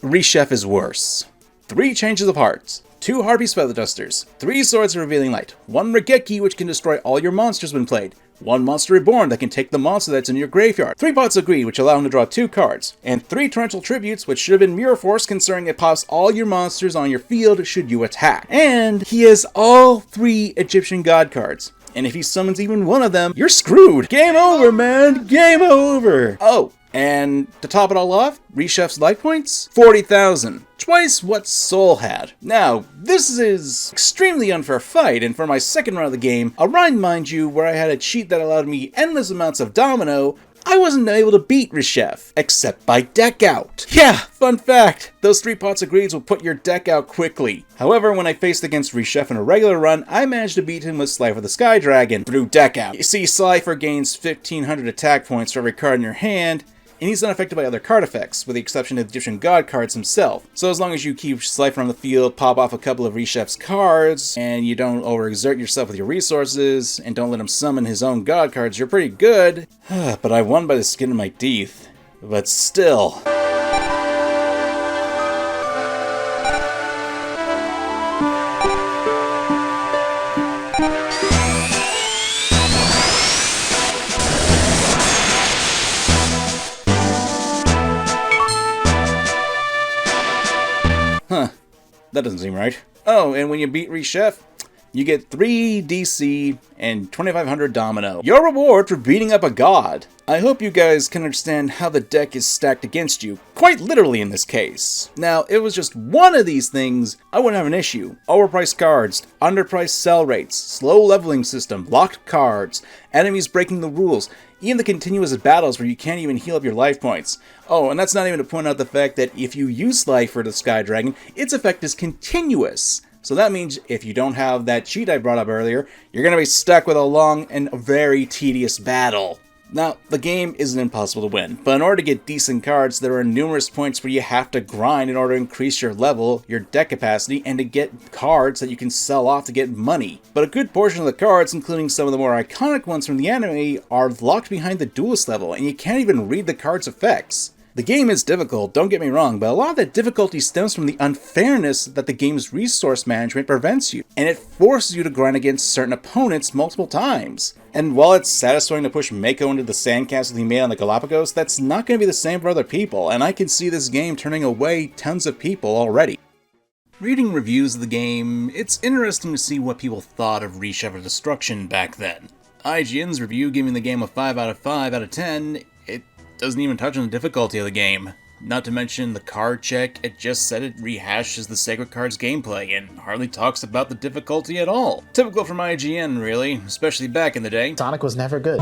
Reshef is worse. 3 Changes of Hearts, 2 Harpy's Feather Dusters, 3 Swords of Revealing Light, 1 Regeki which can destroy all your monsters when played, 1 Monster Reborn that can take the monster that's in your graveyard, 3 Pots of Greed which allow him to draw 2 cards, and 3 Torrential Tributes which should have been Mirror Force considering it pops all your monsters on your field should you attack. And he has all 3 Egyptian God cards. And if he summons even one of them, you're screwed! Game over, man! Game over! Oh, and to top it all off, Reshef's life points? 40,000. Twice what Soul had. Now, this is extremely unfair fight, and for my second run of the game, I'll remind you where I had a cheat that allowed me endless amounts of domino. I wasn't able to beat Reshef, except by deck out. Yeah, fun fact, those 3 Pots of Greeds will put your deck out quickly. However, when I faced against Reshef in a regular run, I managed to beat him with Slifer the Sky Dragon through deck out. You see, Slifer gains 1500 attack points for every card in your hand, and he's unaffected by other card effects, with the exception of the Egyptian God cards himself. So as long as you keep Slifer on the field, pop off a couple of Reshef's cards, and you don't overexert yourself with your resources, and don't let him summon his own God cards, you're pretty good. But I won by the skin of my teeth. But still. That doesn't seem right. Oh, and when you beat Reshef, you get 3 DC and 2500 domino. Your reward for beating up a god. I hope you guys can understand how the deck is stacked against you, quite literally in this case. Now, if it was just one of these things, I wouldn't have an issue. Overpriced cards, underpriced sell rates, slow leveling system, locked cards, enemies breaking the rules, even the continuous battles where you can't even heal up your life points. Oh, and that's not even to point out the fact that if you use Slifer the Sky Dragon, its effect is continuous. So that means if you don't have that cheat I brought up earlier, you're going to be stuck with a long and very tedious battle. Now, the game isn't impossible to win, but in order to get decent cards, there are numerous points where you have to grind in order to increase your level, your deck capacity, and to get cards that you can sell off to get money. But a good portion of the cards, including some of the more iconic ones from the anime, are locked behind the Duelist level, and you can't even read the card's effects. The game is difficult, don't get me wrong, but a lot of that difficulty stems from the unfairness that the game's resource management prevents you, and it forces you to grind against certain opponents multiple times. And while it's satisfying to push Mako into the sandcastle he made on the Galapagos, that's not going to be the same for other people, and I can see this game turning away tons of people already. Reading reviews of the game, it's interesting to see what people thought of Reshef of Destruction back then. IGN's review giving the game a 5 out of 5 out of 10, it doesn't even touch on the difficulty of the game. Not to mention the card check, it just said it rehashes the Sacred Cards gameplay and hardly talks about the difficulty at all. Typical from IGN, really, especially back in the day. Sonic was never good.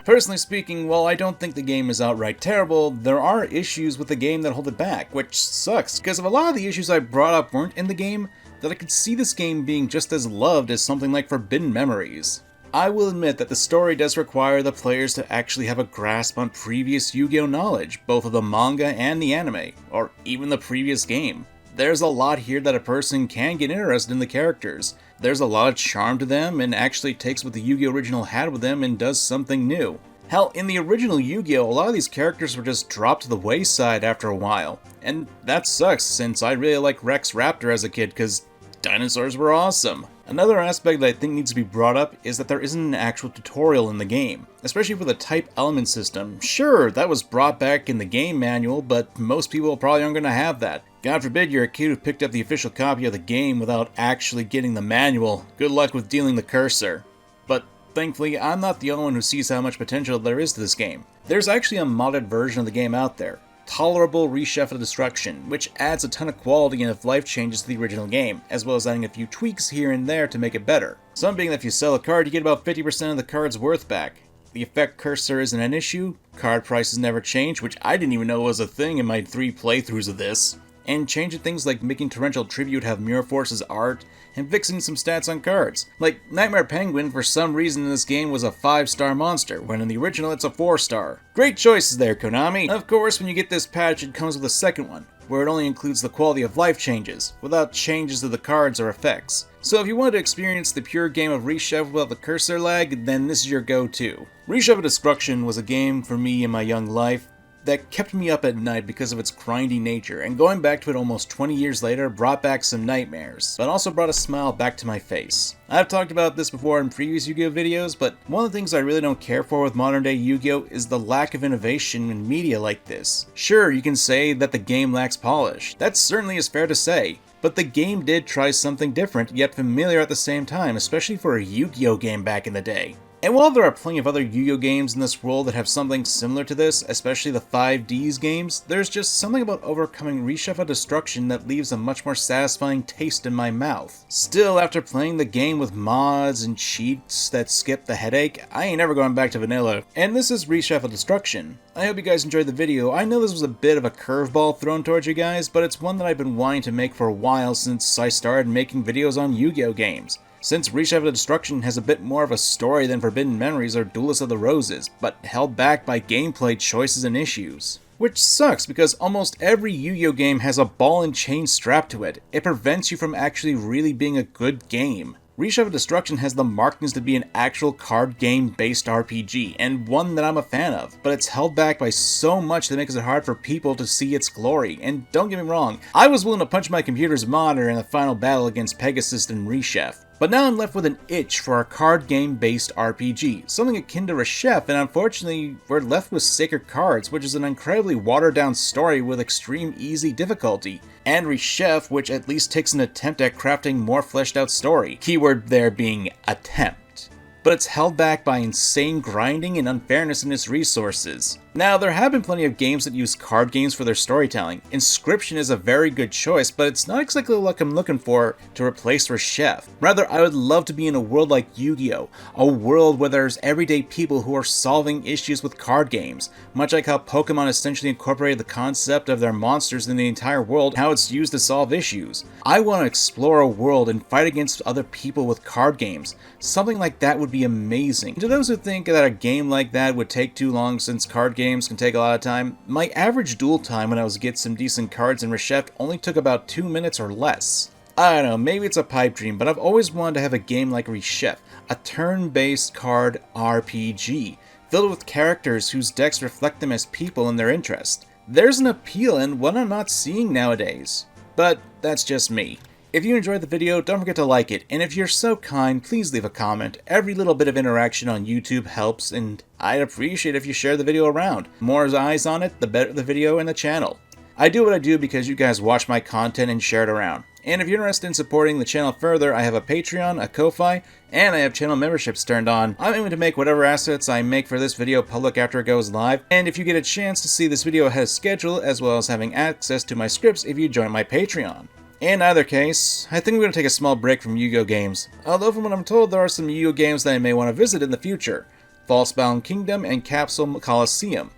Personally speaking, while I don't think the game is outright terrible, there are issues with the game that hold it back, which sucks, because if a lot of the issues I brought up weren't in the game, then I could see this game being just as loved as something like Forbidden Memories. I will admit that the story does require the players to actually have a grasp on previous Yu-Gi-Oh knowledge, both of the manga and the anime, or even the previous game. There's a lot here that a person can get interested in the characters. There's a lot of charm to them, and actually takes what the Yu-Gi-Oh original had with them and does something new. Hell, in the original Yu-Gi-Oh, a lot of these characters were just dropped to the wayside after a while. And that sucks, since I really liked Rex Raptor as a kid, because dinosaurs were awesome. Another aspect that I think needs to be brought up is that there isn't an actual tutorial in the game, especially for the type element system. Sure, that was brought back in the game manual, but most people probably aren't going to have that. God forbid you're a kid who picked up the official copy of the game without actually getting the manual. Good luck with dealing the cursor. But thankfully, I'm not the only one who sees how much potential there is to this game. There's actually a modded version of the game out there, Tolerable Reshef of Destruction, which adds a ton of quality and of life changes to the original game, as well as adding a few tweaks here and there to make it better. Some being that if you sell a card, you get about 50% of the card's worth back. The effect cursor isn't an issue, card prices never change, which I didn't even know was a thing in my 3 playthroughs of this, and changing things like making Torrential Tribute have Mirror Force's art, and fixing some stats on cards. Like, Nightmare Penguin for some reason in this game was a 5-star monster, when in the original it's a 4-star. Great choices there, Konami! Of course, when you get this patch it comes with a second one, where it only includes the quality of life changes, without changes to the cards or effects. So if you want to experience the pure game of Reshef without the cursor lag, then this is your go-to. Reshef of Destruction was a game for me in my young life that kept me up at night because of its grindy nature, and going back to it almost 20 years later brought back some nightmares, but also brought a smile back to my face. I've talked about this before in previous Yu-Gi-Oh videos, but one of the things I really don't care for with modern day Yu-Gi-Oh is the lack of innovation in media like this. Sure, you can say that the game lacks polish. That certainly is fair to say. But the game did try something different, yet familiar at the same time, especially for a Yu-Gi-Oh game back in the day. And while there are plenty of other Yu-Gi-Oh games in this world that have something similar to this, especially the 5Ds games, there's just something about overcoming Reshef of Destruction that leaves a much more satisfying taste in my mouth. Still, after playing the game with mods and cheats that skip the headache, I ain't ever going back to vanilla. And this is Reshef of Destruction. I hope you guys enjoyed the video. I know this was a bit of a curveball thrown towards you guys, but it's one that I've been wanting to make for a while since I started making videos on Yu-Gi-Oh games. Since Reshef of Destruction has a bit more of a story than Forbidden Memories or Duelists of the Roses, but held back by gameplay choices and issues. Which sucks because almost every Yu-Gi-Oh game has a ball and chain strapped to it. It prevents you from actually really being a good game. Reshef of Destruction has the markings to be an actual card game based RPG, and one that I'm a fan of, but it's held back by so much that makes it hard for people to see its glory. And don't get me wrong, I was willing to punch my computer's monitor in the final battle against Pegasus and Reshef. But now I'm left with an itch for a card game based RPG, something akin to Reshef, and unfortunately we're left with Sacred Cards, which is an incredibly watered down story with extreme easy difficulty, and Reshef, which at least takes an attempt at crafting more fleshed out story, keyword there being attempt. But it's held back by insane grinding and unfairness in its resources. Now, there have been plenty of games that use card games for their storytelling. Inscription is a very good choice, but it's not exactly what I'm looking for to replace Reshef. Rather, I would love to be in a world like Yu-Gi-Oh! A world where there's everyday people who are solving issues with card games, much like how Pokemon essentially incorporated the concept of their monsters in the entire world, how it's used to solve issues. I want to explore a world and fight against other people with card games. Something like that would be amazing. To those who think that a game like that would take too long since card games can take a lot of time, my average duel time when I was getting some decent cards in Reshef only took about 2 minutes or less. I don't know, maybe it's a pipe dream, but I've always wanted to have a game like Reshef, a turn-based card RPG, filled with characters whose decks reflect them as people and their interest. There's an appeal and one I'm not seeing nowadays. But that's just me. If you enjoyed the video, don't forget to like it, and if you're so kind, please leave a comment. Every little bit of interaction on YouTube helps, and I'd appreciate if you share the video around. The more eyes on it, the better the video and the channel. I do what I do because you guys watch my content and share it around. And if you're interested in supporting the channel further, I have a Patreon, a Ko-Fi, and I have channel memberships turned on. I'm aiming to make whatever assets I make for this video public after it goes live, and if you get a chance to see this video ahead of schedule, as well as having access to my scripts if you join my Patreon. In either case, I think we're going to take a small break from Yu-Gi-Oh games, although from what I'm told there are some Yu-Gi-Oh games that I may want to visit in the future. Falsebound Kingdom and Capsule Coliseum.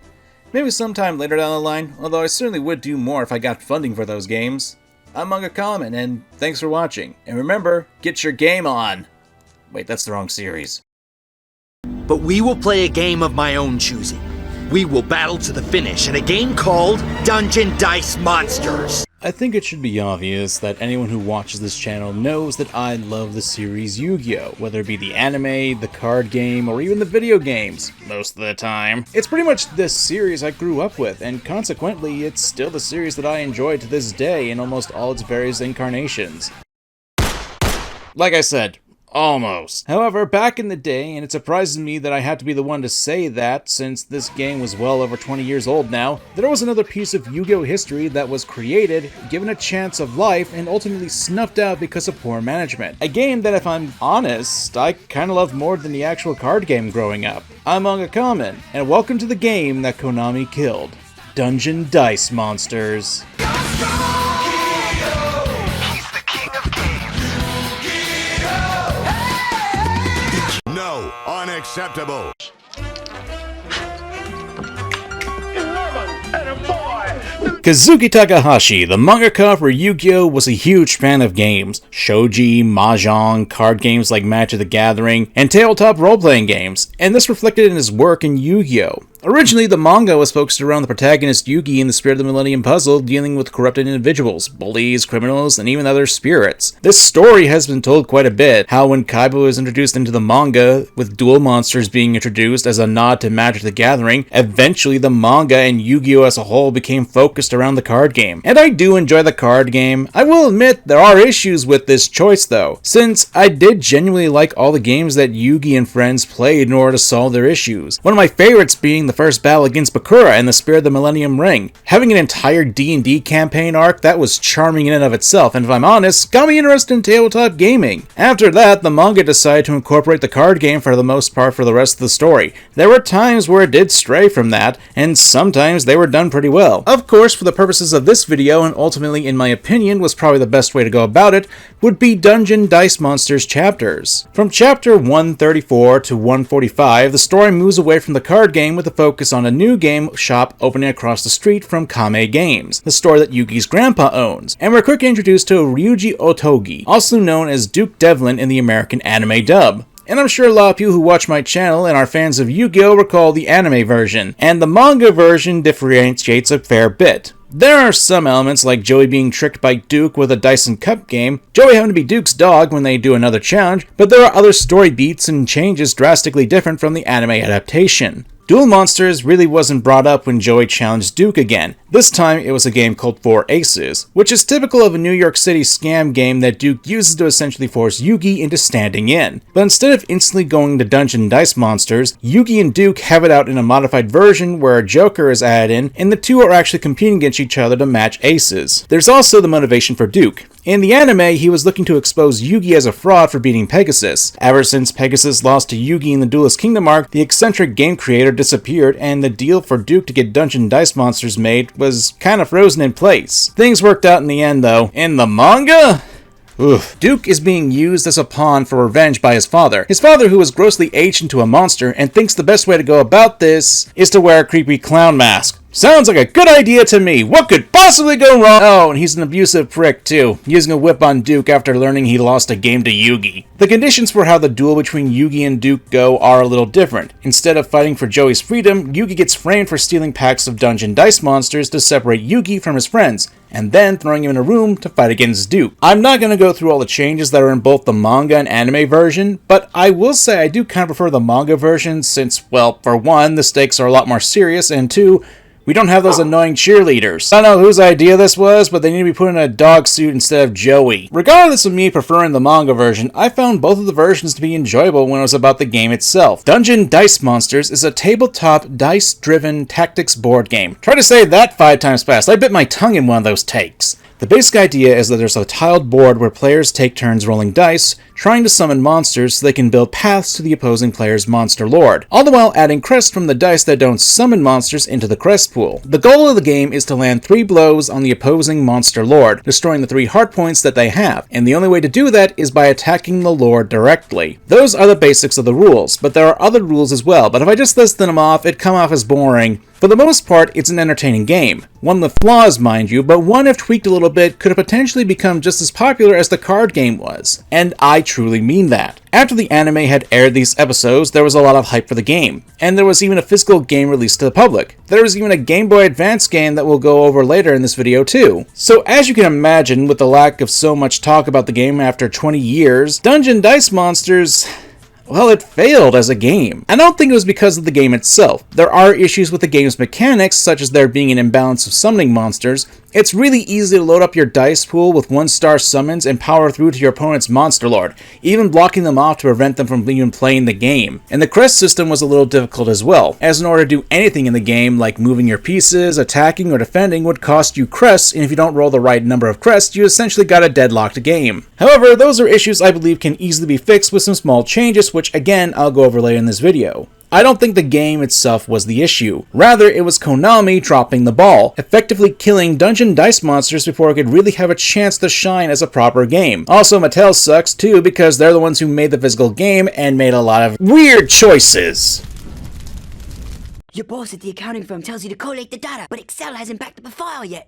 Maybe sometime later down the line, although I certainly would do more if I got funding for those games. I'm MangaKamen, and thanks for watching. And remember, get your game on! Wait, that's the wrong series. But we will play a game of my own choosing. We will battle to the finish in a game called Dungeon Dice Monsters. I think it should be obvious that anyone who watches this channel knows that I love the series Yu-Gi-Oh! Whether it be the anime, the card game, or even the video games, most of the time. It's pretty much this series I grew up with, and consequently, it's still the series that I enjoy to this day in almost all its various incarnations. Like I said, almost. However, back in the day, and it surprises me that I have to be the one to say that since this game was well over 20 years old now, there was another piece of Yu-Gi-Oh history that was created, given a chance of life, and ultimately snuffed out because of poor management. A game that, if I'm honest, I kinda loved more than the actual card game growing up. I'm MangaKamen, and welcome to the game that Konami killed. Dungeon Dice Monsters. No, unacceptable. Kazuki Takahashi, the mangaka for Yugioh, was a huge fan of games. Shogi, mahjong, card games like Magic the Gathering, and tabletop role-playing games, and this reflected in his work in Yu-Gi-Oh! Originally, the manga was focused around the protagonist Yugi in the Spirit of the Millennium puzzle, dealing with corrupted individuals, bullies, criminals, and even other spirits. This story has been told quite a bit, how when Kaiba was introduced into the manga, with duel monsters being introduced as a nod to Magic the Gathering, eventually the manga and Yu-Gi-Oh! As a whole became focused around the card game. And I do enjoy the card game. I will admit there are issues with this choice though, since I did genuinely like all the games that Yugi and friends played in order to solve their issues. One of my favorites being the first battle against Bakura and the Spirit of the Millennium Ring. Having an entire D&D campaign arc, that was charming in and of itself, and if I'm honest, got me interested in tabletop gaming. After that, the manga decided to incorporate the card game for the most part for the rest of the story. There were times where it did stray from that, and sometimes they were done pretty well. Of course, for the purposes of this video, and ultimately in my opinion was probably the best way to go about it, would be Dungeon Dice Monsters chapters. From chapter 134 to 145, the story moves away from the card game with a focus on a new game shop opening across the street from Kame Games, the store that Yugi's grandpa owns, and we're quickly introduced to Ryuji Otogi, also known as Duke Devlin in the American anime dub. And I'm sure a lot of people who watch my channel and are fans of Yu-Gi-Oh! Recall the anime version, and the manga version differentiates a fair bit. There are some elements like Joey being tricked by Duke with a Dyson Cup game, Joey having to be Duke's dog when they do another challenge, but there are other story beats and changes drastically different from the anime adaptation. Duel Monsters really wasn't brought up when Joey challenged Duke again. This time it was a game called 4 Aces, which is typical of a New York City scam game that Duke uses to essentially force Yugi into standing in. But instead of instantly going to Dungeon Dice Monsters, Yugi and Duke have it out in a modified version where a Joker is added in, and the two are actually competing against each other to match aces. There's also the motivation for Duke. In the anime, he was looking to expose Yugi as a fraud for beating Pegasus. Ever since Pegasus lost to Yugi in the Duelist Kingdom arc, the eccentric game creator disappeared, and the deal for Duke to get Dungeon Dice Monsters made was kind of frozen in place. Things worked out in the end though. In the manga? Oof. Duke is being used as a pawn for revenge by his father. His father, who was grossly aged into a monster and thinks the best way to go about this is to wear a creepy clown mask. Sounds like a good idea to me. What could possibly go wrong? Oh, and he's an abusive prick too, using a whip on Duke after learning he lost a game to Yugi. The conditions for how the duel between Yugi and Duke go are a little different. Instead of fighting for Joey's freedom, Yugi gets framed for stealing packs of Dungeon Dice Monsters to separate Yugi from his friends, and then throwing him in a room to fight against Duke. I'm not going to go through all the changes that are in both the manga and anime version, but I will say I do kind of prefer the manga version since, well, for one, the stakes are a lot more serious, and two, we don't have those annoying cheerleaders. I don't know whose idea this was, but they need to be put in a dog suit instead of Joey. Regardless of me preferring the manga version, I found both of the versions to be enjoyable when it was about the game itself. Dungeon Dice Monsters is a tabletop, dice-driven tactics board game. Try to say that 5 times fast. I bit my tongue in one of those takes. The basic idea is that there's a tiled board where players take turns rolling dice, trying to summon monsters so they can build paths to the opposing player's monster lord, all the while adding crests from the dice that don't summon monsters into the crest pool. The goal of the game is to land 3 blows on the opposing monster lord, destroying the 3 heart points that they have, and the only way to do that is by attacking the lord directly. Those are the basics of the rules, but there are other rules as well, but if I just listed them off, it'd come off as boring. For the most part, it's an entertaining game. One with flaws, mind you, but one if tweaked a little bit could have potentially become just as popular as the card game was. And I truly mean that. After the anime had aired these episodes, there was a lot of hype for the game, and there was even a physical game released to the public. There was even a Game Boy Advance game that we'll go over later in this video too. So as you can imagine, with the lack of so much talk about the game after 20 years, Dungeon Dice Monsters, well, it failed as a game. I don't think it was because of the game itself. There are issues with the game's mechanics, such as there being an imbalance of summoning monsters, It's really easy to load up your dice pool with 1-star summons and power through to your opponent's monster lord, even blocking them off to prevent them from even playing the game. And the crest system was a little difficult as well, as in order to do anything in the game like moving your pieces, attacking, or defending would cost you crests, and if you don't roll the right number of crests, you essentially got a deadlocked game. However, those are issues I believe can easily be fixed with some small changes, which again I'll go over later in this video. I don't think the game itself was the issue. Rather, it was Konami dropping the ball, effectively killing Dungeon Dice Monsters before it could really have a chance to shine as a proper game. Also, Mattel sucks too because they're the ones who made the physical game and made a lot of weird choices. Your boss at the accounting firm tells you to collate the data, but Excel hasn't backed up the file yet.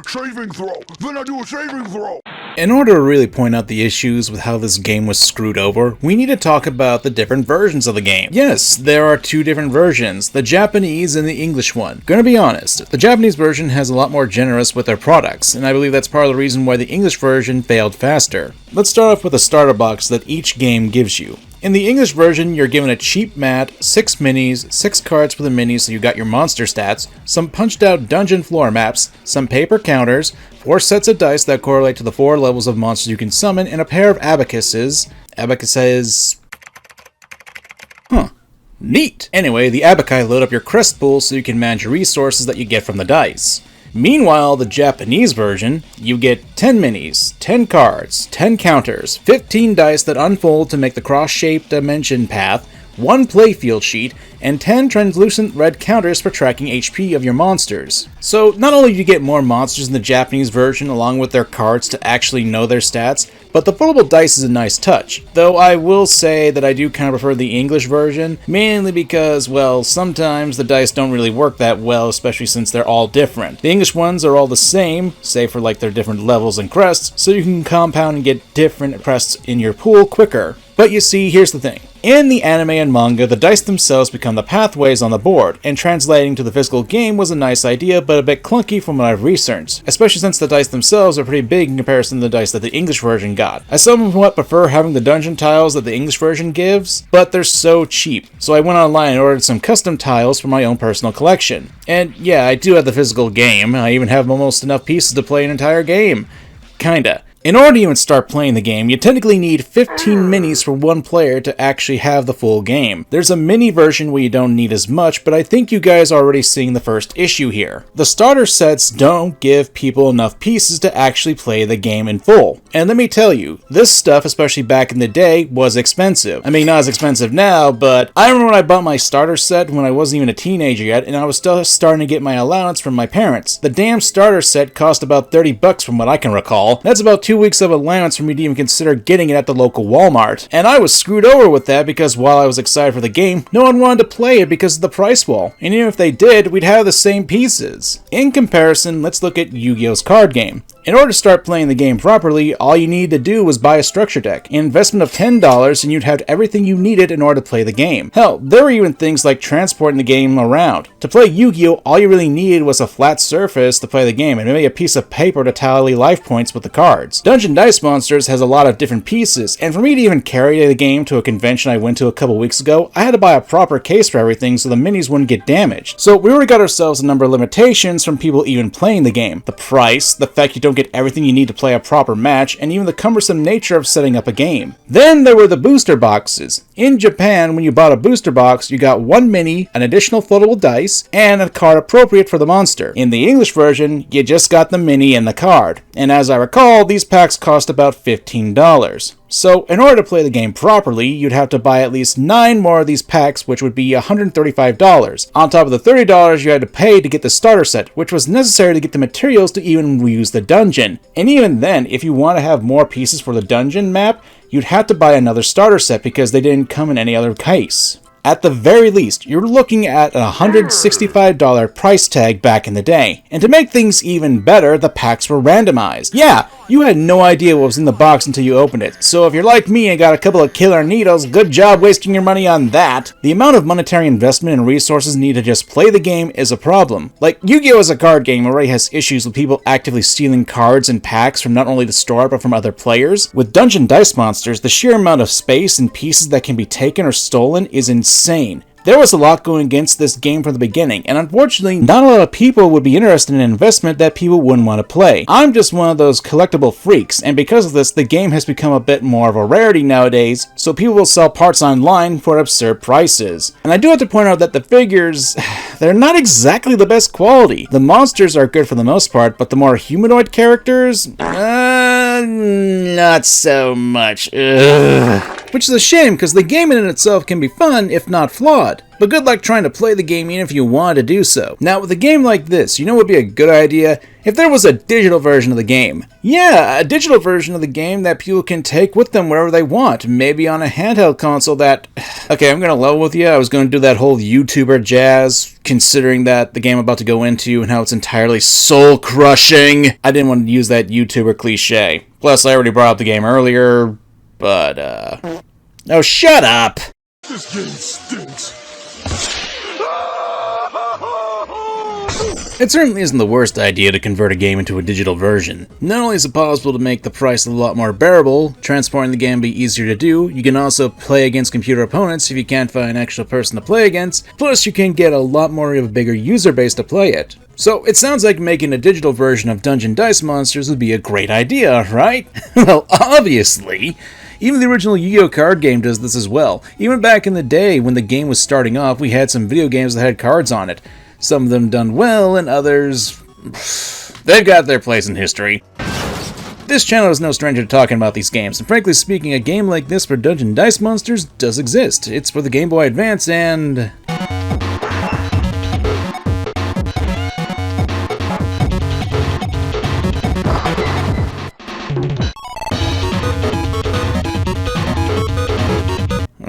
Saving throw! Then I do a saving throw! In order to really point out the issues with how this game was screwed over, we need to talk about the different versions of the game. Yes, there are 2 different versions, the Japanese and the English one. Gonna be honest, the Japanese version has a lot more generous with their products, and I believe that's part of the reason why the English version failed faster. Let's start off with the starter box that each game gives you. In the English version, you're given a cheap mat, 6 minis, 6 cards for the minis so you got your monster stats, some punched out dungeon floor maps, some paper counters, 4 sets of dice that correlate to the 4 levels of monsters you can summon, and a pair of abacuses. Neat! Anyway, the abaci load up your crest pool so you can manage your resources that you get from the dice. Meanwhile, the Japanese version, you get 10 minis, 10 cards, 10 counters, 15 dice that unfold to make the cross-shaped dimension path, 1 playfield sheet, and 10 translucent red counters for tracking HP of your monsters. So not only do you get more monsters in the Japanese version along with their cards to actually know their stats, but the foldable dice is a nice touch. Though I will say that I do kind of prefer the English version, mainly because, well, sometimes the dice don't really work that well, especially since they're all different. The English ones are all the same, save for like their different levels and crests, so you can compound and get different crests in your pool quicker. But you see, here's the thing. In the anime and manga, the dice themselves become the pathways on the board, and translating to the physical game was a nice idea, but a bit clunky from what I've researched, especially since the dice themselves are pretty big in comparison to the dice that the English version got. I somewhat prefer having the dungeon tiles that the English version gives, but they're so cheap, so I went online and ordered some custom tiles for my own personal collection. And yeah, I do have the physical game, I even have almost enough pieces to play an entire game. Kinda. In order to even start playing the game, you technically need 15 minis for one player to actually have the full game. There's a mini version where you don't need as much, but I think you guys are already seeing the first issue here. The starter sets don't give people enough pieces to actually play the game in full. And let me tell you, this stuff, especially back in the day, was expensive. I mean, not as expensive now, but I remember when I bought my starter set when I wasn't even a teenager yet, and I was still starting to get my allowance from my parents. The damn starter set cost about $30 from what I can recall. That's about 2 weeks of allowance for me to even consider getting it at the local Walmart. And I was screwed over with that because while I was excited for the game, no one wanted to play it because of the price wall. And even if they did, we'd have the same pieces. In comparison, let's look at Yu-Gi-Oh's card game. In order to start playing the game properly, all you needed to do was buy a structure deck, an investment of $10, and you'd have everything you needed in order to play the game. Hell, there were even things like transporting the game around. To play Yu-Gi-Oh, all you really needed was a flat surface to play the game, and maybe a piece of paper to tally life points with the cards. Dungeon Dice Monsters has a lot of different pieces, and for me to even carry the game to a convention I went to a couple weeks ago, I had to buy a proper case for everything so the minis wouldn't get damaged. So we already got ourselves a number of limitations from people even playing the game. The price, the fact you don't get everything you need to play a proper match, and even the cumbersome nature of setting up a game. Then there were the booster boxes. In Japan, when you bought a booster box, you got 1 mini, an additional foldable dice, and a card appropriate for the monster. In the English version, you just got the mini and the card. And as I recall, these packs cost about $15. So, in order to play the game properly, you'd have to buy at least 9 more of these packs, which would be $135, on top of the $30 you had to pay to get the starter set, which was necessary to get the materials to even use the dungeon. And even then, if you want to have more pieces for the dungeon map, you'd have to buy another starter set because they didn't come in any other case. At the very least, you're looking at a $165 price tag back in the day. And to make things even better, the packs were randomized. Yeah, you had no idea what was in the box until you opened it. So if you're like me and got a couple of killer needles, good job wasting your money on that. The amount of monetary investment and resources needed to just play the game is a problem. Like, Yu-Gi-Oh! As a card game already has issues with people actively stealing cards and packs from not only the store but from other players. With Dungeon Dice Monsters, the sheer amount of space and pieces that can be taken or stolen is insane. There was a lot going against this game from the beginning, and unfortunately, not a lot of people would be interested in an investment that people wouldn't want to play. I'm just one of those collectible freaks, and because of this, the game has become a bit more of a rarity nowadays, so people will sell parts online for absurd prices. And I do have to point out that the figures, they're not exactly the best quality. The monsters are good for the most part, but the more humanoid characters, not so much. Ugh. Which is a shame, because the game in itself can be fun, if not flawed. But good luck trying to play the game even if you want to do so. Now, with a game like this, you know what would be a good idea? If there was a digital version of the game. Yeah, a digital version of the game that people can take with them wherever they want. Maybe on a handheld console that... Okay, I'm going to level with you. I was going to do that whole YouTuber jazz, considering that the game I'm about to go into and how it's entirely soul-crushing. I didn't want to use that YouTuber cliche. Plus, I already brought up the game earlier, but, Oh, shut up! This game stinks. It certainly isn't the worst idea to convert a game into a digital version. Not only is it possible to make the price a lot more bearable, transporting the game be easier to do, you can also play against computer opponents if you can't find an actual person to play against, plus you can get a lot more of a bigger user base to play it. So it sounds like making a digital version of Dungeon Dice Monsters would be a great idea, right? Well, obviously! Even the original Yu-Gi-Oh card game does this as well. Even back in the day when the game was starting off, we had some video games that had cards on it. Some of them done well, and others... they've got their place in history. This channel is no stranger to talking about these games, and frankly speaking, a game like this for Dungeon Dice Monsters does exist. It's for the Game Boy Advance, and...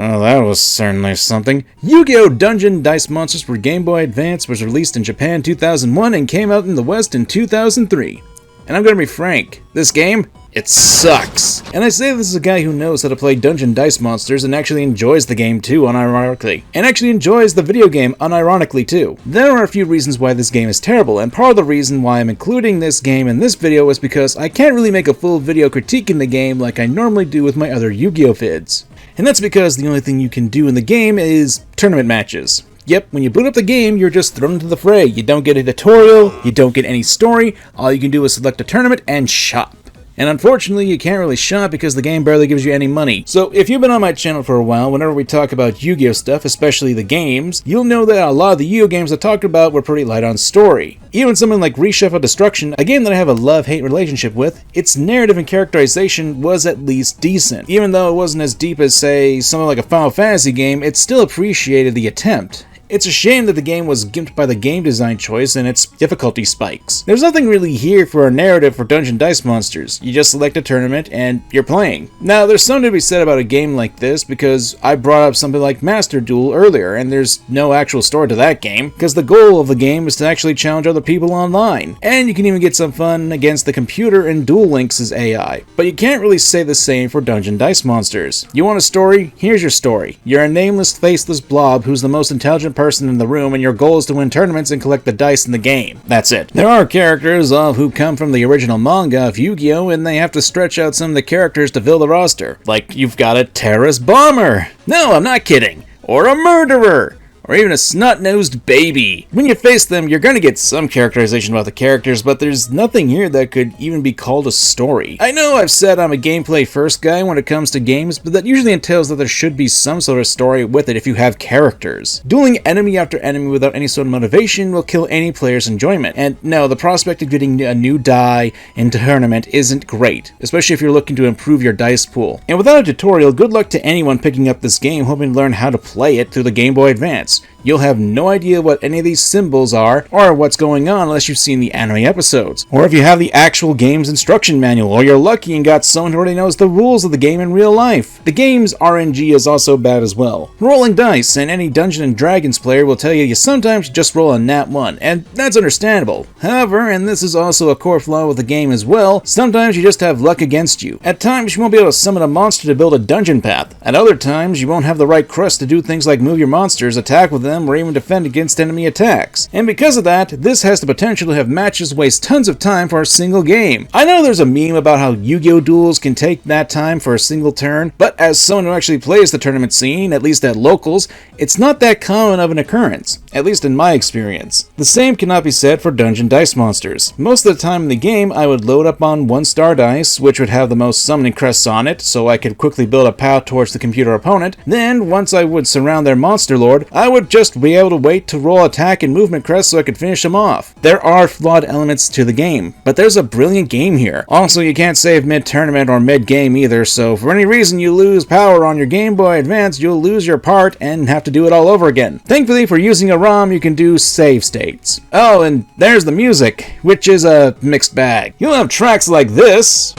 Oh, that was certainly something. Yu-Gi-Oh! Dungeon Dice Monsters for Game Boy Advance was released in Japan in 2001 and came out in the West in 2003. And I'm gonna be frank, this game, it sucks. And I say this as a guy who knows how to play Dungeon Dice Monsters and actually enjoys the game too, unironically. And actually enjoys the video game unironically too. There are a few reasons why this game is terrible, and part of the reason why I'm including this game in this video is because I can't really make a full video critiquing the game like I normally do with my other Yu-Gi-Oh! Vids. And that's because the only thing you can do in the game is tournament matches. Yep, when you boot up the game, you're just thrown into the fray. You don't get a tutorial, you don't get any story, all you can do is select a tournament and shop. And unfortunately, you can't really shop because the game barely gives you any money. So if you've been on my channel for a while, whenever we talk about Yu-Gi-Oh stuff, especially the games, you'll know that a lot of the Yu-Gi-Oh games I talked about were pretty light on story. Even something like Reshef of Destruction, a game that I have a love-hate relationship with, its narrative and characterization was at least decent. Even though it wasn't as deep as, say, something like a Final Fantasy game, it still appreciated the attempt. It's a shame that the game was gimped by the game design choice and its difficulty spikes. There's nothing really here for a narrative for Dungeon Dice Monsters. You just select a tournament and you're playing. Now, there's something to be said about a game like this because I brought up something like Master Duel earlier, and there's no actual story to that game because the goal of the game is to actually challenge other people online. And you can even get some fun against the computer and Duel Links' AI. But you can't really say the same for Dungeon Dice Monsters. You want a story? Here's your story. You're a nameless, faceless blob who's the most intelligent person in the room, and your goal is to win tournaments and collect the dice in the game. That's it. There are characters who come from the original manga of Yu-Gi-Oh! And they have to stretch out some of the characters to fill the roster. Like, you've got a terrorist bomber. No, I'm not kidding. Or a murderer. Or even a snot-nosed baby. When you face them, you're gonna get some characterization about the characters, but there's nothing here that could even be called a story. I know I've said I'm a gameplay-first guy when it comes to games, but that usually entails that there should be some sort of story with it if you have characters. Dueling enemy after enemy without any sort of motivation will kill any player's enjoyment. And no, the prospect of getting a new die in tournament isn't great, especially if you're looking to improve your dice pool. And without a tutorial, good luck to anyone picking up this game hoping to learn how to play it through the Game Boy Advance. You'll have no idea what any of these symbols are or what's going on unless you've seen the anime episodes, or if you have the actual game's instruction manual, or you're lucky and got someone who already knows the rules of the game in real life. The game's RNG is also bad as well. Rolling dice, and any Dungeons & Dragons player will tell you sometimes just roll a nat 1, and that's understandable. However, and this is also a core flaw with the game as well, sometimes you just have luck against you. At times you won't be able to summon a monster to build a dungeon path. At other times you won't have the right crust to do things like move your monsters, attack with them, them or even defend against enemy attacks. And because of that, this has the potential to have matches waste tons of time for a single game. I know there's a meme about how Yu-Gi-Oh! Duels can take that time for a single turn, but as someone who actually plays the tournament scene, at least at locals, it's not that common of an occurrence, at least in my experience. The same cannot be said for Dungeon Dice Monsters. Most of the time in the game, I would load up on 1-star dice, which would have the most summoning crests on it, so I could quickly build a path towards the computer opponent. Then, once I would surround their monster lord, I would just be able to wait to roll attack and movement crests so I could finish them off. There are flawed elements to the game, but there's a brilliant game here. Also, you can't save mid-tournament or mid-game either, so if for any reason you lose power on your Game Boy Advance, you'll lose your part and have to do it all over again. Thankfully, for using a ROM, you can do save states. Oh, and there's the music, which is a mixed bag. You'll have tracks like this,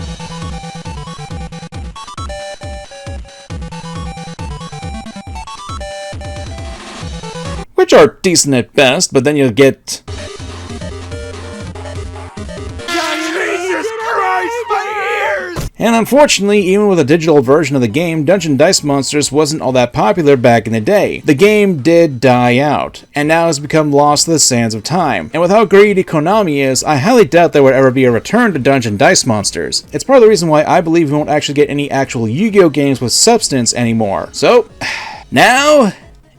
which are decent at best, but then you'll get... Jesus Christ, my ears! And unfortunately, even with a digital version of the game, Dungeon Dice Monsters wasn't all that popular back in the day. The game did die out, and now has become lost to the sands of time. And with how greedy Konami is, I highly doubt there would ever be a return to Dungeon Dice Monsters. It's part of the reason why I believe we won't actually get any actual Yu-Gi-Oh! Games with substance anymore. So, now,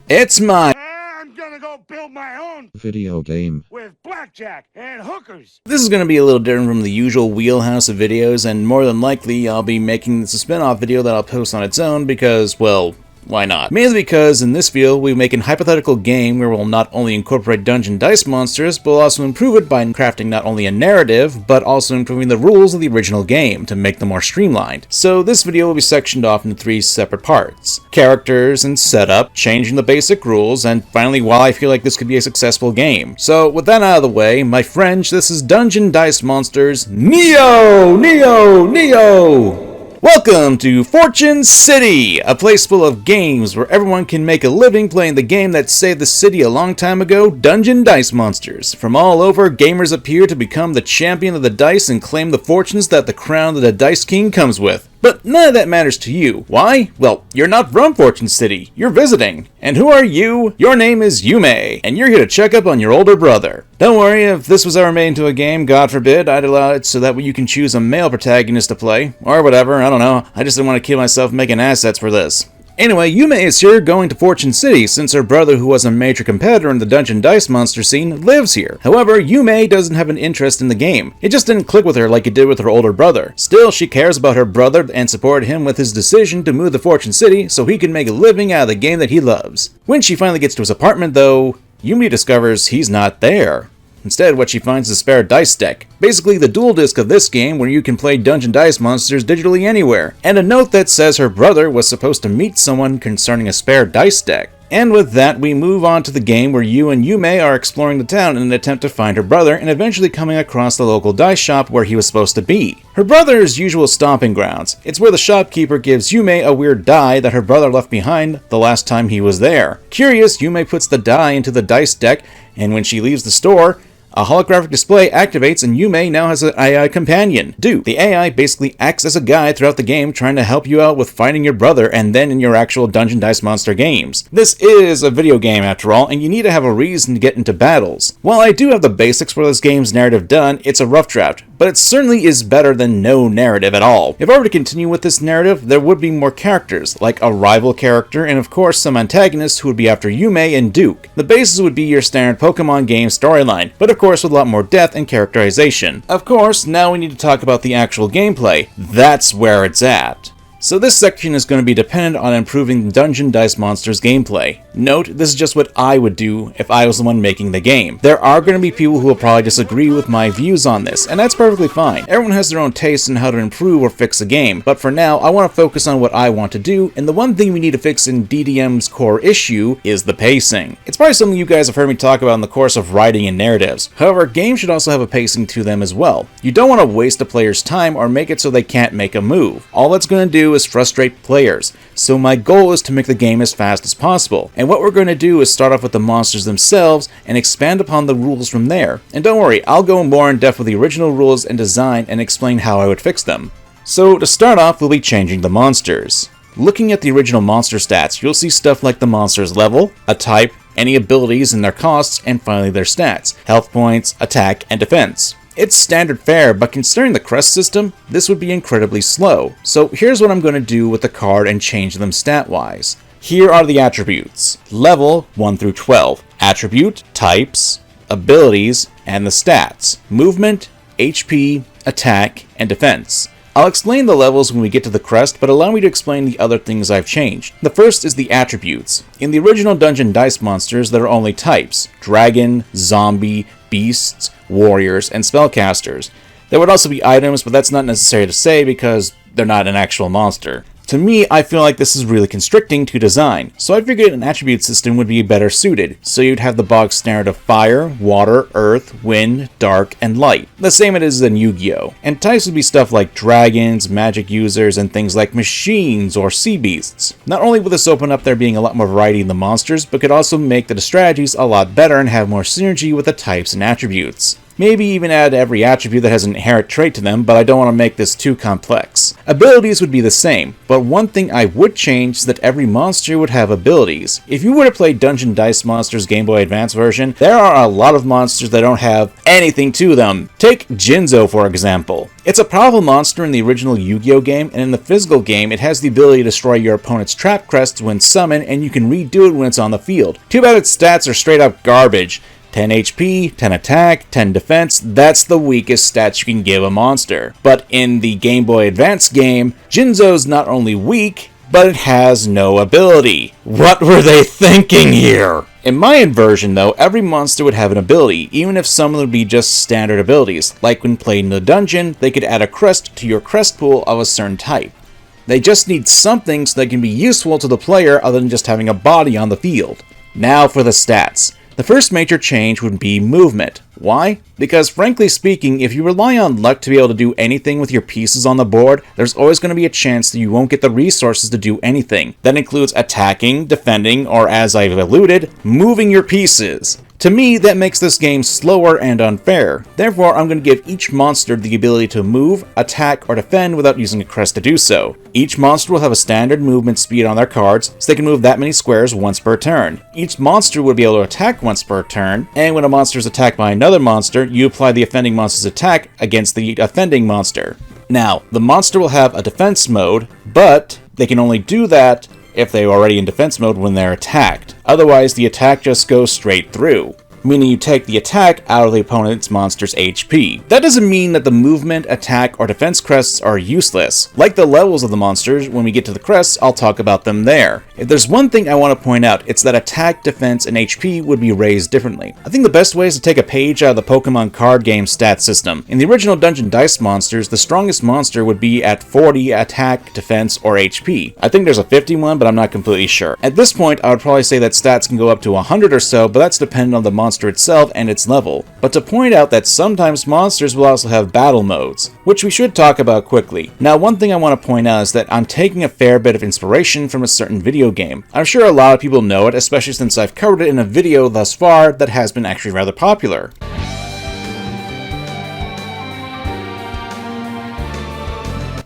it's mine. I'm gonna go build my own Video game. with blackjack and hookers. This is going to be a little different from the usual wheelhouse of videos, and more than likely I'll be making this a spin-off video that I'll post on its own because, well, why not? Mainly because in this video we make an hypothetical game where we'll not only incorporate Dungeon Dice Monsters, but we'll also improve it by crafting not only a narrative, but also improving the rules of the original game to make them more streamlined. So this video will be sectioned off into 3 separate parts: characters and setup, changing the basic rules, and finally why I feel like this could be a successful game. So with that out of the way, my friends, this is Dungeon Dice Monsters Neo! Welcome to Fortune City, a place full of games where everyone can make a living playing the game that saved the city a long time ago, Dungeon Dice Monsters. From all over, gamers appear to become the champion of the dice and claim the fortunes that the crown of the Dice King comes with. But none of that matters to you. Why? Well, you're not from Fortune City. You're visiting. And who are you? Your name is Yume, and you're here to check up on your older brother. Don't worry, if this was ever made into a game, God forbid, I'd allow it so that you can choose a male protagonist to play. Or whatever, I don't know. I just didn't want to kill myself making assets for this. Anyway, Yume is here going to Fortune City since her brother, who was a major competitor in the Dungeon Dice Monster scene, lives here. However, Yume doesn't have an interest in the game. It just didn't click with her like it did with her older brother. Still, she cares about her brother and supported him with his decision to move to Fortune City so he can make a living out of the game that he loves. When she finally gets to his apartment though, Yume discovers he's not there. Instead, what she finds is a spare dice deck. Basically the dual disc of this game where you can play Dungeon Dice Monsters digitally anywhere. And a note that says her brother was supposed to meet someone concerning a spare dice deck. And with that, we move on to the game where you and Yume are exploring the town in an attempt to find her brother and eventually coming across the local dice shop where he was supposed to be. Her brother's usual stomping grounds. It's where the shopkeeper gives Yume a weird die that her brother left behind the last time he was there. Curious, Yume puts the die into the dice deck, and when she leaves the store, a holographic display activates and Yume now has an AI companion, Du. The AI basically acts as a guide throughout the game trying to help you out with finding your brother and then in your actual Dungeon Dice Monster games. This is a video game after all, and you need to have a reason to get into battles. While I do have the basics for this game's narrative done, it's a rough draft, but it certainly is better than no narrative at all. If I were to continue with this narrative, there would be more characters, like a rival character and of course some antagonists who would be after Yume and Duke. The basis would be your standard Pokemon game storyline, but of course with a lot more depth and characterization. Of course, now we need to talk about the actual gameplay. That's where it's at. So this section is going to be dependent on improving Dungeon Dice Monsters gameplay. Note, this is just what I would do if I was the one making the game. There are going to be people who will probably disagree with my views on this, and that's perfectly fine. Everyone has their own taste in how to improve or fix a game, but for now, I want to focus on what I want to do, and the one thing we need to fix in DDM's core issue is the pacing. It's probably something you guys have heard me talk about in the course of writing and narratives. However, games should also have a pacing to them as well. You don't want to waste a player's time or make it so they can't make a move. All that's going to do is frustrate players. So my goal is to make the game as fast as possible. And what we're going to do is start off with the monsters themselves and expand upon the rules from there. And don't worry, I'll go more in depth with the original rules and design and explain how I would fix them. So to start off, we'll be changing the monsters. Looking at the original monster stats, you'll see stuff like the monster's level, a type, any abilities and their costs, and finally their stats, health points, attack, and defense. It's standard fare, but considering the crest system, this would be incredibly slow. So here's what I'm going to do with the card and change them stat-wise. Here are the attributes. Level 1 through 12. Attribute, types, abilities, and the stats. Movement, HP, attack, and defense. I'll explain the levels when we get to the crest, but allow me to explain the other things I've changed. The first is the attributes. In the original Dungeon Dice monsters, there are only types: dragon, zombie, beasts, warriors, and spellcasters. There would also be items, but that's not necessary to say because they're not an actual monster. To me, I feel like this is really constricting to design, so I figured an attribute system would be better suited, so you'd have the bog standard of fire, water, earth, wind, dark, and light, the same it is in Yu-Gi-Oh! And types would be stuff like dragons, magic users, and things like machines or sea beasts. Not only would this open up there being a lot more variety in the monsters, but could also make the strategies a lot better and have more synergy with the types and attributes. Maybe even add every attribute that has an inherent trait to them, but I don't want to make this too complex. Abilities would be the same, but one thing I would change is that every monster would have abilities. If you were to play Dungeon Dice Monsters Game Boy Advance version, there are a lot of monsters that don't have anything to them. Take Jinzo for example. It's a powerful monster in the original Yu-Gi-Oh game, and in the physical game it has the ability to destroy your opponent's trap crests when summoned, and you can redo it when it's on the field. Too bad its stats are straight up garbage. 10 HP, 10 attack, 10 defense, that's the weakest stats you can give a monster. But in the Game Boy Advance game, Jinzo's not only weak, but it has no ability. What were they thinking here? In my inversion though, every monster would have an ability, even if some would be just standard abilities. Like when played in the dungeon, they could add a crest to your crest pool of a certain type. They just need something so they can be useful to the player other than just having a body on the field. Now for the stats. The first major change would be movement. Why? Because frankly speaking, if you rely on luck to be able to do anything with your pieces on the board, there's always going to be a chance that you won't get the resources to do anything. That includes attacking, defending, or as I've alluded, moving your pieces. To me, that makes this game slower and unfair. Therefore, I'm going to give each monster the ability to move, attack, or defend without using a crest to do so. Each monster will have a standard movement speed on their cards, so they can move that many squares once per turn. Each monster would be able to attack once per turn, and when a monster is attacked by another monster, you apply the offending monster's attack against the offending monster. Now, the monster will have a defense mode, but they can only do that if they're already in defense mode when they're attacked. Otherwise, the attack just goes straight through, meaning you take the attack out of the opponent's monster's HP. That doesn't mean that the movement, attack, or defense crests are useless. Like the levels of the monsters, when we get to the crests, I'll talk about them there. If there's one thing I want to point out, it's that attack, defense, and HP would be raised differently. I think the best way is to take a page out of the Pokemon card game stat system. In the original Dungeon Dice monsters, the strongest monster would be at 40 attack, defense, or HP. I think there's a 51, but I'm not completely sure. At this point, I would probably say that stats can go up to 100 or so, but that's dependent on the monster itself and its level. But to point out that sometimes monsters will also have battle modes, which we should talk about quickly. Now, one thing I want to point out is that I'm taking a fair bit of inspiration from a certain video game. I'm sure a lot of people know it, especially since I've covered it in a video thus far that has been actually rather popular.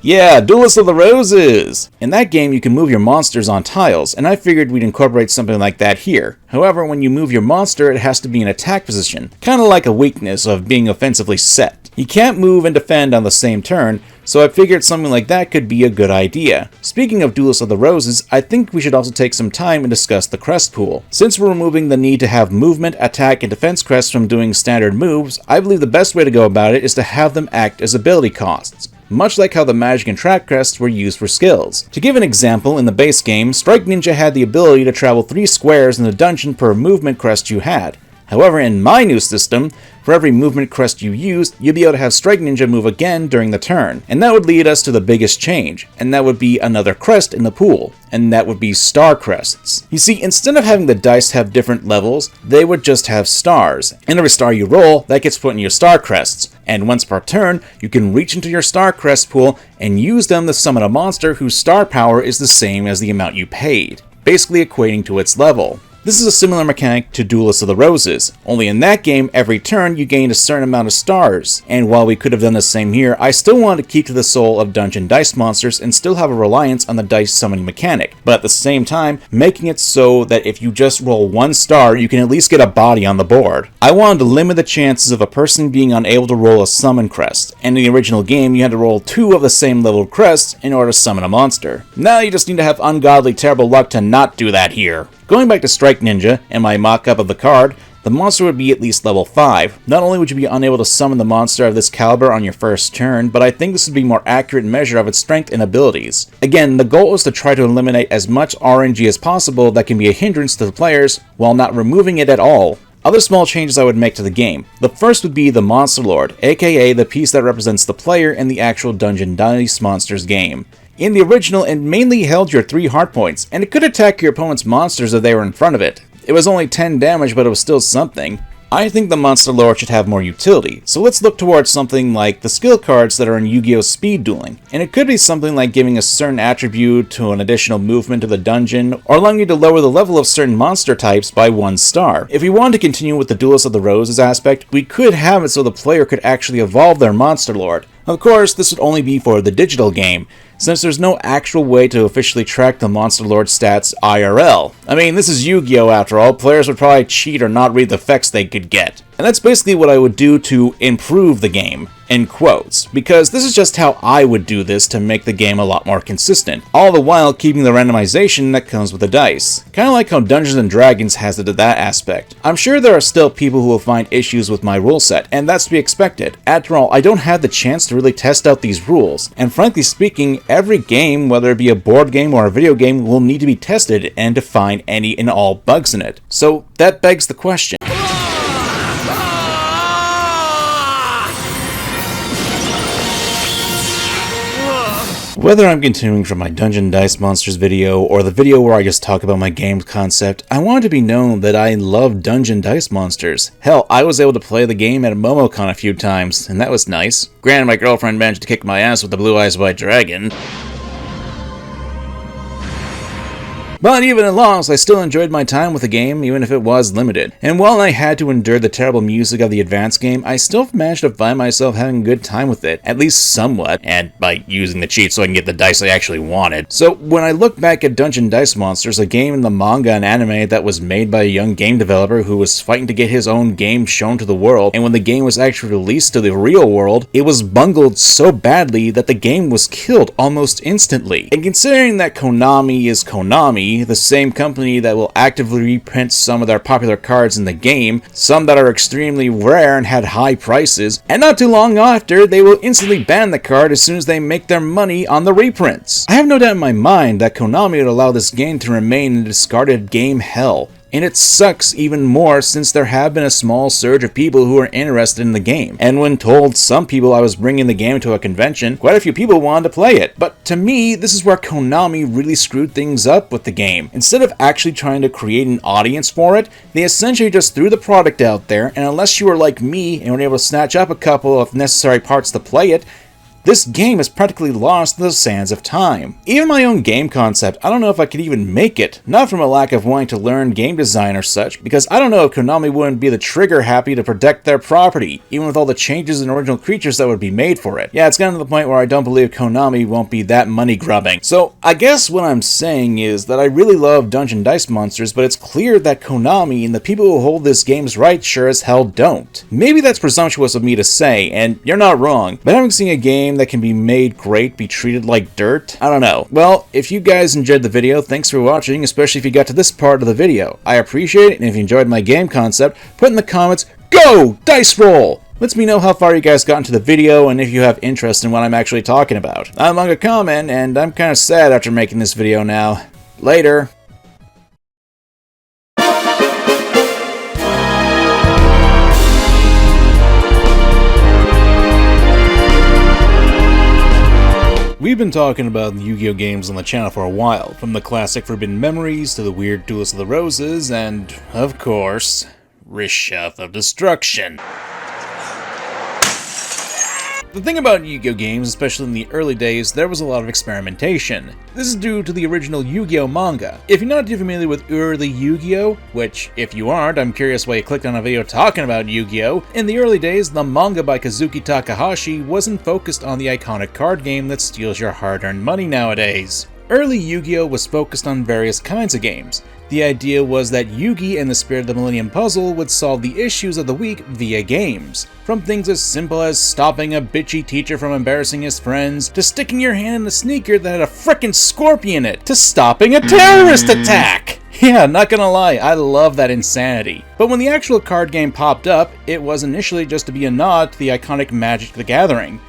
Yeah, Duelists of the Roses! In that game, you can move your monsters on tiles, and I figured we'd incorporate something like that here. However, when you move your monster, it has to be in attack position, kinda like a weakness of being offensively set. You can't move and defend on the same turn, so I figured something like that could be a good idea. Speaking of Duelists of the Roses, I think we should also take some time and discuss the crest pool. Since we're removing the need to have movement, attack, and defense crests from doing standard moves, I believe the best way to go about it is to have them act as ability costs, much like how the magic and trap crests were used for skills. To give an example, in the base game, Strike Ninja had the ability to travel 3 squares in the dungeon per movement crest you had. However, in my new system, for every movement crest you used, you'd be able to have Strike Ninja move again during the turn. And that would lead us to the biggest change, and that would be another crest in the pool, and that would be star crests. You see, instead of having the dice have different levels, they would just have stars. And every star you roll, that gets put in your star crests. And once per turn, you can reach into your star crest pool and use them to summon a monster whose star power is the same as the amount you paid, basically equating to its level. This is a similar mechanic to Duelists of the Roses, only in that game, every turn you gained a certain amount of stars, and while we could have done the same here, I still wanted to keep to the soul of dungeon dice monsters and still have a reliance on the dice summoning mechanic, but at the same time, making it so that if you just roll 1 star, you can at least get a body on the board. I wanted to limit the chances of a person being unable to roll a summon crest, and in the original game you had to roll 2 of the same level crests in order to summon a monster. Now you just need to have ungodly terrible luck to not do that here. Going back to Strike Ninja and my mock-up of the card, the monster would be at least level 5. Not only would you be unable to summon the monster of this caliber on your first turn, but I think this would be a more accurate measure of its strength and abilities. Again, the goal is to try to eliminate as much RNG as possible that can be a hindrance to the players, while not removing it at all. Other small changes I would make to the game. The first would be the Monster Lord, aka the piece that represents the player in the actual Dungeon Dice Monsters game. In the original, it mainly held your 3 heart points, and it could attack your opponent's monsters if they were in front of it. It was only 10 damage, but it was still something. I think the Monster Lord should have more utility, so let's look towards something like the skill cards that are in Yu-Gi-Oh! Speed Dueling. And it could be something like giving a certain attribute to an additional movement to the dungeon, or allowing you to lower the level of certain monster types by 1 star. If we wanted to continue with the Duelists of the Roses aspect, we could have it so the player could actually evolve their Monster Lord. Of course, this would only be for the digital game, since there's no actual way to officially track the Monster Lord stats IRL. I mean, this is Yu-Gi-Oh! After all, players would probably cheat or not read the effects they could get. And that's basically what I would do to improve the game, in quotes, because this is just how I would do this to make the game a lot more consistent, all the while keeping the randomization that comes with the dice. Kinda like how Dungeons & Dragons has it to that aspect. I'm sure there are still people who will find issues with my rule set, and that's to be expected. After all, I don't have the chance to really test out these rules, and frankly speaking, every game, whether it be a board game or a video game, will need to be tested and to find any and all bugs in it. So that begs the question. Whether I'm continuing from my Dungeon Dice Monsters video or the video where I just talk about my game's concept, I want it to be known that I love Dungeon Dice Monsters. Hell, I was able to play the game at MomoCon a few times, and that was nice. Granted, my girlfriend managed to kick my ass with the Blue Eyes White Dragon. But even at loss, I still enjoyed my time with the game, even if it was limited. And while I had to endure the terrible music of the advanced game, I still managed to find myself having a good time with it, at least somewhat, and by using the cheat so I can get the dice I actually wanted. So when I look back at Dungeon Dice Monsters, a game in the manga and anime that was made by a young game developer who was fighting to get his own game shown to the world, and when the game was actually released to the real world, it was bungled so badly that the game was killed almost instantly. And considering that Konami is Konami, the same company that will actively reprint some of their popular cards in the game, some that are extremely rare and had high prices, and not too long after, they will instantly ban the card as soon as they make their money on the reprints. I have no doubt in my mind that Konami would allow this game to remain in discarded game hell. And it sucks even more since there have been a small surge of people who are interested in the game. And when told some people I was bringing the game to a convention, quite a few people wanted to play it. But to me, this is where Konami really screwed things up with the game. Instead of actually trying to create an audience for it, they essentially just threw the product out there, and unless you were like me and were able to snatch up a couple of necessary parts to play it, this game is practically lost in the sands of time. Even my own game concept, I don't know if I could even make it, not from a lack of wanting to learn game design or such, because I don't know if Konami wouldn't be the trigger happy to protect their property, even with all the changes and original creatures that would be made for it. Yeah, it's gotten to the point where I don't believe Konami won't be that money grubbing. So I guess what I'm saying is that I really love Dungeon Dice Monsters, but it's clear that Konami and the people who hold this game's rights sure as hell don't. Maybe that's presumptuous of me to say, and you're not wrong, but having seen a game that can be made great be treated like dirt? I don't know. Well, if you guys enjoyed the video, thanks for watching, especially if you got to this part of the video. I appreciate it, and if you enjoyed my game concept, put in the comments, "Go! Dice roll!" Lets me know how far you guys got into the video and if you have interest in what I'm actually talking about. I'm MangaKamen, and I'm kinda sad after making this video now. Later. We've been talking about Yu-Gi-Oh! Games on the channel for a while, from the classic Forbidden Memories to the weird Duelists of the Roses, and, of course, Reshef of Destruction. The thing about Yu-Gi-Oh games, especially in the early days, there was a lot of experimentation. This is due to the original Yu-Gi-Oh manga. If you're not too familiar with early Yu-Gi-Oh, which if you aren't, I'm curious why you clicked on a video talking about Yu-Gi-Oh, in the early days, the manga by Kazuki Takahashi wasn't focused on the iconic card game that steals your hard-earned money nowadays. Early Yu-Gi-Oh was focused on various kinds of games. The idea was that Yugi and the Spirit of the Millennium Puzzle would solve the issues of the week via games. From things as simple as stopping a bitchy teacher from embarrassing his friends, to sticking your hand in a sneaker that had a frickin' scorpion in it, to stopping a terrorist attack! Yeah, not gonna lie, I love that insanity. But when the actual card game popped up, it was initially just to be a nod to the iconic Magic the Gathering.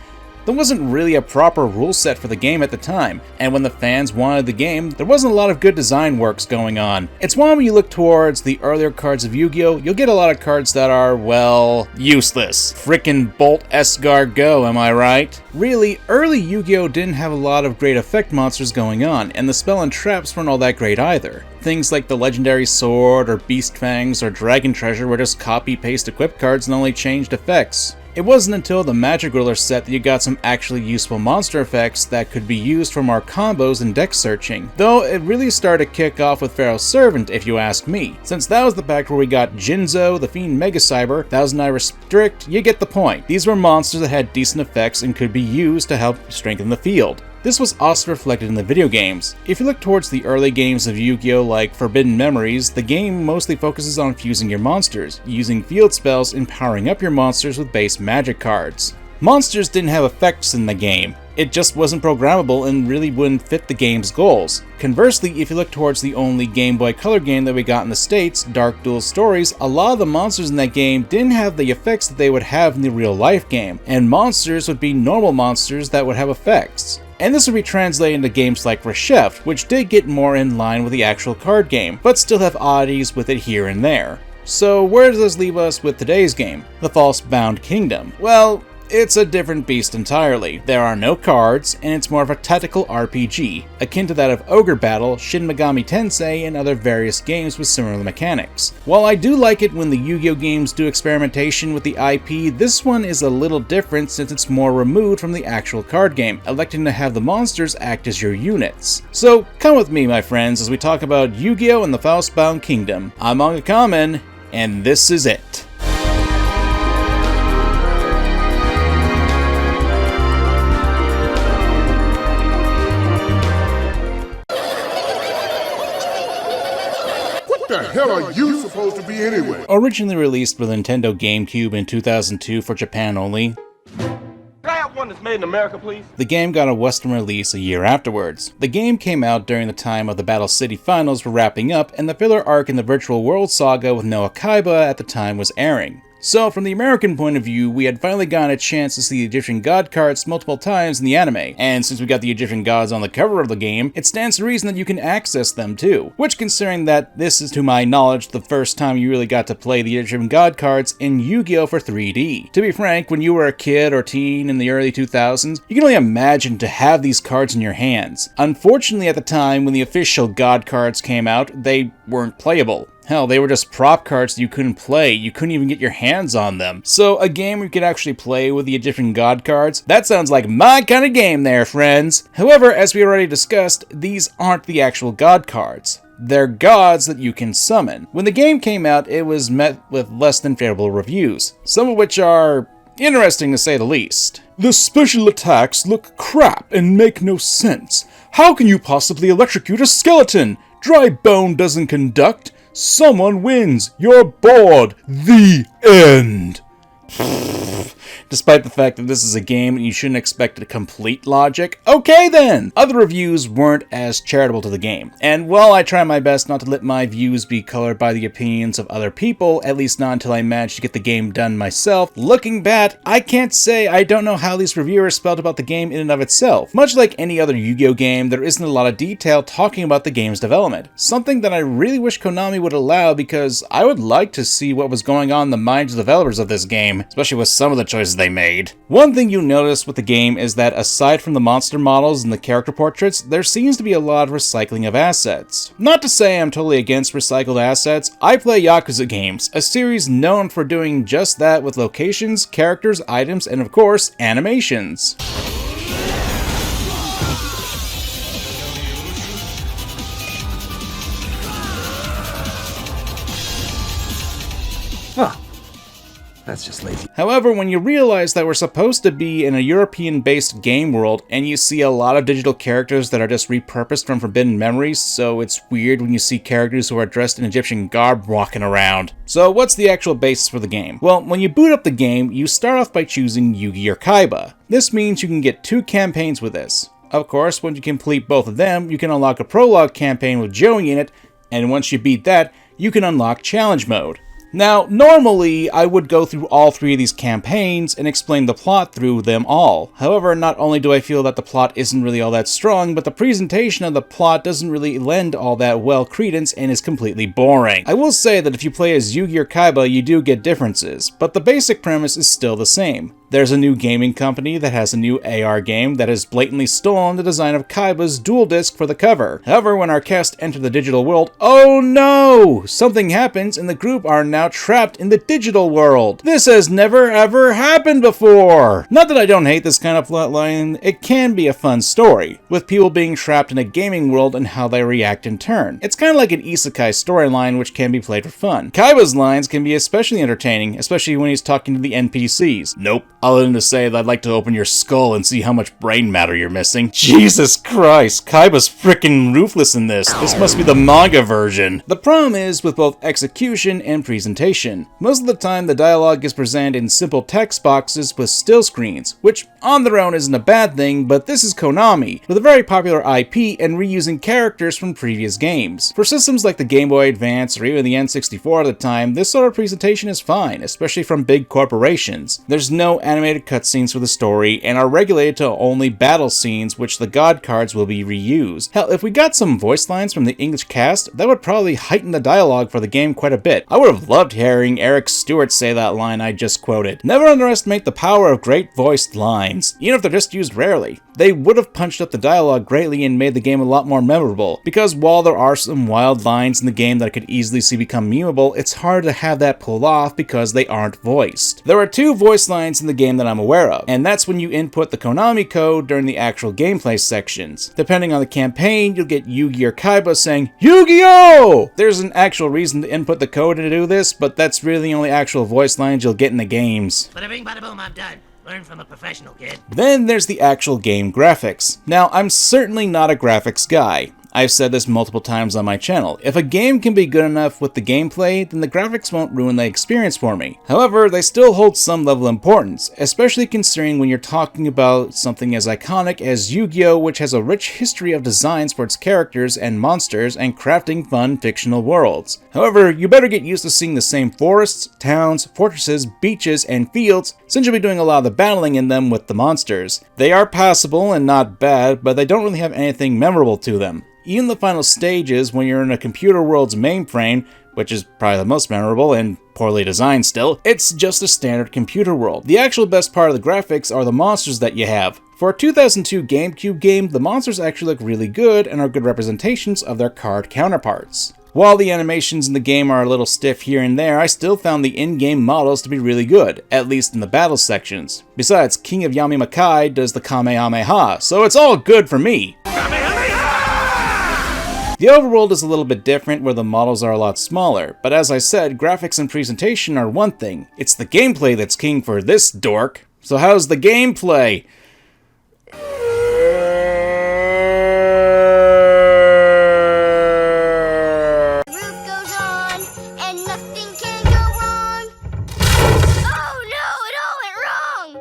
There wasn't really a proper rule set for the game at the time, and when the fans wanted the game, there wasn't a lot of good design works going on. It's why when you look towards the earlier cards of Yu-Gi-Oh, you'll get a lot of cards that are, well, useless. Frickin' Bolt Esgar Go, am I right? Really, early Yu-Gi-Oh didn't have a lot of great effect monsters going on, and the spell and traps weren't all that great either. Things like the Legendary Sword, or Beast Fangs, or Dragon Treasure were just copy-paste equipped cards and only changed effects. It wasn't until the Magic Ruler set that you got some actually useful monster effects that could be used for more combos and deck searching, though it really started to kick off with Pharaoh's Servant if you ask me, since that was the pack where we got Jinzo, the Fiend Mega Cyber, Thousand Eye Restrict, you get the point. These were monsters that had decent effects and could be used to help strengthen the field. This was also reflected in the video games. If you look towards the early games of Yu-Gi-Oh like Forbidden Memories, the game mostly focuses on fusing your monsters, using field spells and powering up your monsters with base magic cards. Monsters didn't have effects in the game. It just wasn't programmable and really wouldn't fit the game's goals. Conversely, if you look towards the only Game Boy Color game that we got in the States, Dark Duel Stories, a lot of the monsters in that game didn't have the effects that they would have in the real life game, and monsters would be normal monsters that would have effects. And this would be translated into games like Reshef, which did get more in line with the actual card game, but still have oddities with it here and there. So where does this leave us with today's game, the Falsebound Kingdom? Well, it's a different beast entirely. There are no cards, and it's more of a tactical RPG, akin to that of Ogre Battle, Shin Megami Tensei, and other various games with similar mechanics. While I do like it when the Yu-Gi-Oh games do experimentation with the IP, this one is a little different since it's more removed from the actual card game, electing to have the monsters act as your units. So come with me, my friends, as we talk about Yu-Gi-Oh and the Falsebound Kingdom. I'm MangaKamen, and this is it. What the hell are you supposed to be anyway? Originally released for the Nintendo GameCube in 2002 for Japan only, Can I have one that's made in America, please? the game got a Western release a year afterwards. The game came out during the time of the Battle City Finals were wrapping up, and the filler arc in the Virtual World saga with Noah Kaiba at the time was airing. So, from the American point of view, we had finally gotten a chance to see the Egyptian god cards multiple times in the anime, and since we got the Egyptian gods on the cover of the game, it stands to reason that you can access them too. Which, considering that this is, to my knowledge, the first time you really got to play the Egyptian god cards in Yu-Gi-Oh for 3D. To be frank, when you were a kid or teen in the early 2000s, you can only imagine to have these cards in your hands. Unfortunately, at the time when the official god cards came out, they weren't playable. Hell, they were just prop cards that you couldn't play. You couldn't even get your hands on them. So a game where you could actually play with the Egyptian god cards? That sounds like my kind of game there, friends. However, as we already discussed, these aren't the actual god cards. They're gods that you can summon. When the game came out, it was met with less than favorable reviews, some of which are interesting to say the least. The special attacks look crap and make no sense. How can you possibly electrocute a skeleton? Dry bone doesn't conduct. Someone wins. You're bored. The end. Despite the fact that this is a game and you shouldn't expect a complete logic, okay then! Other reviews weren't as charitable to the game, and while I try my best not to let my views be colored by the opinions of other people, at least not until I manage to get the game done myself, looking back, I can't say I don't know how these reviewers felt about the game in and of itself. Much like any other Yu-Gi-Oh game, there isn't a lot of detail talking about the game's development, something that I really wish Konami would allow because I would like to see what was going on in the minds of the developers of this game, especially with some of the choices they made. One thing you notice with the game is that aside from the monster models and the character portraits, there seems to be a lot of recycling of assets. Not to say I'm totally against recycled assets, I play Yakuza games, a series known for doing just that with locations, characters, items, and of course, animations. That's just lazy. However, when you realize that we're supposed to be in a European-based game world, and you see a lot of digital characters that are just repurposed from Forbidden Memories, so it's weird when you see characters who are dressed in Egyptian garb walking around. So what's the actual basis for the game? Well, when you boot up the game, you start off by choosing Yugioh or Kaiba. This means you can get 2 campaigns with this. Of course, once you complete both of them, you can unlock a prologue campaign with Joey in it, and once you beat that, you can unlock challenge mode. Now, normally, I would go through all 3 of these campaigns and explain the plot through them all. However, not only do I feel that the plot isn't really all that strong, but the presentation of the plot doesn't really lend all that well credence and is completely boring. I will say that if you play as Yugioh or Kaiba, you do get differences, but the basic premise is still the same. There's a new gaming company that has a new AR game that has blatantly stolen the design of Kaiba's dual disc for the cover. However, when our cast enter the digital world, oh no! Something happens and the group are now trapped in the digital world. This has never ever happened before! Not that I don't hate this kind of plotline, it can be a fun story, with people being trapped in a gaming world and how they react in turn. It's kind of like an isekai storyline which can be played for fun. Kaiba's lines can be especially entertaining, especially when he's talking to the NPCs. Nope. Other than to say that I'd like to open your skull and see how much brain matter you're missing. Jesus Christ, Kaiba's freaking ruthless in this. This must be the manga version. The problem is with both execution and presentation. Most of the time the dialogue is presented in simple text boxes with still screens, which on their own isn't a bad thing, but this is Konami, with a very popular IP and reusing characters from previous games. For systems like the Game Boy Advance or even the N64 at the time, this sort of presentation is fine, especially from big corporations. There's no animated cutscenes for the story, and are regulated to only battle scenes, which the god cards will be reused. Hell, if we got some voice lines from the English cast, that would probably heighten the dialogue for the game quite a bit. I would have loved hearing Eric Stewart say that line I just quoted. Never underestimate the power of great voiced lines, even if they're just used rarely. They would have punched up the dialogue greatly and made the game a lot more memorable, because while there are some wild lines in the game that I could easily see become memeable, it's hard to have that pulled off because they aren't voiced. There are 2 voice lines in the game that I'm aware of, and that's when you input the Konami code during the actual gameplay sections. Depending on the campaign, you'll get Yugi or Kaiba saying, Yu-Gi-Oh! There's an actual reason to input the code to do this, but that's really the only actual voice lines you'll get in the games. Bada bing, bada boom, I'm done. Learn from a professional, kid. Then there's the actual game graphics. Now, I'm certainly not a graphics guy. I've said this multiple times on my channel. If a game can be good enough with the gameplay, then the graphics won't ruin the experience for me. However, they still hold some level of importance, especially considering when you're talking about something as iconic as Yu-Gi-Oh!, which has a rich history of designs for its characters and monsters and crafting fun fictional worlds. However, you better get used to seeing the same forests, towns, fortresses, beaches, and fields, since you'll be doing a lot of the battling in them with the monsters. They are passable and not bad, but they don't really have anything memorable to them. Even the final stages, when you're in a computer world's mainframe, which is probably the most memorable and poorly designed still, it's just a standard computer world. The actual best part of the graphics are the monsters that you have. For a 2002 GameCube game, the monsters actually look really good and are good representations of their card counterparts. While the animations in the game are a little stiff here and there, I still found the in-game models to be really good, at least in the battle sections. Besides, King of Yami Makai does the Kamehameha, so it's all good for me. The overworld is a little bit different, where the models are a lot smaller, but as I said, graphics and presentation are one thing. It's the gameplay that's king for this dork. So how's the gameplay?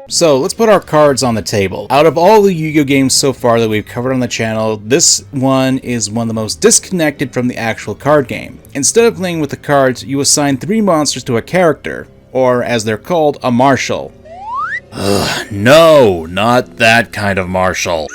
So let's put our cards on the table. Out of all the Yu-Gi-Oh games so far that we've covered on the channel, this one is one of the most disconnected from the actual card game. Instead of playing with the cards, you assign 3 monsters to a character, or as they're called, a marshal. Ugh, no, not that kind of marshal.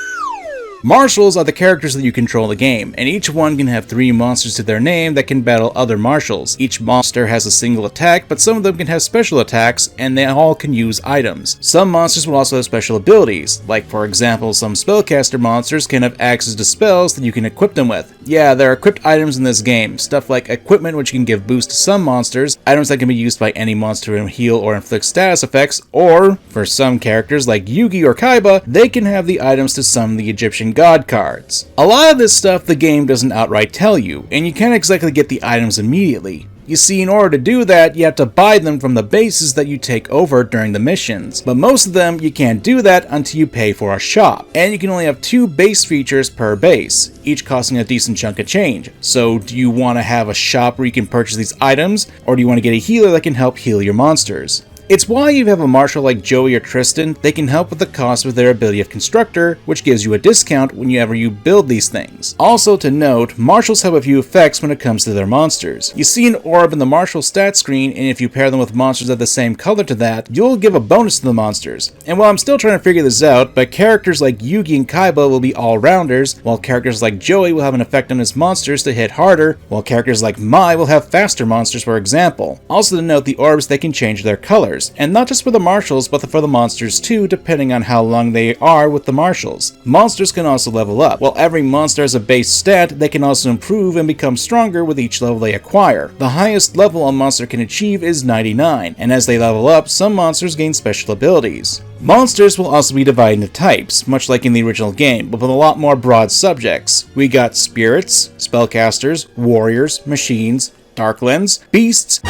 Marshals are the characters that you control in the game, and each one can have 3 monsters to their name that can battle other marshals. Each monster has a single attack, but some of them can have special attacks, and they all can use items. Some monsters will also have special abilities, like for example, some spellcaster monsters can have access to spells that you can equip them with. Yeah, there are equipped items in this game, stuff like equipment which can give boost to some monsters, items that can be used by any monster to heal or inflict status effects, or, for some characters like Yugioh or Kaiba, they can have the items to summon the Egyptian god cards. A lot of this stuff the game doesn't outright tell you, and you can't exactly get the items immediately. You see, in order to do that, you have to buy them from the bases that you take over during the missions, but most of them you can't do that until you pay for a shop, and you can only have 2 base features per base, each costing a decent chunk of change. So do you want to have a shop where you can purchase these items, or do you want to get a healer that can help heal your monsters? It's why you have a marshal like Joey or Tristan. They can help with the cost with their ability of Constructor, which gives you a discount whenever you build these things. Also to note, marshals have a few effects when it comes to their monsters. You see an orb in the marshal stat screen, and if you pair them with monsters of the same color to that, you'll give a bonus to the monsters. And while I'm still trying to figure this out, but characters like Yugi and Kaiba will be all-rounders, while characters like Joey will have an effect on his monsters to hit harder, while characters like Mai will have faster monsters, for example. Also to note, the orbs, they can change their colors. And not just for the marshals, but for the monsters too, depending on how long they are with the marshals. Monsters can also level up. While every monster has a base stat, they can also improve and become stronger with each level they acquire. The highest level a monster can achieve is 99, and as they level up, some monsters gain special abilities. Monsters will also be divided into types, much like in the original game, but with a lot more broad subjects. We got spirits, spellcasters, warriors, machines, darklings, beasts,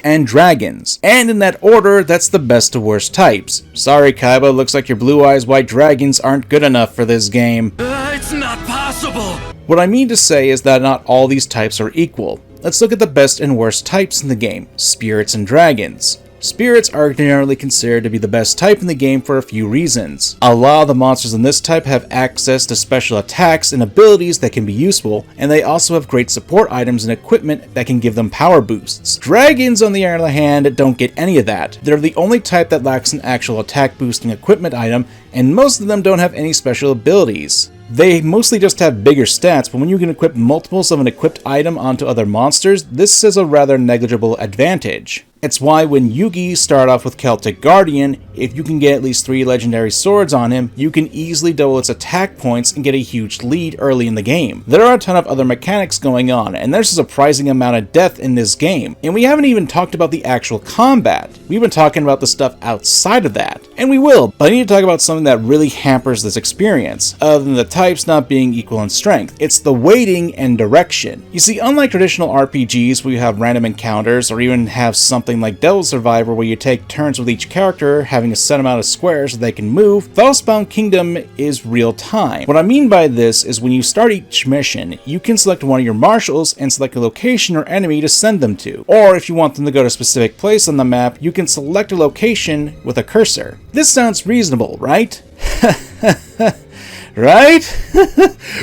and dragons. And in that order, that's the best to worst types. Sorry Kaiba, looks like your blue eyes white dragons aren't good enough for this game. It's not possible! What I mean to say is that not all these types are equal. Let's look at the best and worst types in the game, spirits and dragons. Spirits are generally considered to be the best type in the game for a few reasons. A lot of the monsters in this type have access to special attacks and abilities that can be useful, and they also have great support items and equipment that can give them power boosts. Dragons, on the other hand, don't get any of that. They're the only type that lacks an actual attack boosting equipment item, and most of them don't have any special abilities. They mostly just have bigger stats, but when you can equip multiples of an equipped item onto other monsters, this is a rather negligible advantage. It's why when Yugi started off with Celtic Guardian, if you can get at least 3 legendary swords on him, you can easily double its attack points and get a huge lead early in the game. There are a ton of other mechanics going on, and there's a surprising amount of death in this game, and we haven't even talked about the actual combat. We've been talking about the stuff outside of that, and we will, but I need to talk about something that really hampers this experience, other than the types not being equal in strength. It's the weighting and direction. You see, unlike traditional RPGs where you have random encounters, or even have something like Devil Survivor where you take turns with each character having a set amount of squares so they can move, Falsebound Kingdom is real time. What I mean by this is when you start each mission, you can select one of your marshals and select a location or enemy to send them to. Or if you want them to go to a specific place on the map, you can select a location with a cursor. This sounds reasonable, right? Right?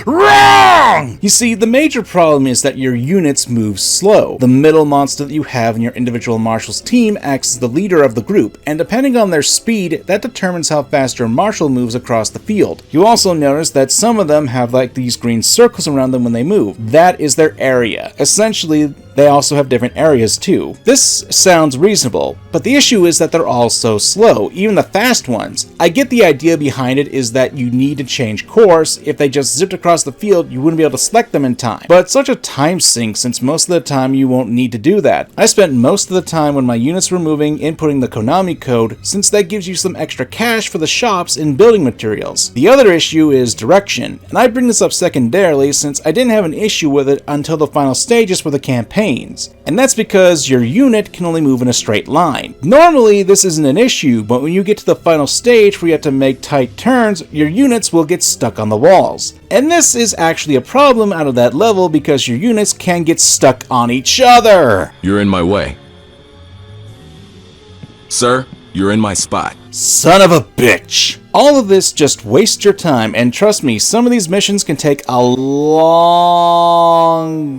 Wrong! You see, the major problem is that your units move slow. The middle monster that you have in your individual marshal's team acts as the leader of the group, and depending on their speed, that determines how fast your marshal moves across the field. You also notice that some of them have like these green circles around them when they move. That is their area. Essentially, they also have different areas too. This sounds reasonable, but the issue is that they're all so slow, even the fast ones. I get the idea behind it is that you need to change course. If they just zipped across the field, you wouldn't be able to select them in time. But it's such a time sink since most of the time you won't need to do that. I spent most of the time when my units were moving inputting the Konami code, since that gives you some extra cash for the shops and building materials. The other issue is direction, and I bring this up secondarily since I didn't have an issue with it until the final stages for the campaign. And that's because your unit can only move in a straight line. Normally this isn't an issue, but when you get to the final stage where you have to make tight turns, your units will get stuck on the walls. And this is actually a problem out of that level because your units can get stuck on each other. You're in my way. Sir, you're in my spot. Son of a bitch! All of this just wastes your time, and trust me, some of these missions can take a long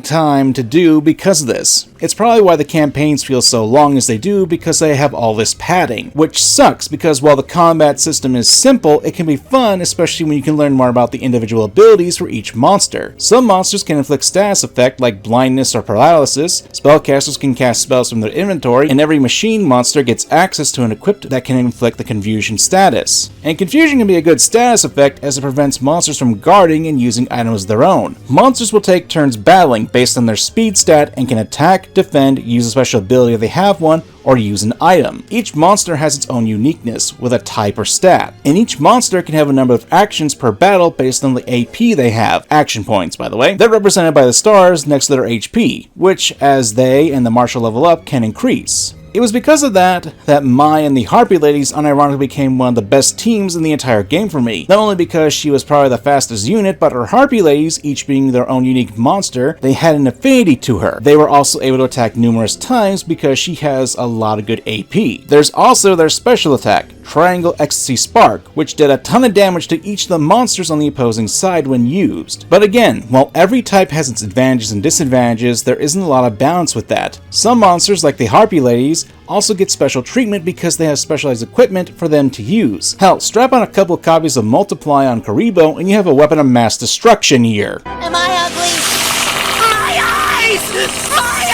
time to do because of this. It's probably why the campaigns feel so long as they do, because they have all this padding, which sucks because while the combat system is simple, it can be fun, especially when you can learn more about the individual abilities for each monster. Some monsters can inflict status effect like blindness or paralysis, spellcasters can cast spells from their inventory, and every machine monster gets access to an equipped that can inflict the confusion status. And confusion can be a good status effect as it prevents monsters from guarding and using items of their own. Monsters will take turns battling based on their speed stat and can attack, defend, use a special ability if they have one, or use an item. Each monster has its own uniqueness, with a type or stat, and each monster can have a number of actions per battle based on the AP they have, action points by the way. They're represented by the stars next to their HP, which as they and the marshal level up can increase. It was because of that Mai and the Harpy Ladies unironically became one of the best teams in the entire game for me. Not only because she was probably the fastest unit, but her Harpy Ladies, each being their own unique monster, they had an affinity to her. They were also able to attack numerous times because she has a lot of good AP. There's also their special attack, Triangle Ecstasy Spark, which did a ton of damage to each of the monsters on the opposing side when used. But again, while every type has its advantages and disadvantages, there isn't a lot of balance with that. Some monsters, like the Harpy Ladies, also get special treatment because they have specialized equipment for them to use. Hell, strap on a couple copies of Multiply on Karibo and you have a weapon of mass destruction here. Am I ugly? My eyes! My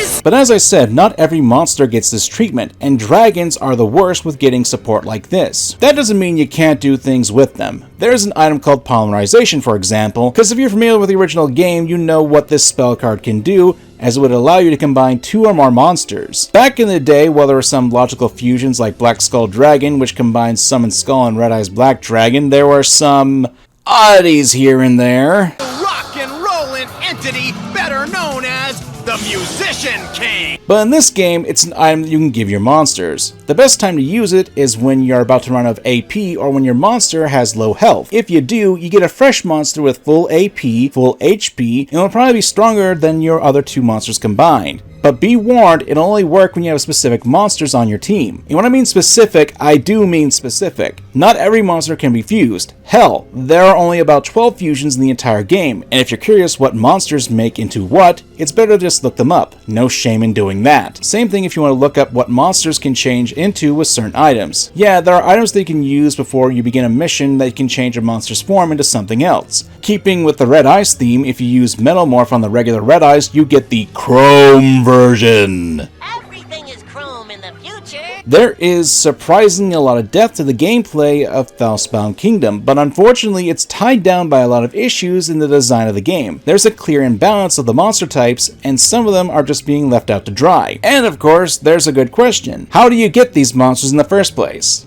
eyes! But as I said, not every monster gets this treatment, and dragons are the worst with getting support like this. That doesn't mean you can't do things with them. There's an item called Polymerization, for example, because if you're familiar with the original game, you know what this spell card can do, as it would allow you to combine 2 or more monsters. Back in the day, while there were some logical fusions like Black Skull Dragon, which combines Summon Skull and Red Eyes Black Dragon, there were some oddities here and there. Rock and rollin' entity better known as the Musician King! But in this game, it's an item that you can give your monsters. The best time to use it is when you're about to run out of AP or when your monster has low health. If you do, you get a fresh monster with full AP, full HP, and it'll probably be stronger than your other 2 monsters combined. But be warned, it'll only work when you have specific monsters on your team. And when I mean specific, I do mean specific. Not every monster can be fused. Hell, there are only about 12 fusions in the entire game, and if you're curious what monsters make into what, it's better to just look them up. No shame in doing that. Same thing if you want to look up what monsters can change into with certain items. Yeah, there are items that you can use before you begin a mission that can change a monster's form into something else. Keeping with the Red Eyes theme, if you use Metal Morph on the regular Red Eyes, you get the Chrome version. Everything is chrome in the future. There is surprisingly a lot of depth to the gameplay of Falsebound Kingdom, but unfortunately it's tied down by a lot of issues in the design of the game. There's a clear imbalance of the monster types, and some of them are just being left out to dry. And of course, there's a good question. How do you get these monsters in the first place?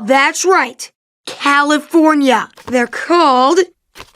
That's right. California. They're called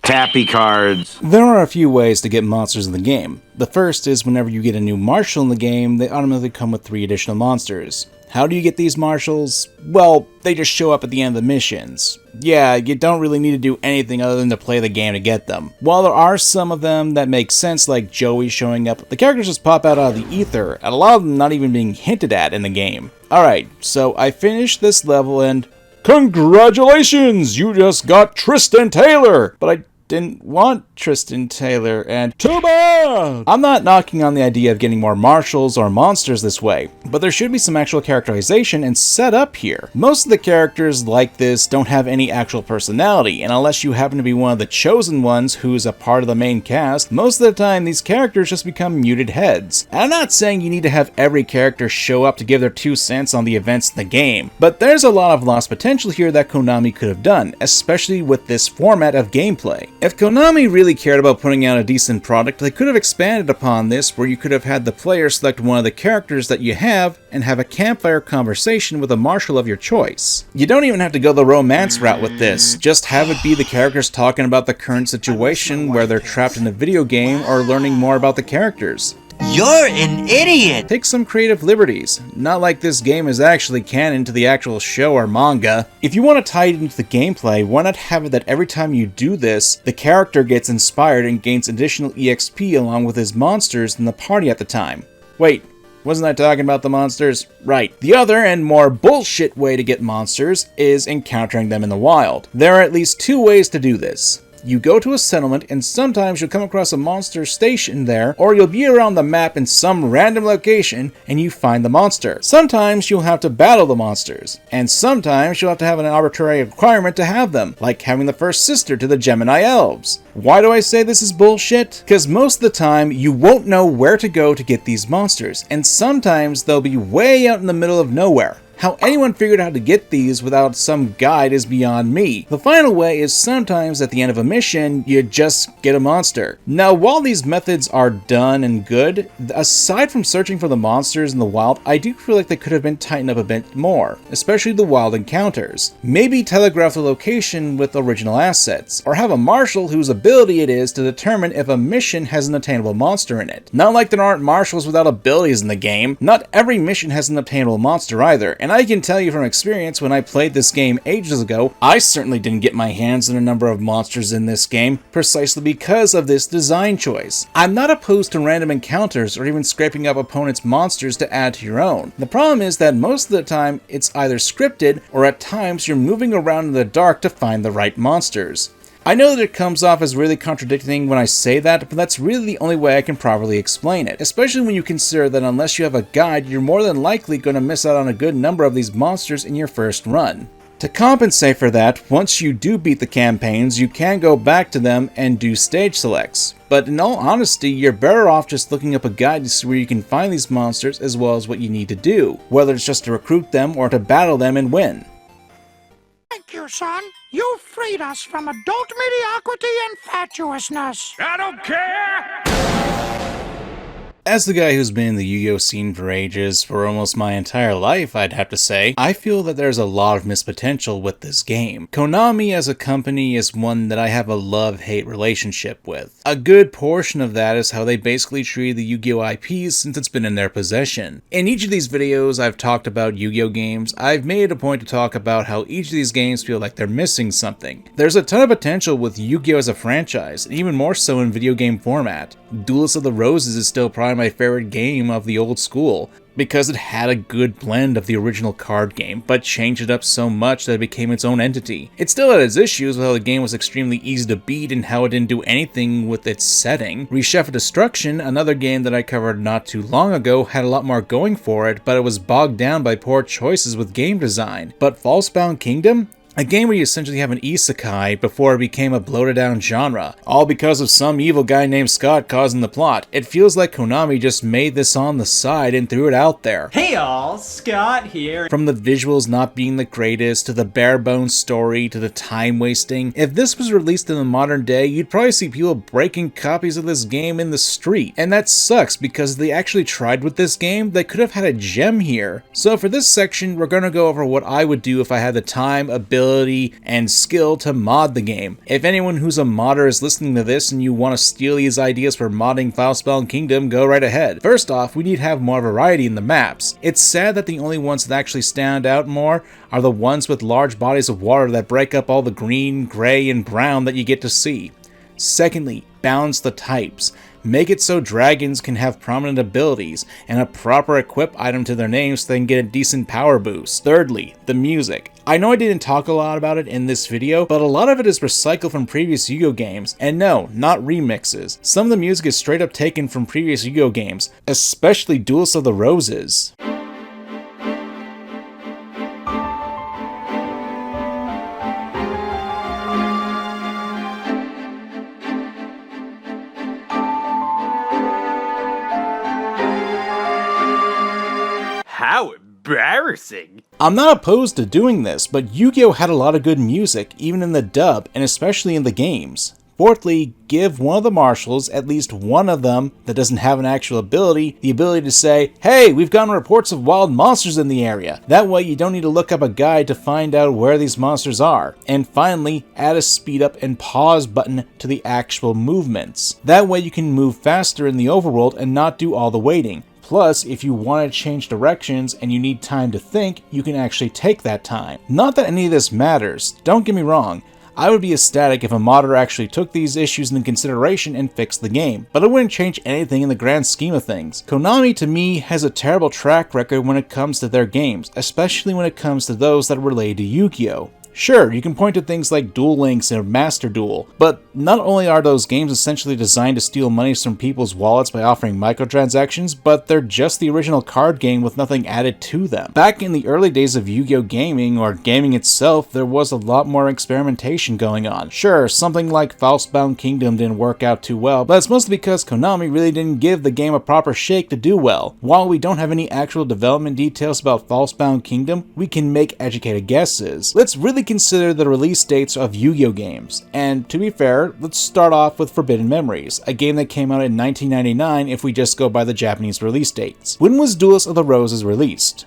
Tappy cards. There are a few ways to get monsters in the game. The first is whenever you get a new marshal in the game, they automatically come with 3 additional monsters. How do you get these marshals? Well, they just show up at the end of the missions. Yeah, you don't really need to do anything other than to play the game to get them. While there are some of them that make sense, like Joey showing up, the characters just pop out of the ether, and a lot of them not even being hinted at in the game. Alright, so I finished this level and congratulations! You just got Tristan Taylor! But I didn't want Tristan Taylor, and too bad! I'm not knocking on the idea of getting more marshals or monsters this way, but there should be some actual characterization and setup here. Most of the characters like this don't have any actual personality, and unless you happen to be one of the chosen ones who's a part of the main cast, most of the time these characters just become muted heads. And I'm not saying you need to have every character show up to give their 2 cents on the events in the game, but there's a lot of lost potential here that Konami could have done, especially with this format of gameplay. If Konami really cared about putting out a decent product, they could have expanded upon this where you could have had the player select one of the characters that you have and have a campfire conversation with a marshal of your choice. You don't even have to go the romance route with this, just have it be the characters talking about the current situation where they're trapped in a video game or learning more about the characters. You're an idiot! Take some creative liberties. Not like this game is actually canon to the actual show or manga. If you want to tie it into the gameplay, why not have it that every time you do this, the character gets inspired and gains additional EXP along with his monsters in the party at the time? Wait, Wasn't I talking about the monsters? Right. The other and more bullshit way to get monsters is encountering them in the wild. There are at least two ways to do this. You go to a settlement and sometimes you'll come across a monster station there, or you'll be around the map in some random location and you find the monster. Sometimes you'll have to battle the monsters, and sometimes you'll have to have an arbitrary requirement to have them, like having the first sister to the Gemini elves. Why do I say this is bullshit? Because most of the time you won't know where to go to get these monsters, and sometimes they'll be way out in the middle of nowhere. How anyone figured out how to get these without some guide is beyond me. The final way is sometimes at the end of a mission, you just get a monster. Now, while these methods are done and good, aside from searching for the monsters in the wild, I do feel like they could have been tightened up a bit more, especially the wild encounters. Maybe telegraph the location with original assets, or have a marshal whose ability it is to determine if a mission has an attainable monster in it. Not like there aren't marshals without abilities in the game. Not every mission has an obtainable monster either, and I can tell you from experience, when I played this game ages ago, I certainly didn't get my hands on a number of monsters in this game, precisely because of this design choice. I'm not opposed to random encounters or even scraping up opponents' monsters to add to your own. The problem is that most of the time, it's either scripted, or at times you're moving around in the dark to find the right monsters. I know that it comes off as really contradicting when I say that, but that's really the only way I can properly explain it, especially when you consider that unless you have a guide, you're more than likely going to miss out on a good number of these monsters in your first run. To compensate for that, once you do beat the campaigns, you can go back to them and do stage selects. But in all honesty, you're better off just looking up a guide to see where you can find these monsters as well as what you need to do, whether it's just to recruit them or to battle them and win. Thank you, son. You freed us from adult mediocrity and fatuousness. I don't care! As the guy who's been in the Yu-Gi-Oh scene for ages, for almost my entire life, I'd have to say, I feel that there's a lot of missed potential with this game. Konami as a company is one that I have a love-hate relationship with. A good portion of that is how they basically treated the Yu-Gi-Oh IPs since it's been in their possession. In each of these videos I've talked about Yu-Gi-Oh games, I've made it a point to talk about how each of these games feel like they're missing something. There's a ton of potential with Yu-Gi-Oh as a franchise, and even more so in video game format. Duelists of the Roses is still probably my favorite game of the old school, because it had a good blend of the original card game, but changed it up so much that it became its own entity. It still had its issues with how the game was extremely easy to beat and how it didn't do anything with its setting. Reshef Destruction, another game that I covered not too long ago, had a lot more going for it, but it was bogged down by poor choices with game design. But Falsebound Kingdom? A game where you essentially have an isekai before it became a bloated down genre, all because of some evil guy named Scott causing the plot. It feels like Konami just made this on the side and threw it out there. Hey all, Scott here. From the visuals not being the greatest, to the bare bones story, to the time wasting, if this was released in the modern day, you'd probably see people breaking copies of this game in the street. And that sucks, because if they actually tried with this game, they could have had a gem here. So for this section, we're gonna go over what I would do if I had the time, ability, and skill to mod the game. If anyone who's a modder is listening to this and you want to steal these ideas for modding Falsebound Kingdom, go right ahead. First off, we need to have more variety in the maps. It's sad that the only ones that actually stand out more are the ones with large bodies of water that break up all the green, gray, and brown that you get to see. Secondly, balance the types. Make it so dragons can have prominent abilities and a proper equip item to their names so they can get a decent power boost. Thirdly, the music. I know I didn't talk a lot about it in this video, but a lot of it is recycled from previous Yu-Gi-Oh games, and no, not remixes. Some of the music is straight up taken from previous Yu-Gi-Oh games, especially Duelists of the Roses. How embarrassing. I'm not opposed to doing this, but Yu-Gi-Oh had a lot of good music, even in the dub, and especially in the games. Fourthly, give one of the marshals, at least one of them that doesn't have an actual ability, the ability to say, hey, we've gotten reports of wild monsters in the area. That way you don't need to look up a guide to find out where these monsters are. And finally, add a speed up and pause button to the actual movements. That way you can move faster in the overworld and not do all the waiting. Plus, if you want to change directions and you need time to think, you can actually take that time. Not that any of this matters, don't get me wrong. I would be ecstatic if a modder actually took these issues into consideration and fixed the game, but it wouldn't change anything in the grand scheme of things. Konami to me has a terrible track record when it comes to their games, especially when it comes to those that relate to Yugioh. Sure, you can point to things like Duel Links and Master Duel, but not only are those games essentially designed to steal money from people's wallets by offering microtransactions, but they're just the original card game with nothing added to them. Back in the early days of Yu-Gi-Oh! Gaming, or gaming itself, there was a lot more experimentation going on. Sure, something like Falsebound Kingdom didn't work out too well, but it's mostly because Konami really didn't give the game a proper shake to do well. While we don't have any actual development details about Falsebound Kingdom, we can make educated guesses. Let's really consider the release dates of Yu-Gi-Oh! Games, and to be fair, let's start off with Forbidden Memories, a game that came out in 1999 if we just go by the Japanese release dates. When was Duelists of the Roses released?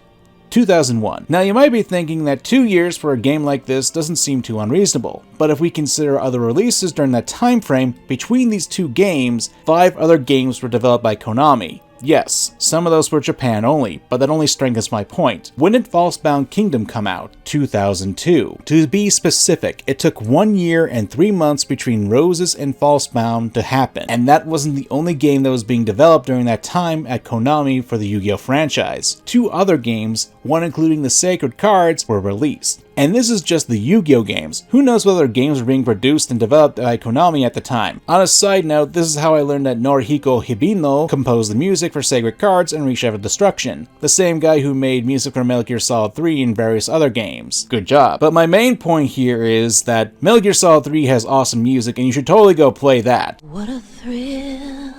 2001. Now you might be thinking that 2 years for a game like this doesn't seem too unreasonable, but if we consider other releases during that time frame, between these two games, 5 other games were developed by Konami. Yes, some of those were Japan only, but that only strengthens my point. When did Falsebound Kingdom come out? 2002. To be specific, it took 1 year and 3 months between Roses and Falsebound to happen, and that wasn't the only game that was being developed during that time at Konami for the Yu-Gi-Oh! Franchise. 2 other games, one including the Sacred Cards, were released. And this is just the Yu-Gi-Oh! Games. Who knows whether games were being produced and developed by Konami at the time. On a side note, this is how I learned that Norihiko Hibino composed the music for Sacred Cards and Reshef of Destruction, the same guy who made music for Metal Gear Solid 3 and various other games. Good job. But my main point here is that Metal Gear Solid 3 has awesome music and you should totally go play that. What a thrill.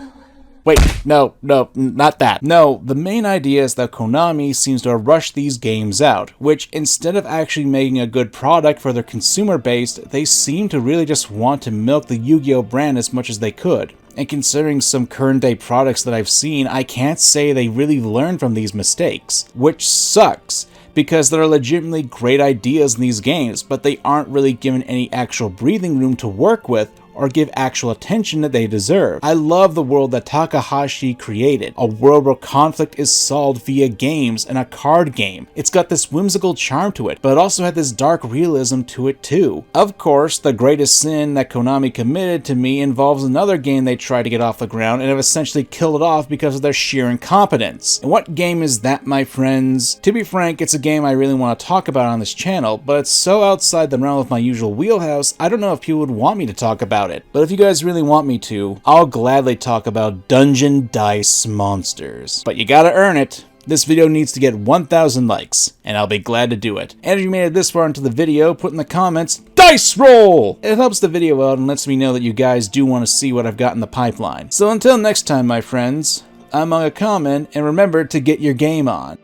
Wait, no, not that. No, the main idea is that Konami seems to have rushed these games out, which instead of actually making a good product for their consumer base, they seem to really just want to milk the Yu-Gi-Oh! Brand as much as they could. And considering some current day products that I've seen, I can't say they really learned from these mistakes, which sucks. Because there are legitimately great ideas in these games, but they aren't really given any actual breathing room to work with or give actual attention that they deserve. I love the world that Takahashi created, a world where conflict is solved via games and a card game. It's got this whimsical charm to it, but it also had this dark realism to it too. Of course, the greatest sin that Konami committed to me involves another game they tried to get off the ground and have essentially killed it off because of their sheer incompetence. And what game is that, my friends? To be frank, it's a game I really want to talk about on this channel, but it's so outside the realm of my usual wheelhouse, I don't know if people would want me to talk about it. But if you guys really want me to, I'll gladly talk about Dungeon Dice Monsters. But you gotta earn it. This video needs to get 1,000 likes, and I'll be glad to do it. And if you made it this far into the video, put in the comments, DICE ROLL! It helps the video out and lets me know that you guys do want to see what I've got in the pipeline. So until next time, my friends, I'm MangaKamen, and remember to get your game on.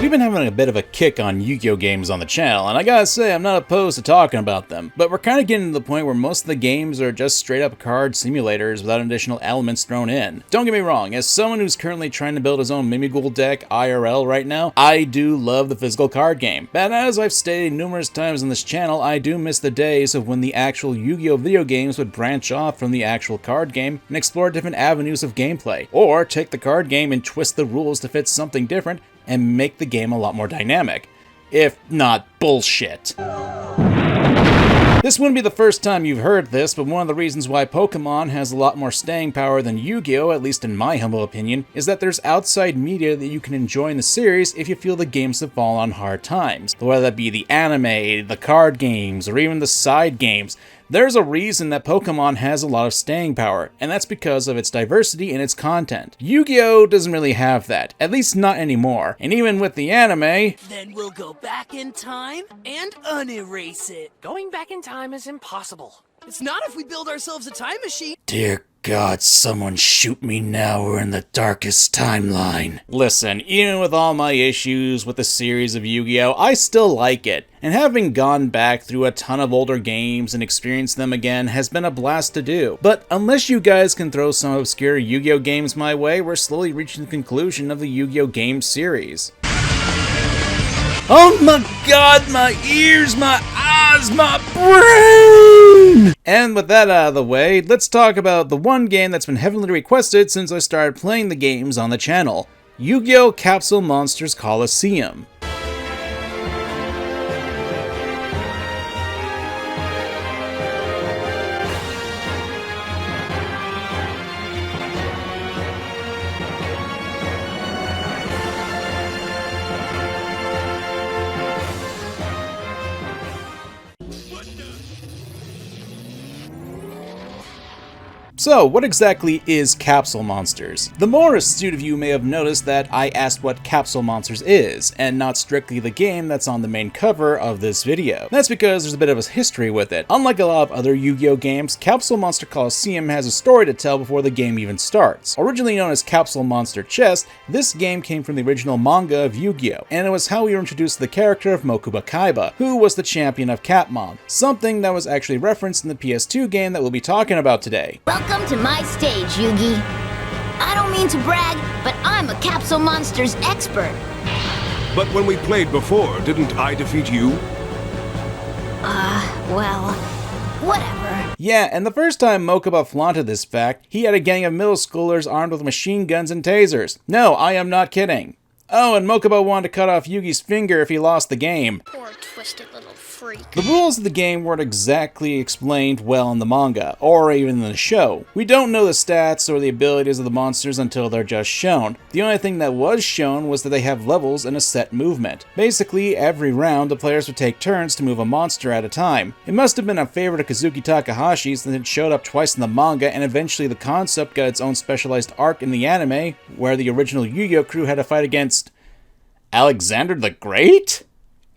We've been having a bit of a kick on Yu-Gi-Oh! Games on the channel, and I gotta say, I'm not opposed to talking about them, but we're kinda getting to the point where most of the games are just straight up card simulators without additional elements thrown in. Don't get me wrong, as someone who's currently trying to build his own Mimighoul deck IRL right now, I do love the physical card game. But as I've stated numerous times on this channel, I do miss the days of when the actual Yu-Gi-Oh! Video games would branch off from the actual card game and explore different avenues of gameplay, or take the card game and twist the rules to fit something different and make the game a lot more dynamic, if not bullshit. This wouldn't be the first time you've heard this, but one of the reasons why Pokemon has a lot more staying power than Yu-Gi-Oh!, at least in my humble opinion, is that there's outside media that you can enjoy in the series if you feel the games have fallen on hard times. Whether that be the anime, the card games, or even the side games, there's a reason that Pokemon has a lot of staying power, and that's because of its diversity and its content. Yu-Gi-Oh! Doesn't really have that, at least not anymore, and even with the anime... Then we'll go back in time and unerase it. Going back in time is impossible. It's not if we build ourselves a time machine. Dear God, someone shoot me now, we're in the darkest timeline. Listen, even with all my issues with the series of Yu-Gi-Oh!, I still like it. And having gone back through a ton of older games and experienced them again has been a blast to do. But unless you guys can throw some obscure Yu-Gi-Oh! Games my way, we're slowly reaching the conclusion of the Yu-Gi-Oh! Games series. Oh my God, my ears, my eyes, my brain! mean? And with that out of the way, let's talk about the one game that's been heavily requested since I started playing the games on the channel. Yu-Gi-Oh! Capsule Monsters Coliseum. So, what exactly is Capsule Monsters? The more astute of you may have noticed that I asked what Capsule Monsters is, and not strictly the game that's on the main cover of this video. That's because there's a bit of a history with it. Unlike a lot of other Yu-Gi-Oh games, Capsule Monster Coliseum has a story to tell before the game even starts. Originally known as Capsule Monster Chess, this game came from the original manga of Yu-Gi-Oh, and it was how we were introduced to the character of Mokuba Kaiba, who was the champion of Capmon, something that was actually referenced in the PS2 game that we'll be talking about today. Welcome to my stage, Yugi. I don't mean to brag, but I'm a Capsule Monsters expert. But when we played before, didn't I defeat you? Well, whatever. Yeah, and the first time Mokuba flaunted this fact, he had a gang of middle schoolers armed with machine guns and tasers. No, I am not kidding. Oh, and Mokuba wanted to cut off Yugi's finger if he lost the game. Poor twisted little freak. The rules of the game weren't exactly explained well in the manga, or even in the show. We don't know the stats or the abilities of the monsters until they're just shown. The only thing that was shown was that they have levels and a set movement. Basically, every round the players would take turns to move a monster at a time. It must have been a favorite of Kazuki Takahashi since it showed up twice in the manga, and eventually the concept got its own specialized arc in the anime, where the original Yu-Gi-Oh crew had to fight against Alexander the Great?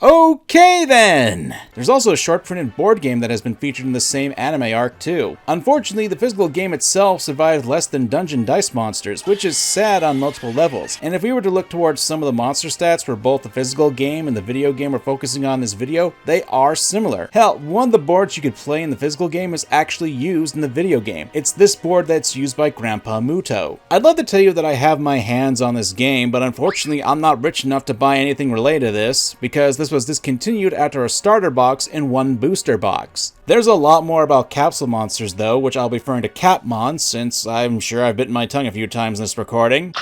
Okay then! There's also a short printed board game that has been featured in the same anime arc too. Unfortunately, the physical game itself survived less than Dungeon Dice Monsters, which is sad on multiple levels. And if we were to look towards some of the monster stats for both the physical game and the video game we're focusing on in this video, they are similar. Hell, one of the boards you could play in the physical game is actually used in the video game. It's this board that's used by Grandpa Muto. I'd love to tell you that I have my hands on this game, but unfortunately I'm not rich enough to buy anything related to this, because this was discontinued after a starter box and one booster box. There's a lot more about Capsule Monsters though, which I'll be referring to Capmon, since I'm sure I've bitten my tongue a few times in this recording.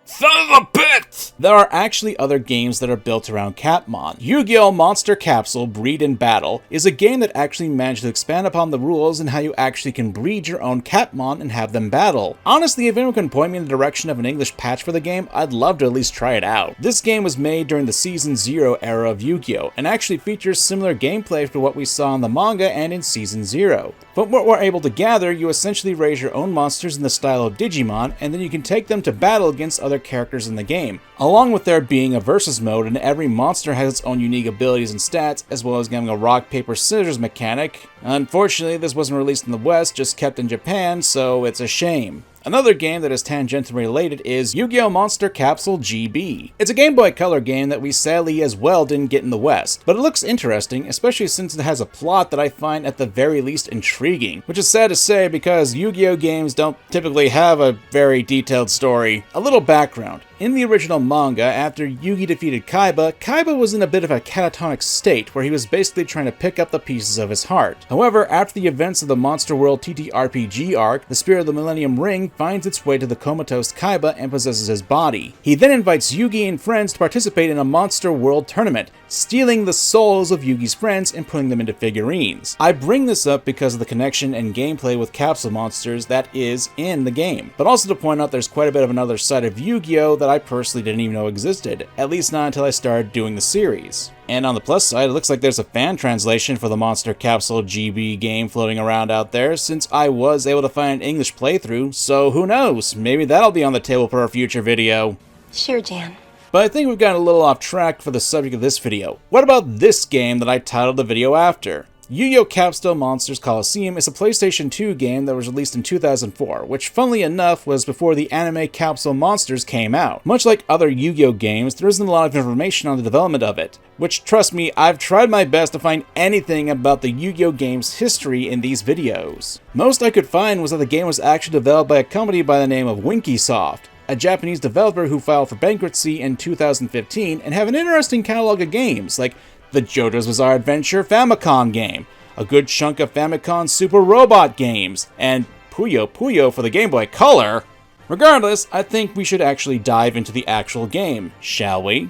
Son of a bitch! There are actually other games that are built around Capmon. Yu-Gi-Oh! Monster Capsule Breed in Battle is a game that actually managed to expand upon the rules and how you actually can breed your own Capmon and have them battle. Honestly, if anyone can point me in the direction of an English patch for the game, I'd love to at least try it out. This game was made during the Season 0 era of Yu-Gi-Oh! And actually features similar gameplay to what we saw in the manga and in Season 0. But what we're able to gather, you essentially raise your own monsters in the style of Digimon, and then you can take them to battle against other characters in the game, along with there being a versus mode, and every monster has its own unique abilities and stats, as well as having a rock, paper, scissors mechanic. Unfortunately, this wasn't released in the West, just kept in Japan, so it's a shame. Another game that is tangentially related is Yu-Gi-Oh! Monster Capsule GB. It's a Game Boy Color game that we sadly as well didn't get in the West, but it looks interesting, especially since it has a plot that I find at the very least intriguing, which is sad to say because Yu-Gi-Oh! Games don't typically have a very detailed story. A little background. In the original manga, after Yugi defeated Kaiba, Kaiba was in a bit of a catatonic state where he was basically trying to pick up the pieces of his heart. However, after the events of the Monster World TTRPG arc, the Spirit of the Millennium Ring finds its way to the comatose Kaiba and possesses his body. He then invites Yugi and friends to participate in a Monster World tournament, stealing the souls of Yugi's friends and putting them into figurines. I bring this up because of the connection and gameplay with Capsule Monsters that is in the game, but also to point out there's quite a bit of another side of Yu-Gi-Oh! That I personally didn't even know existed, at least not until I started doing the series. And on the plus side, it looks like there's a fan translation for the Monster Capsule GB game floating around out there, since I was able to find an English playthrough, so who knows, maybe that'll be on the table for a future video. Sure, Jan. But I think we've gotten a little off track for the subject of this video. What about this game that I titled the video after? Yu-Gi-Oh! Capsule Monsters Coliseum is a PlayStation 2 game that was released in 2004, which funnily enough was before the anime Capsule Monsters came out. Much like other Yu-Gi-Oh! Games, there isn't a lot of information on the development of it, which, trust me, I've tried my best to find anything about the Yu-Gi-Oh! Game's history in these videos. Most I could find was that the game was actually developed by a company by the name of Winkysoft, a Japanese developer who filed for bankruptcy in 2015 and have an interesting catalog of games, like the JoJo's Bizarre Adventure Famicom game, a good chunk of Famicom Super Robot games, and Puyo Puyo for the Game Boy Color. Regardless, I think we should actually dive into the actual game, shall we?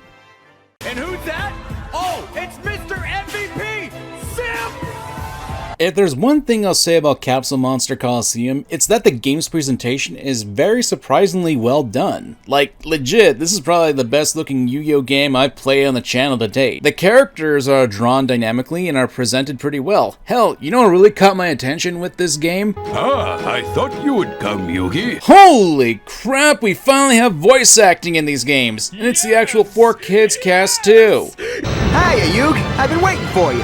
And who's that? Oh, it's Mr. MVP! Simp! If there's one thing I'll say about Capsule Monster Coliseum, it's that the game's presentation is very surprisingly well done. Like, legit, this is probably the best looking Yu-Gi-Oh game I've played on the channel to date. The characters are drawn dynamically and are presented pretty well. Hell, you know what really caught my attention with this game? Ah, I thought you would come, Yugi. Holy crap, we finally have voice acting in these games, and it's the actual 4Kids cast too. Hiya, Yug. I've been waiting for you.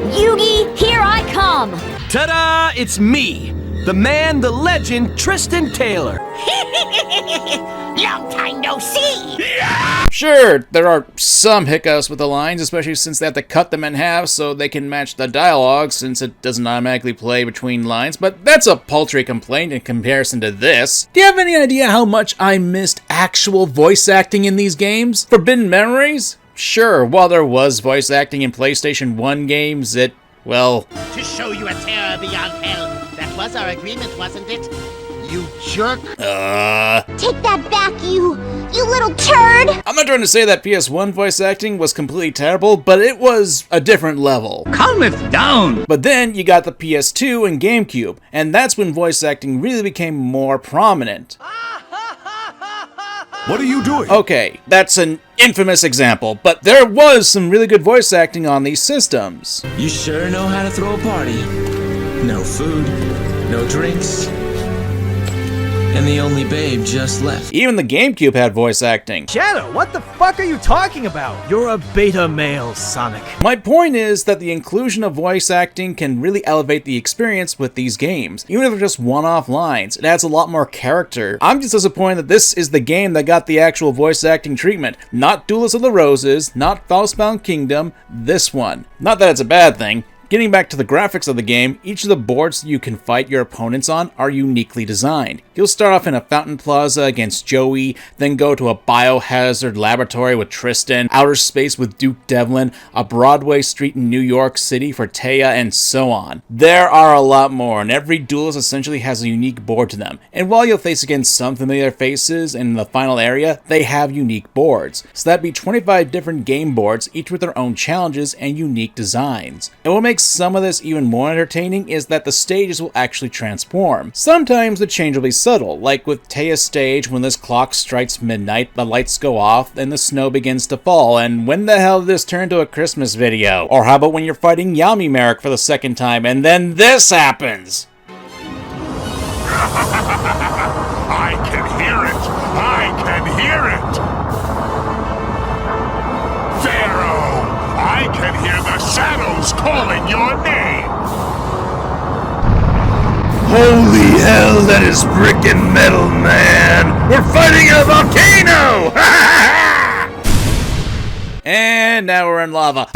Yugi, here I come! Ta-da! It's me, the man, the legend, Tristan Taylor. Long time no see! Sure, there are some hiccups with the lines, especially since they have to cut them in half so they can match the dialogue, since it doesn't automatically play between lines, but that's a paltry complaint in comparison to this. Do you have any idea how much I missed actual voice acting in these games? Forbidden Memories? Sure, while there was voice acting in PlayStation 1 games, well... To show you a terror beyond hell. That was our agreement, wasn't it? You jerk. Take that back, you little turd! I'm not trying to say that PS1 voice acting was completely terrible, but it was a different level. Calm it down! But then you got the PS2 and GameCube, and that's when voice acting really became more prominent. What are you doing? Okay, that's an infamous example, but there was some really good voice acting on these systems. You sure know how to throw a party. No food, no drinks, and the only babe just left. Even the GameCube had voice acting. Shadow, what the fuck are you talking about? You're a beta male, Sonic. My point is that the inclusion of voice acting can really elevate the experience with these games. Even if they're just one-off lines, it adds a lot more character. I'm just disappointed that this is the game that got the actual voice acting treatment. Not Duelists of the Roses, not Falsebound Kingdom, this one. Not that it's a bad thing. Getting back to the graphics of the game, each of the boards you can fight your opponents on are uniquely designed. You'll start off in a fountain plaza against Joey, then go to a biohazard laboratory with Tristan, outer space with Duke Devlin, a Broadway street in New York City for Taya, and so on. There are a lot more, and every duelist essentially has a unique board to them. And while you'll face against some familiar faces in the final area, they have unique boards. So that'd be 25 different game boards, each with their own challenges and unique designs. And what makes some of this even more entertaining is that the stages will actually transform. Sometimes the change will be subtle, like with Taya's stage. When this clock strikes midnight, the lights go off and the snow begins to fall, and when the hell did this turn into a Christmas video? Or how about when you're fighting Yami Merrick for the second time and then this happens? I can hear it! I can hear it! Pharaoh! I can hear the shadows calling your name! Holy hell, that is brick and metal, man! We're fighting a volcano! And now we're in lava.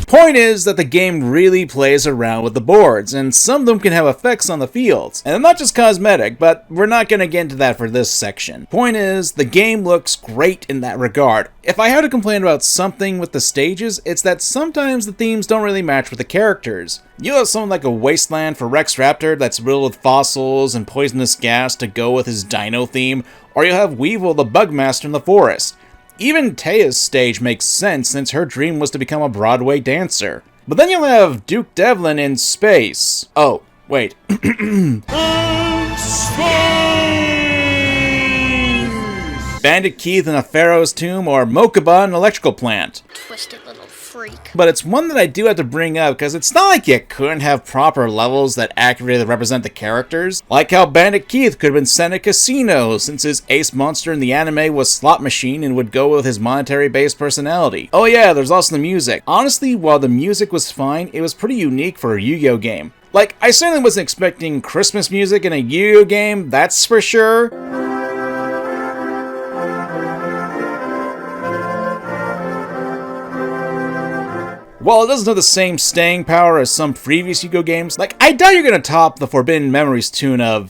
Point is that the game really plays around with the boards, and some of them can have effects on the fields. And they're not just cosmetic, but we're not going to get into that for this section. Point is, the game looks great in that regard. If I had to complain about something with the stages, it's that sometimes the themes don't really match with the characters. You'll have something like a wasteland for Rex Raptor that's riddled with fossils and poisonous gas to go with his dino theme, or you'll have Weevil the Bugmaster in the forest. Even Taya's stage makes sense since her dream was to become a Broadway dancer. But then you'll have Duke Devlin in space. Oh, wait. Bandit Keith in a pharaoh's tomb, or Mokuba in an electrical plant. Twisted little freak. But it's one that I do have to bring up, because it's not like you couldn't have proper levels that accurately represent the characters. Like how Bandit Keith could have been sent to casino, since his ace monster in the anime was Slot Machine and would go with his monetary-based personality. Oh yeah, there's also the music. Honestly, while the music was fine, it was pretty unique for a Yu-Gi-Oh game. Like, I certainly wasn't expecting Christmas music in a Yu-Gi-Oh game, that's for sure. While it doesn't have the same staying power as some previous Yu-Gi-Oh games, like, I doubt you're gonna top the Forbidden Memories tune of...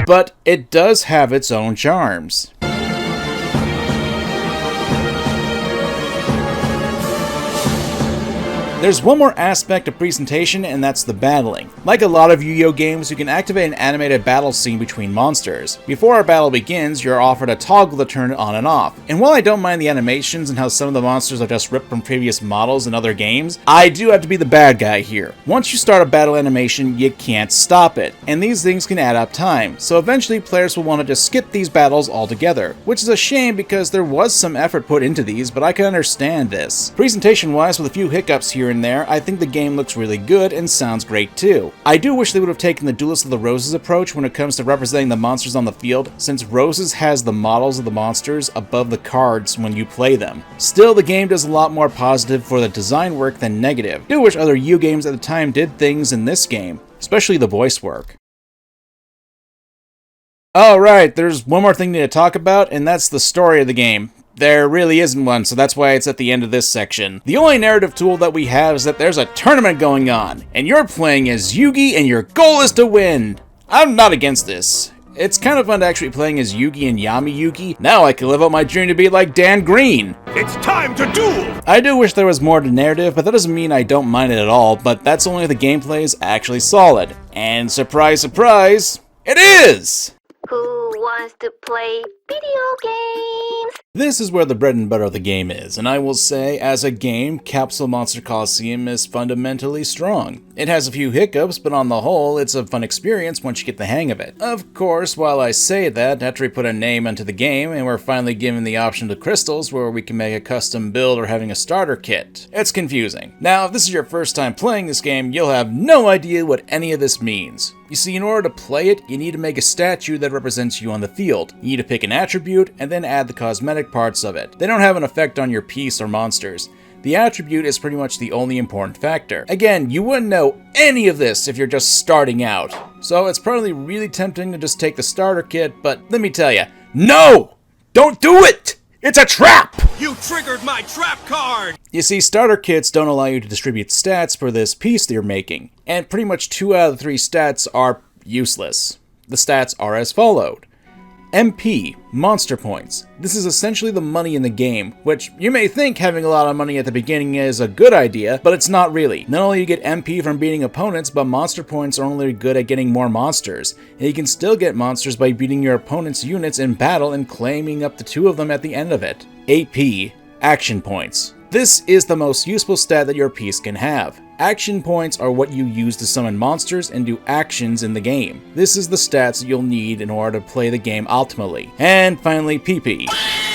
But it does have its own charms. There's one more aspect of presentation, and that's the battling. Like a lot of Yu-Gi-Oh games, you can activate an animated battle scene between monsters. Before a battle begins, you're offered a toggle to turn it on and off. And while I don't mind the animations and how some of the monsters are just ripped from previous models in other games, I do have to be the bad guy here. Once you start a battle animation, you can't stop it, and these things can add up time, so eventually players will want to just skip these battles altogether, which is a shame because there was some effort put into these, but I can understand this. Presentation-wise, with a few hiccups here and there, I think the game looks really good and sounds great too. I do wish they would have taken the Duelists of the Roses approach when it comes to representing the monsters on the field, since Roses has the models of the monsters above the cards when you play them. Still, the game does a lot more positive for the design work than negative. I do wish other Yu games at the time did things in this game, especially the voice work. Alright, there's one more thing to talk about, and that's the story of the game. There really isn't one, so that's why it's at the end of this section. The only narrative tool that we have is that there's a tournament going on, and you're playing as Yugi and your goal is to win! I'm not against this. It's kind of fun to actually playing as Yugi and Yami Yugi. Now I can live out my dream to be like Dan Green. It's time to duel! I do wish there was more to narrative, but that doesn't mean I don't mind it at all, but that's only if the gameplay is actually solid. And surprise, surprise, it is! Who wants to play video games? This is where the bread and butter of the game is, and I will say, as a game, Capsule Monster Coliseum is fundamentally strong. It has a few hiccups, but on the whole, it's a fun experience once you get the hang of it. Of course, while I say that, after we put a name onto the game, and we're finally given the option to crystals where we can make a custom build or having a starter kit, it's confusing. Now, if this is your first time playing this game, you'll have no idea what any of this means. You see, in order to play it, you need to make a statue that represents you on the field. You need to pick an attribute, and then add the cosmetic parts of it. They don't have an effect on your piece or monsters. The attribute is pretty much the only important factor. Again, you wouldn't know any of this if you're just starting out. So it's probably really tempting to just take the starter kit, but let me tell you, no! Don't do it! It's a trap! You triggered my trap card! You see, starter kits don't allow you to distribute stats for this piece that you're making, and pretty much 2 out of the 3 stats are useless. The stats are as followed. MP, monster points. This is essentially the money in the game, which you may think having a lot of money at the beginning is a good idea, but it's not really. Not only do you get MP from beating opponents, but monster points are only good at getting more monsters, and you can still get monsters by beating your opponent's units in battle and claiming up to 2 of them at the end of it. AP, action points. This is the most useful stat that your piece can have. Action points are what you use to summon monsters and do actions in the game. This is the stats you'll need in order to play the game optimally. And finally, PP.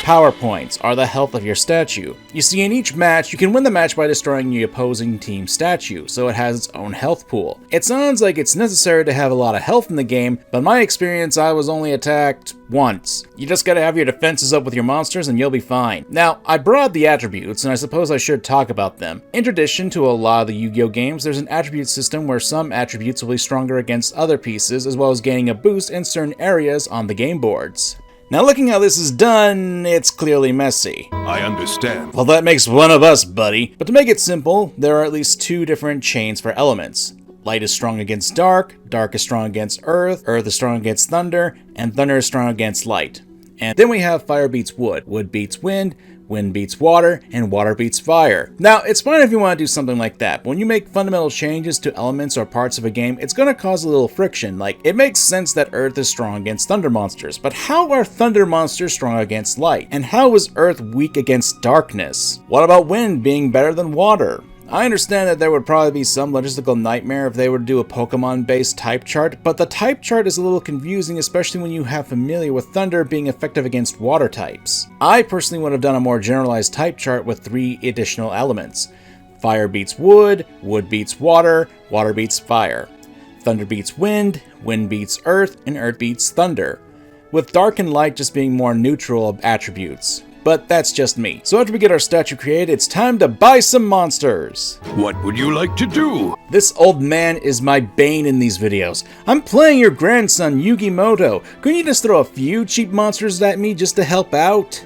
Power points are the health of your statue. You see, in each match, you can win the match by destroying the opposing team's statue, so it has its own health pool. It sounds like it's necessary to have a lot of health in the game, but in my experience, I was only attacked once. You just gotta have your defenses up with your monsters and you'll be fine. Now, I brought the attributes, and I suppose I should talk about them. In addition to a lot of the Yu-Gi-Oh games, there's an attribute system where some attributes will be stronger against other pieces, as well as gaining a boost in certain areas on the game boards. Now looking how this is done, it's clearly messy. I understand. Well, that makes one of us, buddy. But to make it simple, there are at least 2 different chains for elements. Light is strong against dark, dark is strong against earth, earth is strong against thunder, and thunder is strong against light. And then we have fire beats wood, wood beats wind, wind beats water, and water beats fire. Now, it's fine if you want to do something like that, but when you make fundamental changes to elements or parts of a game, it's going to cause a little friction. Like, it makes sense that Earth is strong against thunder monsters, but how are thunder monsters strong against light? And how is Earth weak against darkness? What about wind being better than water? I understand that there would probably be some logistical nightmare if they were to do a Pokemon-based type chart, but the type chart is a little confusing, especially when you have familiar with Thunder being effective against water types. I personally would have done a more generalized type chart with 3 additional elements. Fire beats wood, wood beats water, water beats fire. Thunder beats wind, wind beats earth, and earth beats thunder, with dark and light just being more neutral attributes. But that's just me. So after we get our statue created, it's time to buy some monsters. What would you like to do? This old man is my bane in these videos. I'm playing your grandson, Yugimoto. Couldn't you just throw a few cheap monsters at me just to help out?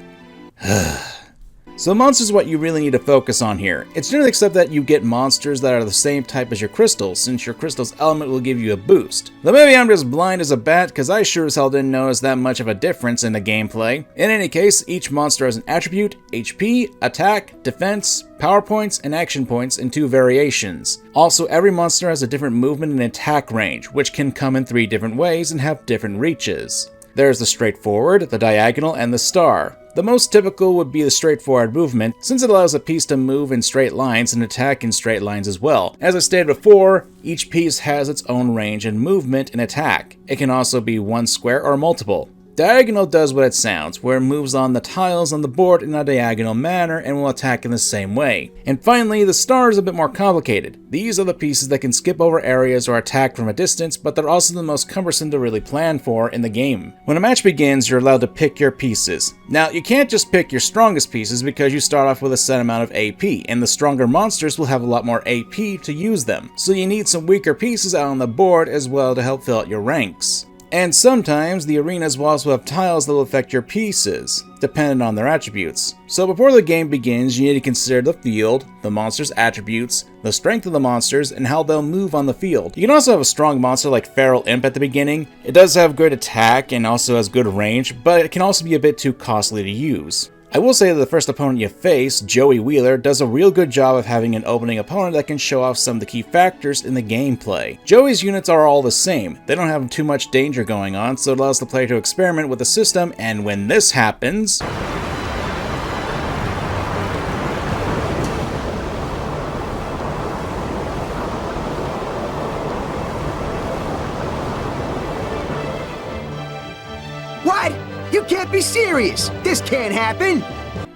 So monsters is what you really need to focus on here. It's generally accepted that you get monsters that are the same type as your crystals, since your crystal's element will give you a boost. Though maybe I'm just blind as a bat, because I sure as hell didn't notice that much of a difference in the gameplay. In any case, each monster has an attribute, HP, attack, defense, power points, and action points in 2 variations. Also, every monster has a different movement and attack range, which can come in 3 different ways and have different reaches. There's the straightforward, the diagonal, and the star. The most typical would be the straightforward movement, since it allows a piece to move in straight lines and attack in straight lines as well. As I stated before, each piece has its own range and movement and attack. It can also be one square or multiple. Diagonal does what it sounds, where it moves on the tiles on the board in a diagonal manner and will attack in the same way. And finally, the star is a bit more complicated. These are the pieces that can skip over areas or attack from a distance, but they're also the most cumbersome to really plan for in the game. When a match begins, you're allowed to pick your pieces. Now, you can't just pick your strongest pieces because you start off with a set amount of AP, and the stronger monsters will have a lot more AP to use them. So you need some weaker pieces out on the board as well to help fill out your ranks. And sometimes the arenas will also have tiles that will affect your pieces, depending on their attributes. So before the game begins, you need to consider the field, the monster's attributes, the strength of the monsters, and how they'll move on the field. You can also have a strong monster like Feral Imp at the beginning. It does have good attack and also has good range, but it can also be a bit too costly to use. I will say that the first opponent you face, Joey Wheeler, does a real good job of having an opening opponent that can show off some of the key factors in the gameplay. Joey's units are all the same. They don't have too much danger going on, so it allows the player to experiment with the system, and when this happens... What? You can't be serious! This can't happen!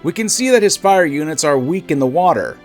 We can see that his fire units are weak in the water.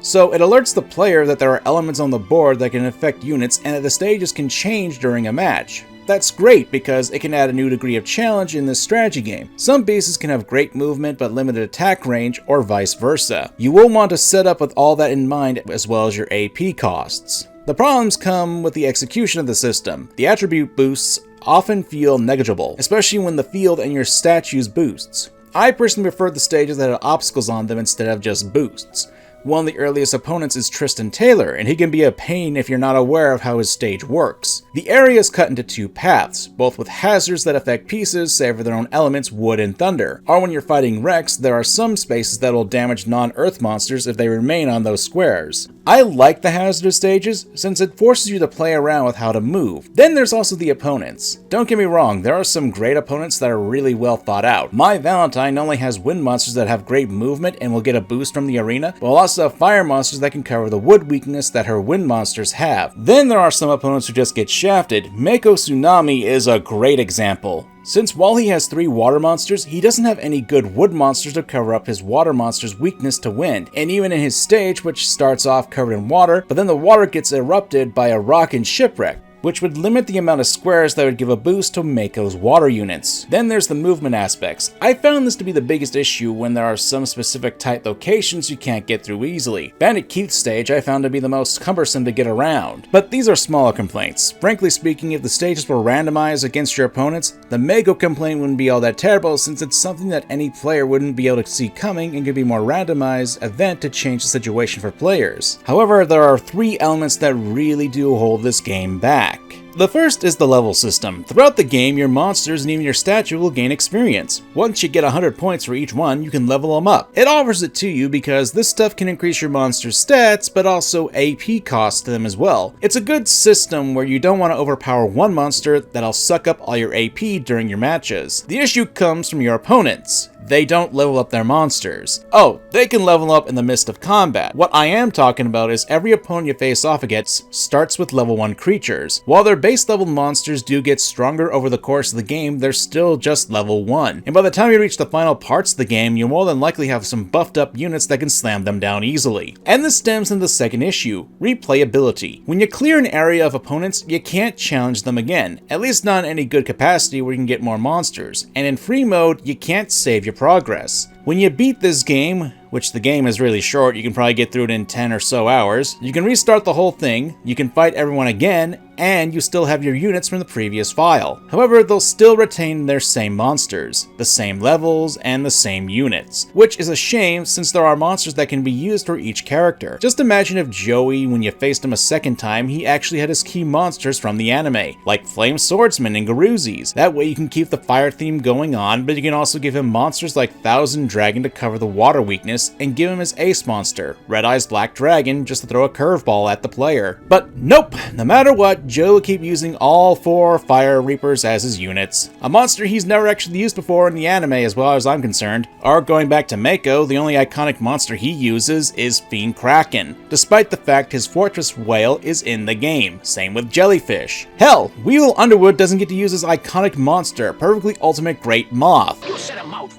So it alerts the player that there are elements on the board that can affect units and that the stages can change during a match. That's great because it can add a new degree of challenge in this strategy game. Some pieces can have great movement but limited attack range, or vice versa. You will want to set up with all that in mind as well as your AP costs. The problems come with the execution of the system. The attribute boosts often feel negligible, especially when the field and your stats use boosts. I personally prefer the stages that have obstacles on them instead of just boosts. One of the earliest opponents is Tristan Taylor, and he can be a pain if you're not aware of how his stage works. The area is cut into 2 paths, both with hazards that affect pieces save for their own elements, wood and thunder. Or when you're fighting Rex, there are some spaces that will damage non-earth monsters if they remain on those squares. I like the hazardous stages, since it forces you to play around with how to move. Then there's also the opponents. Don't get me wrong, there are some great opponents that are really well thought out. My Valentine not only has wind monsters that have great movement and will get a boost from the arena, but will also have fire monsters that can cover the wood weakness that her wind monsters have. Then there are some opponents who just get shafted. Mako Tsunami is a great example. Since while he has 3 water monsters, he doesn't have any good wood monsters to cover up his water monster's weakness to wind, and even in his stage, which starts off covered in water, but then the water gets erupted by a rock and shipwreck, which would limit the amount of squares that would give a boost to Mako's water units. Then there's the movement aspects. I found this to be the biggest issue when there are some specific tight locations you can't get through easily. Bandit Keith's stage I found to be the most cumbersome to get around. But these are smaller complaints. Frankly speaking, if the stages were randomized against your opponents, the Mako complaint wouldn't be all that terrible, since it's something that any player wouldn't be able to see coming and could be more randomized event to change the situation for players. However, there are 3 elements that really do hold this game back. The first is the level system. Throughout the game, your monsters and even your statue will gain experience. Once you get 100 points for each one, you can level them up. It offers it to you because this stuff can increase your monster's stats, but also AP costs to them as well. It's a good system where you don't want to overpower one monster that'll suck up all your AP during your matches. The issue comes from your opponents. They don't level up their monsters. Oh, they can level up in the midst of combat. What I am talking about is every opponent you face off against starts with level 1 creatures. While their base level monsters do get stronger over the course of the game, they're still just level 1. And by the time you reach the final parts of the game, you'll more than likely have some buffed up units that can slam them down easily. And this stems into the second issue, replayability. When you clear an area of opponents, you can't challenge them again, at least not in any good capacity where you can get more monsters. And in free mode, you can't save your progress. When you beat this game, which the game is really short, you can probably get through it in 10 or so hours, you can restart the whole thing, you can fight everyone again, and you still have your units from the previous file. However, they'll still retain their same monsters, the same levels, and the same units, which is a shame since there are monsters that can be used for each character. Just imagine if Joey, when you faced him a second time, he actually had his key monsters from the anime, like Flame Swordsman and Garuzis. That way you can keep the fire theme going on, but you can also give him monsters like Thousand Dragon to cover the water weakness, and give him his ace monster, Red Eyes Black Dragon, just to throw a curveball at the player. But nope, no matter what, Joe will keep using all 4 Fire Reapers as his units. A monster he's never actually used before in the anime as well as I'm concerned. Or going back to Mako, the only iconic monster he uses is Fiend Kraken, despite the fact his Fortress Whale is in the game. Same with Jellyfish. Hell, Weevil Underwood doesn't get to use his iconic monster, Perfectly Ultimate Great Moth.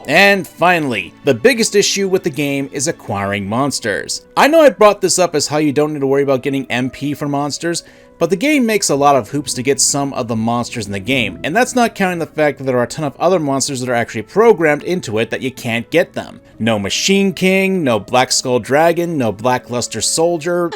And finally, the biggest issue with the game is acquiring monsters. I know I brought this up as how you don't need to worry about getting MP for monsters, but the game makes a lot of hoops to get some of the monsters in the game, and that's not counting the fact that there are a ton of other monsters that are actually programmed into it that you can't get them. No Machine King, no Black Skull Dragon, no Blackluster Soldier.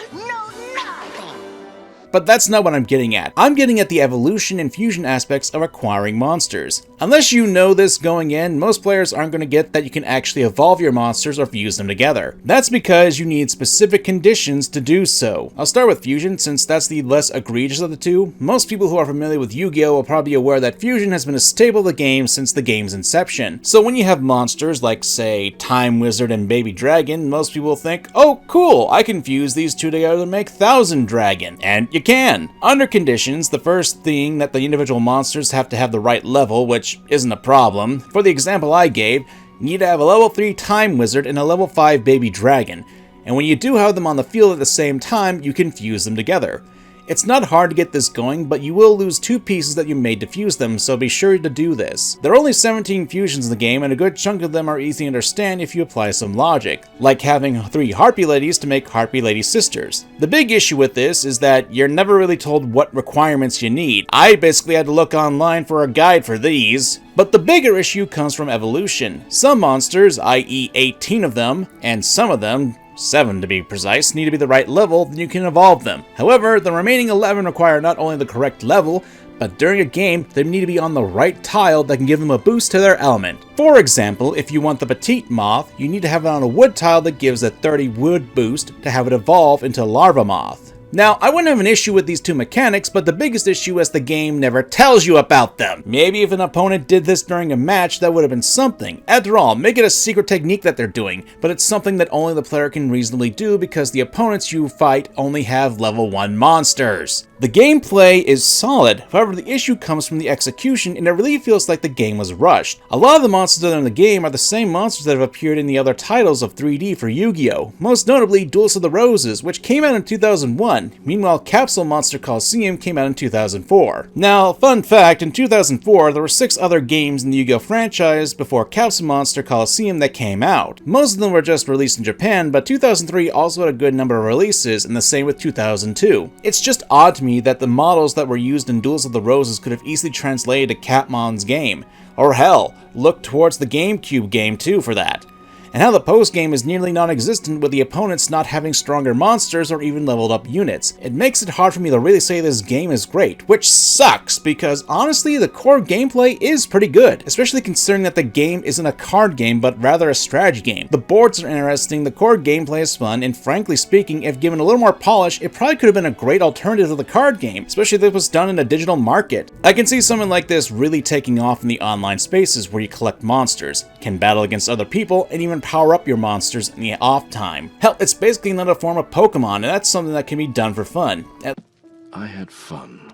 But that's not what I'm getting at. I'm getting at the evolution and fusion aspects of acquiring monsters. Unless you know this going in, most players aren't going to get that you can actually evolve your monsters or fuse them together. That's because you need specific conditions to do so. I'll start with fusion since that's the less egregious of the two. Most people who are familiar with Yu-Gi-Oh will probably be aware that fusion has been a staple of the game since the game's inception. So when you have monsters like, say, Time Wizard and Baby Dragon, most people think, oh cool, I can fuse these two together to make Thousand Dragon. And you can. Under conditions, the first thing that the individual monsters have to have the right level, which isn't a problem. For the example I gave, you need to have a level 3 Time Wizard and a level 5 Baby Dragon. And when you do have them on the field at the same time, you can fuse them together. It's not hard to get this going, but you will lose 2 pieces that you made to fuse them, so be sure to do this. There are only 17 fusions in the game, and a good chunk of them are easy to understand if you apply some logic, like having 3 Harpy Ladies to make Harpy Lady Sisters. The big issue with this is that you're never really told what requirements you need. I basically had to look online for a guide for these. But the bigger issue comes from evolution. Some monsters, i.e. 18 of them, and some of them, 7 to be precise, need to be the right level, then you can evolve them. However, the remaining 11 require not only the correct level, but during a game, they need to be on the right tile that can give them a boost to their element. For example, if you want the Petite Moth, you need to have it on a wood tile that gives a 30 wood boost to have it evolve into Larva Moth. Now, I wouldn't have an issue with these 2 mechanics, but the biggest issue is the game never tells you about them. Maybe if an opponent did this during a match, that would have been something. After all, make it a secret technique that they're doing, but it's something that only the player can reasonably do because the opponents you fight only have level 1 monsters. The gameplay is solid, however the issue comes from the execution and it really feels like the game was rushed. A lot of the monsters that are in the game are the same monsters that have appeared in the other titles of 3D for Yu-Gi-Oh! Most notably Duelists of the Roses, which came out in 2001. Meanwhile, Capsule Monster Coliseum came out in 2004. Now, fun fact, in 2004 there were 6 other games in the Yu-Gi-Oh! Franchise before Capsule Monster Coliseum that came out. Most of them were just released in Japan, but 2003 also had a good number of releases, and the same with 2002. It's just odd to me that the models that were used in Duels of the Roses could have easily translated to Capmon's game. Or hell, look towards the GameCube game too for that. And how the post-game is nearly non-existent with the opponents not having stronger monsters or even leveled up units. It makes it hard for me to really say this game is great, which sucks because honestly the core gameplay is pretty good, especially considering that the game isn't a card game but rather a strategy game. The boards are interesting, the core gameplay is fun, and frankly speaking, if given a little more polish, it probably could have been a great alternative to the card game, especially if it was done in a digital market. I can see something like this really taking off in the online spaces where you collect monsters, can battle against other people, and even power up your monsters in the off time. Hell, it's basically another form of Pokemon, and that's something that can be done for fun. I had fun.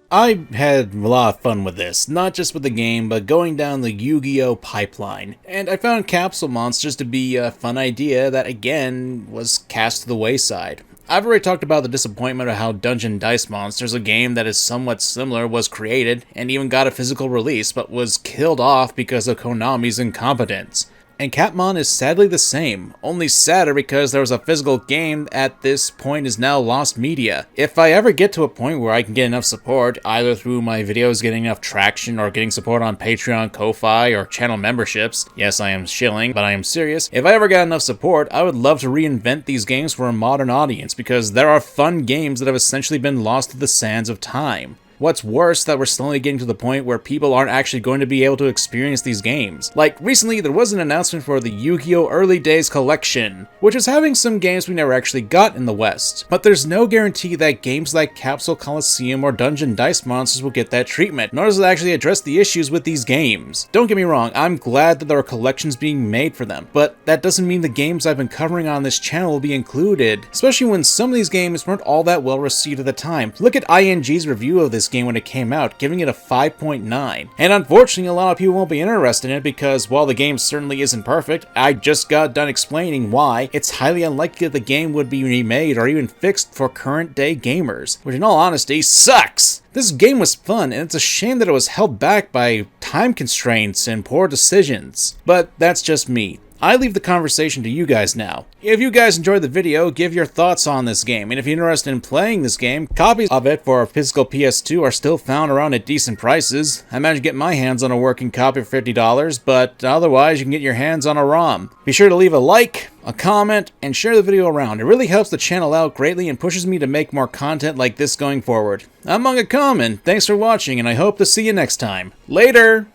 I had a lot of fun with this, not just with the game, but going down the Yu-Gi-Oh! Pipeline. And I found Capsule Monsters to be a fun idea that, again, was cast to the wayside. I've already talked about the disappointment of how Dungeon Dice Monsters, a game that is somewhat similar, was created and even got a physical release, but was killed off because of Konami's incompetence. And Capmon is sadly the same, only sadder because there was a physical game at this point is now lost media. If I ever get to a point where I can get enough support, either through my videos getting enough traction or getting support on Patreon, Ko-Fi, or channel memberships, yes, I am shilling, but I am serious, if I ever got enough support, I would love to reinvent these games for a modern audience, because there are fun games that have essentially been lost to the sands of time. What's worse, that we're slowly getting to the point where people aren't actually going to be able to experience these games. Like, recently there was an announcement for the Yu-Gi-Oh! Early Days Collection, which is having some games we never actually got in the West. But there's no guarantee that games like Capsule, Coliseum, or Dungeon Dice Monsters will get that treatment, nor does it actually address the issues with these games. Don't get me wrong, I'm glad that there are collections being made for them, but that doesn't mean the games I've been covering on this channel will be included, especially when some of these games weren't all that well received at the time. Look at ING's review of this game when it came out, giving it a 5.9. And unfortunately, a lot of people won't be interested in it because while the game certainly isn't perfect, I just got done explaining why it's highly unlikely that the game would be remade or even fixed for current day gamers, which in all honesty sucks. This game was fun, and it's a shame that it was held back by time constraints and poor decisions. But that's just me. I leave the conversation to you guys now. If you guys enjoyed the video, give your thoughts on this game, and if you're interested in playing this game, copies of it for a physical PS2 are still found around at decent prices. I managed to get my hands on a working copy for $50, but otherwise you can get your hands on a ROM. Be sure to leave a like, a comment, and share the video around. It really helps the channel out greatly and pushes me to make more content like this going forward. I'm MangaKamen, thanks for watching, and I hope to see you next time. Later!